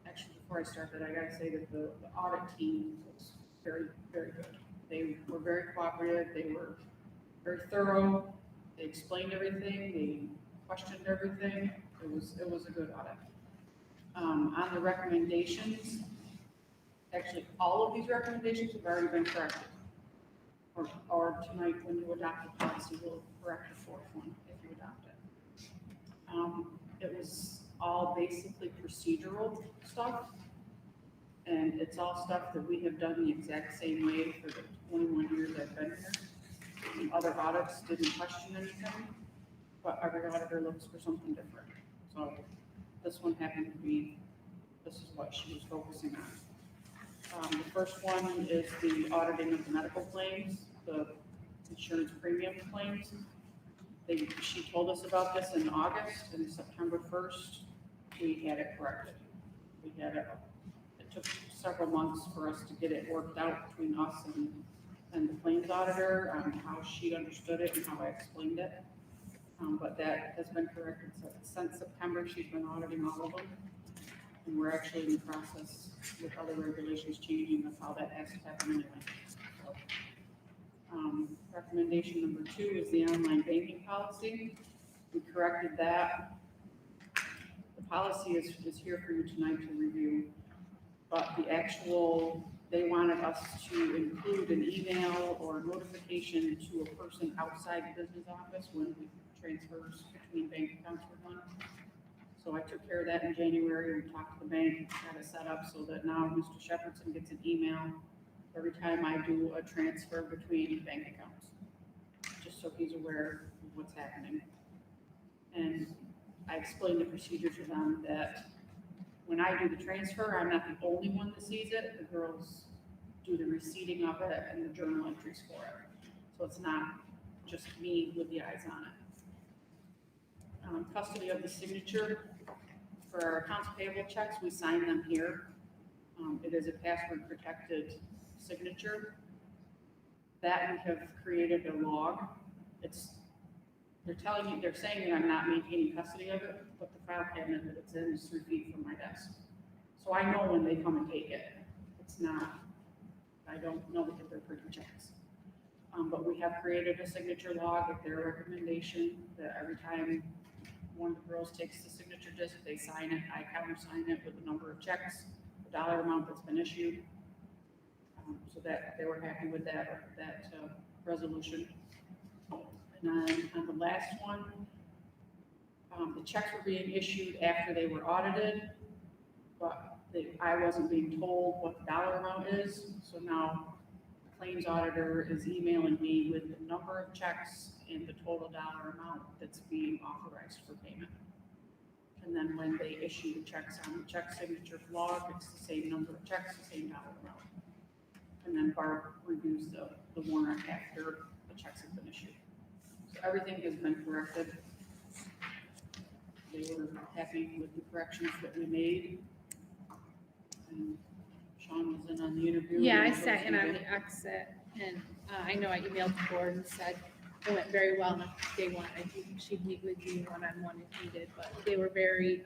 Actually, before I start that, I gotta say that the audit team was very, very good. They were very cooperative. They were very thorough. They explained everything. They questioned everything. It was a good audit. On the recommendations, actually, all of these recommendations have already been corrected. Or tonight, when you adopt the policy, we'll correct the 4th one if you adopt it. It was all basically procedural stuff, and it's all stuff that we have done the exact same way for the 21 years I've been here. The other audits didn't question anything, but every auditor looks for something different. So this one happened to be, this is what she was focusing on. The first one is the auditing of the medical claims, the insurance premium claims. she told us about this in August, and September 1st, we had it corrected. We had it, it took several months for us to get it worked out between us and the claims auditor on how she understood it and how I explained it. But that has been corrected since September. She's been auditing all of them. And we're actually in the process with other regulations changing of how that has to happen anyway. So, recommendation number 2 is the online banking policy. We corrected that. The policy is here for you tonight to review, but the actual, they wanted us to include an email or notification to a person outside the business office when transfers between bank accounts were done. So I took care of that in January. We talked to the bank, got it set up so that now Mr. Shepherdson gets an email every time I do a transfer between bank accounts, just so he's aware of what's happening. And I explained the procedure to them that when I do the transfer, I'm not the only one that sees it. The girls do the receipting of it and the journal entries for it. So it's not just me with the eyes on it. Custody of the signature. For our accounts payable checks, we sign them here. It is a password protected signature. That we have created a log. They're saying that I'm not maintaining custody of it, but the file cabinet that it's in is 3 feet from my desk. So I know when they come and take it. It's not, I don't know that they're printing checks. But we have created a signature log at their recommendation that every time one of the girls takes the signature disc, they sign it, I countersign it with the number of checks, the dollar amount that's been issued. So that they were happy with that resolution. And then on the last one, the checks were being issued after they were audited, but I wasn't being told what the dollar amount is. So now the claims auditor is emailing me with the number of checks and the total dollar amount that's being authorized for payment. And then when they issue the checks on the check signature log, it's the same number of checks, the same dollar amount. And then Barb reviews the warrant after the checks have been issued. So everything has been corrected. They were happy with the corrections that we made. And Sean was in on the interview. Yeah, I sat in on the exit, and I know I emailed the board and said it went very well, and if they wanted, I think she'd meet with you one-on-one if needed, but they were very,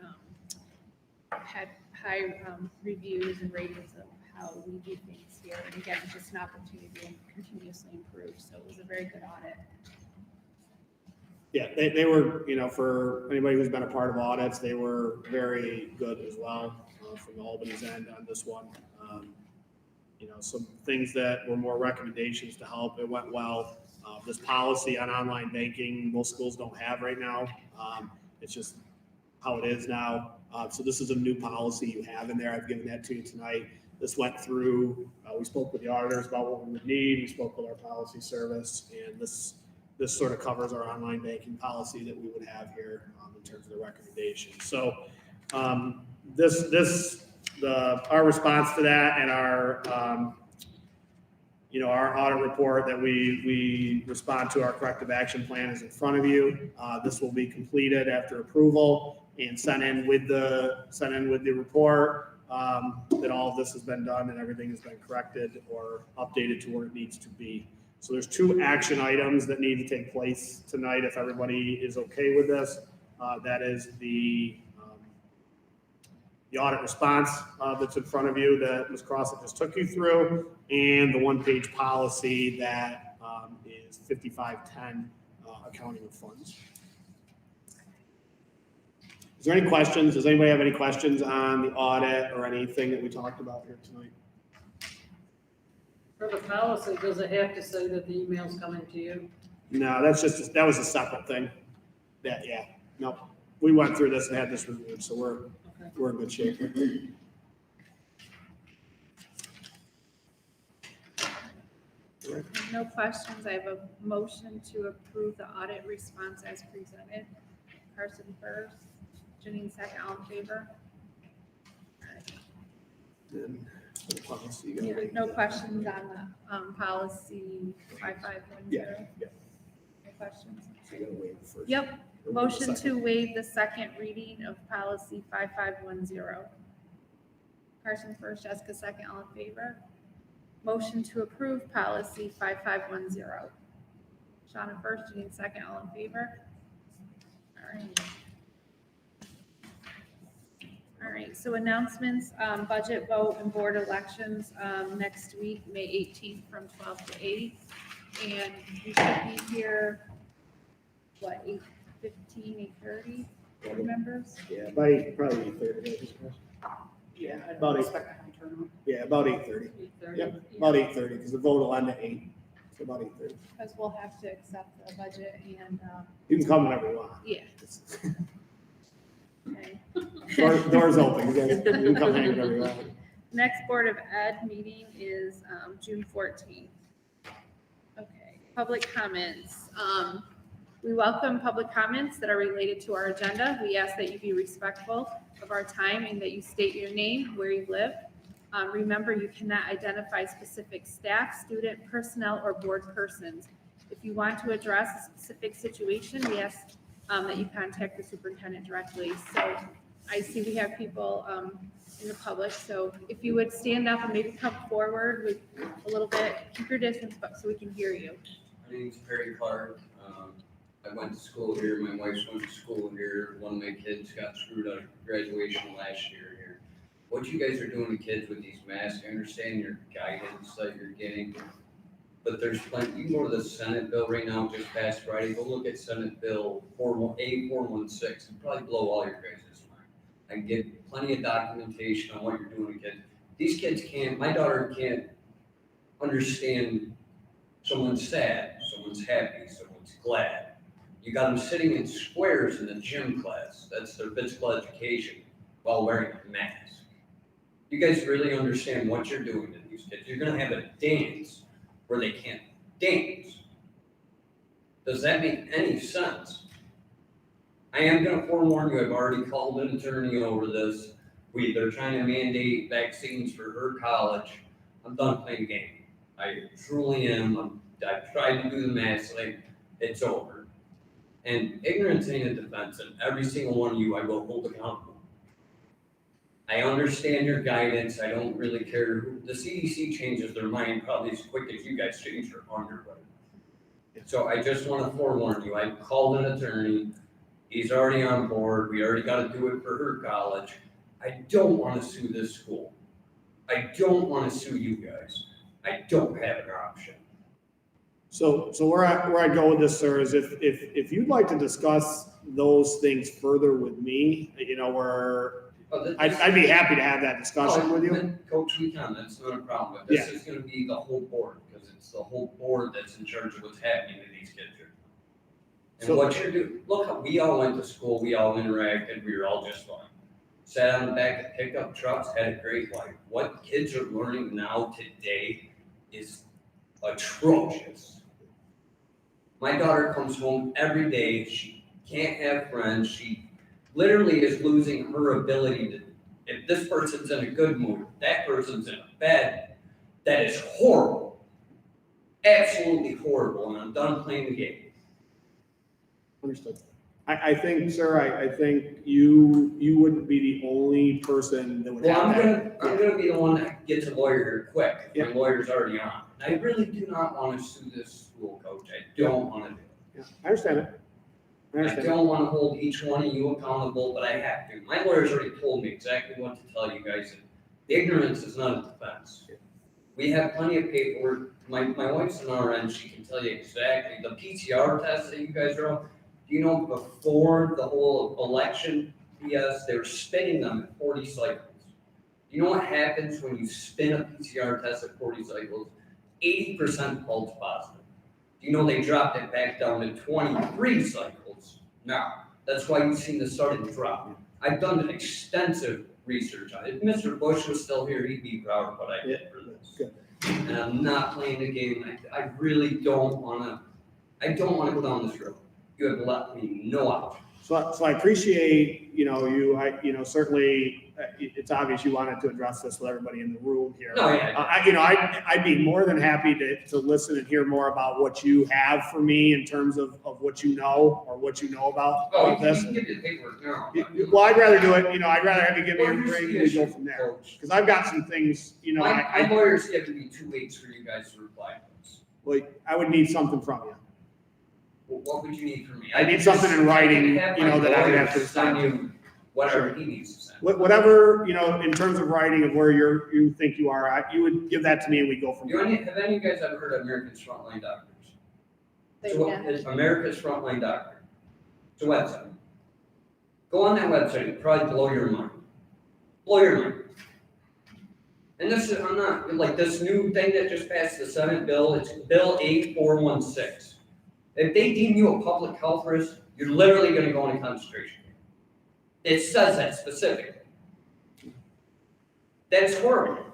had high reviews and ratings of how we do things here, and again, it's just an opportunity to continuously improve, so it was a very good audit. Yeah, they were, for anybody who's been a part of audits, they were very good as well from Albany's end on this one. Some things that were more recommendations to help. It went well. This policy on online banking, most schools don't have right now. It's just how it is now. So this is a new policy you have in there. I've given that to you tonight. This went through, we spoke with the auditors about what we would need. We spoke with our policy service, and this sort of covers our online banking policy that we would have here in terms of the recommendations. So our response to that and our audit report that we respond to our corrective action plan is in front of you. This will be completed after approval and sent in with the report that all of this has been done and everything has been corrected or updated to where it needs to be. So there's 2 action items that need to take place tonight if everybody is okay with this. That is the audit response that's in front of you that Ms. Crossett just took you through, and the 1-page policy that is 5510, accounting of funds. Is there any questions? Does anybody have any questions on the audit or anything that we talked about here tonight? For the policy, does it have to say that the email's coming to you? No, that was a separate thing. Nope. We went through this and had this reviewed, so we're in good shape. No questions. I have a motion to approve the audit response as presented. Carson first, Janine second, all in favor? Then for the policy, you Yeah, gotta wait. no questions on the policy 5510. Yeah. questions? So you gotta wait the first. Yep, or wait the motion second. to waive the second reading of policy 5510. Carson first, Jessica second, all in favor? Motion to approve policy 5510. Shauna first, Janine second, all in favor? All right. All right, so announcements, budget vote and board elections, next week, May 18th from 12 to 8. And we should be here, what, 8:15, 8:30, board members? Yeah, probably 8:30. Yeah, I About don't eight. expect a high turnout. Yeah, about 8:30. 8:30. Yep, about 8:30, because the vote will end at 8, so about 8:30. Because we'll have to accept the budget and, You can come whenever you want. yeah, okay. Doors open, you can come hang whenever you want. Next Board of Ed meeting is June 14th. Okay, public comments. We welcome public comments that are related to our agenda. We ask that you be respectful of our time and that you state your name, where you live. Remember, you cannot identify specific staff, student, personnel, or board persons. If you want to address a specific situation, we ask that you contact the superintendent directly. So I see we have people in the public, so if you would stand up and maybe come forward with a little bit, keep your distance, but so we can hear you. My name's Perry Clark. I went to school here. My wife's went to school here. One of my kids got screwed out of graduation last year here. What you guys are doing to kids with these masks, I understand your guidance that you're getting, but there's plenty. You go to the Senate bill right now, just passed Friday. Go look at Senate Bill 416. It'll probably blow all your guys' mind. I get plenty of documentation on what you're doing to kids. These kids can't. My daughter can't understand someone's sad, someone's happy, someone's glad. You got them sitting in squares in the gym class. That's their physical education while wearing a mask. You guys really understand what you're doing to these kids. You're gonna have a dance where they can't dance. Does that make any sense? I am gonna forewarn you, I've already called an attorney over this. They're trying to mandate vaccines for her college. I'm done playing game. I truly am. I've tried to do the math, like, it's over. And ignorance ain't a defense, and every single one of you I will hold accountable. I understand your guidance. I don't really care who, the CDC changes their mind probably as quick as you guys change your underwear. So I just want to forewarn you, I called an attorney. He's already on board. We already got to do it for her college. I don't want to sue this school. I don't want to sue you guys. I don't have an option. So where I go with this, sir, is if you'd like to discuss those things further with me, I'd be happy to have that discussion with you. Coach, we can, that's not a problem, but this is gonna be the whole board, because it's the whole board that's in charge of what's happening to these kids here. And what you're doing, look, we all went to school, we all interacted, we were all just fine. Sat on the back of pickup trucks, had a great life. What kids are learning now today is atrocious. My daughter comes home every day, she can't have friends, she literally is losing her ability to, if this person's in a good mood, that person's in a bad mood. That is horrible. Absolutely horrible, and I'm done playing the game. Understood. I think, sir, I think you wouldn't be the only person that would Well, have that. I'm gonna be the one that gets a lawyer here quick. Yeah. My lawyer's already on. I really do not want to sue this school, Coach. I don't want to do it. Yeah, I understand it. I don't want to hold each one of you accountable, but I have to. My lawyer's already told me exactly what to tell you guys. Ignorance is not a defense. We have plenty of paperwork. My wife's an RN, she can tell you exactly. The PCR tests that you guys are on, do you know before the whole election, BS, they were spinning them at 40 cycles. Do you know what happens when you spin a PCR test at 40 cycles? 80% false positive. Do you know they dropped it back down to 23 cycles now? That's why you've seen the sudden drop. I've done an extensive research on it. If Mr. Bush was still here, he'd be proud of what I did for this. Good. And I'm not playing the game. I really don't want to go down this road. You have left me no option. So I appreciate, certainly, it's obvious you wanted to address this with everybody in the room here. No, yeah. I'd be more than happy to listen and hear more about what you have for me in terms of what you know or what you know about Oh, this. you can give you the paperwork now. Well, I'd rather do it, I'd rather have you give me Well, everything here's and we the go issue, from there. folks. Because I've got some things, My lawyer's giving me 2 weeks for you guys to reply to this. like, I would need something from you. Well, what would you need from me? I need something in writing, I that I would have to send respond to. you whatever he needs to send. Whatever, in terms of writing of where you think you are, you would give that to me and we go from there. Have any of you guys ever heard of America's Frontline Doctors? Say So again. it's America's Frontline Doctor. It's a website. Go on that website, it'll probably blow your mind. Blow your mind. And this is, I'm not, like this new thing that just passed the Senate bill, it's Bill 8416. If they deem you a public health risk, you're literally gonna go into concentration camp. It says that specifically. That's horrible.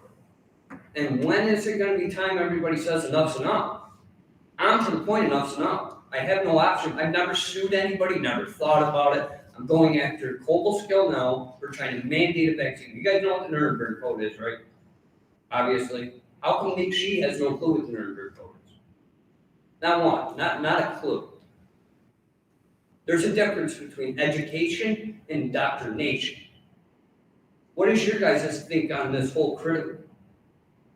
And when is it gonna be time everybody says enough's enough? I'm to the point enough's enough. I have no option. I've never sued anybody, never thought about it. I'm going after Cobleskill now for trying to mandate a vaccine. You guys know what the Nuremberg Code is, right? Obviously. How come she has no clue what the Nuremberg Code is? Not one, not a clue. There's a difference between education and indoctrination. What is your guys' think on this whole critical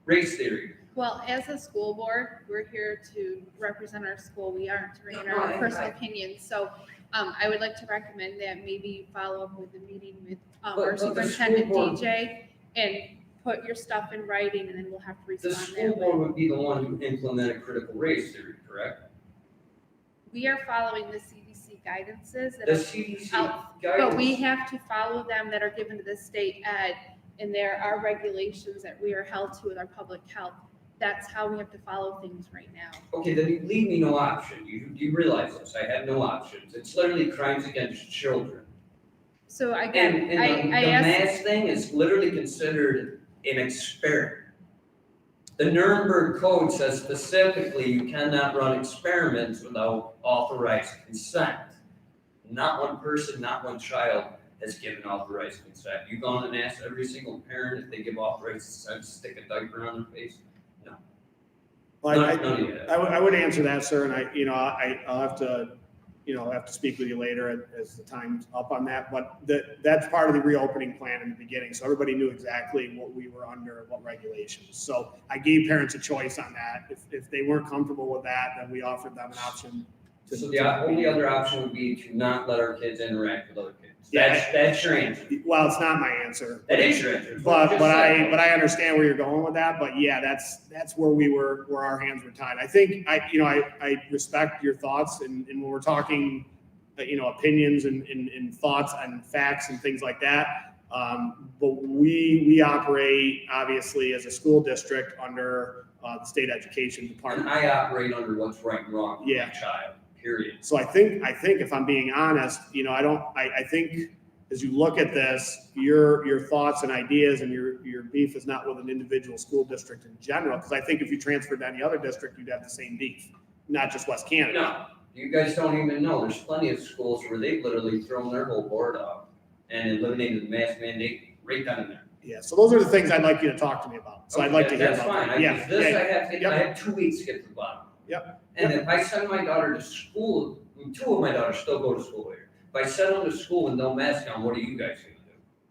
race theory? Well, as a school board, we're here to represent our school. We aren't to bring in No, our I- personal opinions. So I would like to recommend that maybe you follow up with a meeting with But our the school superintendent board- DJ and put your stuff in writing and then we'll have to The respond school that board way. would be the one who implemented critical race theory, correct? We are following the CDC guidances that The are CDC out, guidance. but we have to follow them that are given to the state ed. And there are regulations that we are held to with our public health. That's how we have to follow things right now. Okay, then you leave me no option. You realize this, I have no options. It's literally crimes against children. So again, And the I asked, mass thing is literally considered an experiment. The Nuremberg Code says specifically you cannot run experiments without authorized consent. Not one person, not one child has given authorized consent. You've gone and asked every single parent if they give authorized consent to stick a diaper on their face? No. Well, None of you have. I would answer that, sir, and I'll have to, speak with you later as the time's up on that, but that's part of the reopening plan in the beginning, so everybody knew exactly what we were under, what regulations. So I gave parents a choice on that. If they weren't comfortable with that, then we offered them an option to. So the only other option would be to not let our kids interact with other kids. Yeah. That's your answer. Well, it's not my answer. That is your answer. But I understand where you're going with that, but yeah, that's where our hands were tied. I think, I respect your thoughts and when we're talking, opinions and thoughts and facts and things like that. But we operate obviously as a school district under the state education And department. I operate under what's right and wrong for Yeah. my child, period. So I think if I'm being honest, I think as you look at this, your thoughts and ideas and your beef is not with an individual school district in general, because I think if you transferred to any other district, you'd have the same beef, not just West Canada. No, you guys don't even know. There's plenty of schools where they've literally thrown their whole board out and eliminated the mask mandate right down in there. Yeah, so those are the things I'd like you to talk to me about. So I'd like to hear That's about fine. that. Yeah, This yeah, I have 2 weeks to get to the bottom. Yep. And if I send my daughter to school, 2 of my daughters still go to school here. If I send them to school with no mask on, what are you guys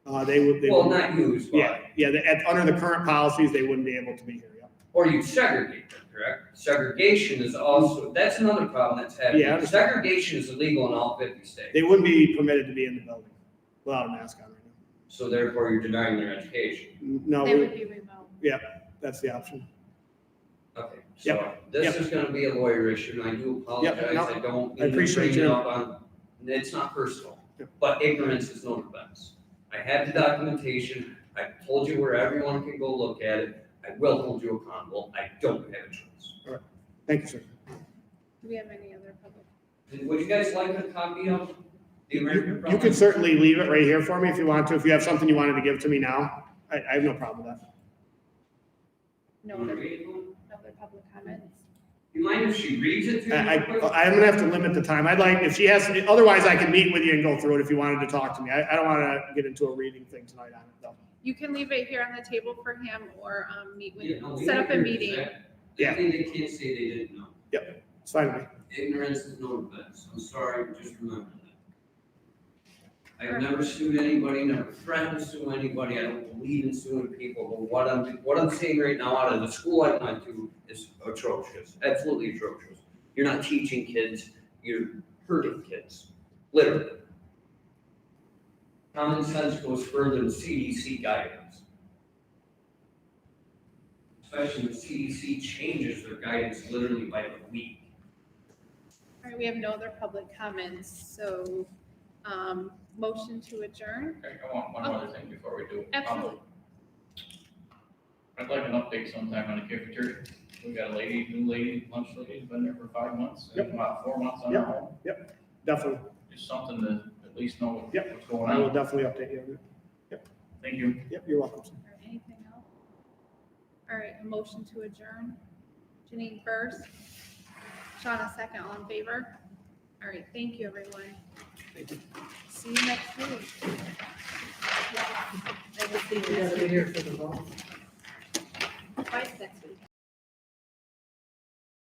gonna do? They would. Well, not you, but. Under the current policies, they wouldn't be able to be here. Yeah. Or you segregate them, correct? Segregation is also, that's another problem that's happening. Yeah, I understand. Segregation is illegal in all 50 states. They wouldn't be permitted to be in the building without a mask on right So therefore, you're denying their education. now. they No, would be remote. that's the option. Okay, so this is gonna be a lawyer issue, and I do apologize, no, I don't I mean to appreciate bring it you. up on, it's not personal. Yep. But ignorance is no defense. I have the documentation, I told you where everyone can go look at it, I will hold you accountable, I don't have a choice. Thank you, sir. Do we have any other public? Would you guys like a copy of the American? You can certainly leave it right here for me if you want to. If you have something you wanted to give to me now, I have no problem with that. No other public comments? You mind if she reads it to you? I'm real quick? gonna have to limit the time. I'd like, if she has, otherwise I can meet with you and go through it if you wanted to talk to me. I don't wanna get into a reading thing tonight on it though. You can leave it here on the table for him or, meet Yeah, no, with, we set up a agree with meeting. that. Yeah. I think they can't say they didn't know. It's fine with me. Ignorance is no defense. I'm sorry, just remember that. I've never sued anybody, never threatened to sue anybody. I don't believe in suing people, but what I'm saying right now out of the school I went to is atrocious, absolutely atrocious. You're not teaching kids, you're hurting kids, literally. Common sense goes further than CDC guidance. Especially when CDC changes their guidance literally by the week. All right, we have no other public comments, so, motion to adjourn? Okay, I want one other thing before we do. Absolutely. I'd like an update sometime on the cafeteria. We got a lady, new lady, lunch lady, been there for 5 months, and Yep. about 4 months on her own. Definitely. Just something to at least know Yep. what's going I will on. definitely update you. Thank you. Yep, you're welcome. Or anything else? All right, a motion to adjourn. Janine first. Sean a second, all in favor? All right, thank you, everyone. Thank you. See you next week. You gotta be here for the vote.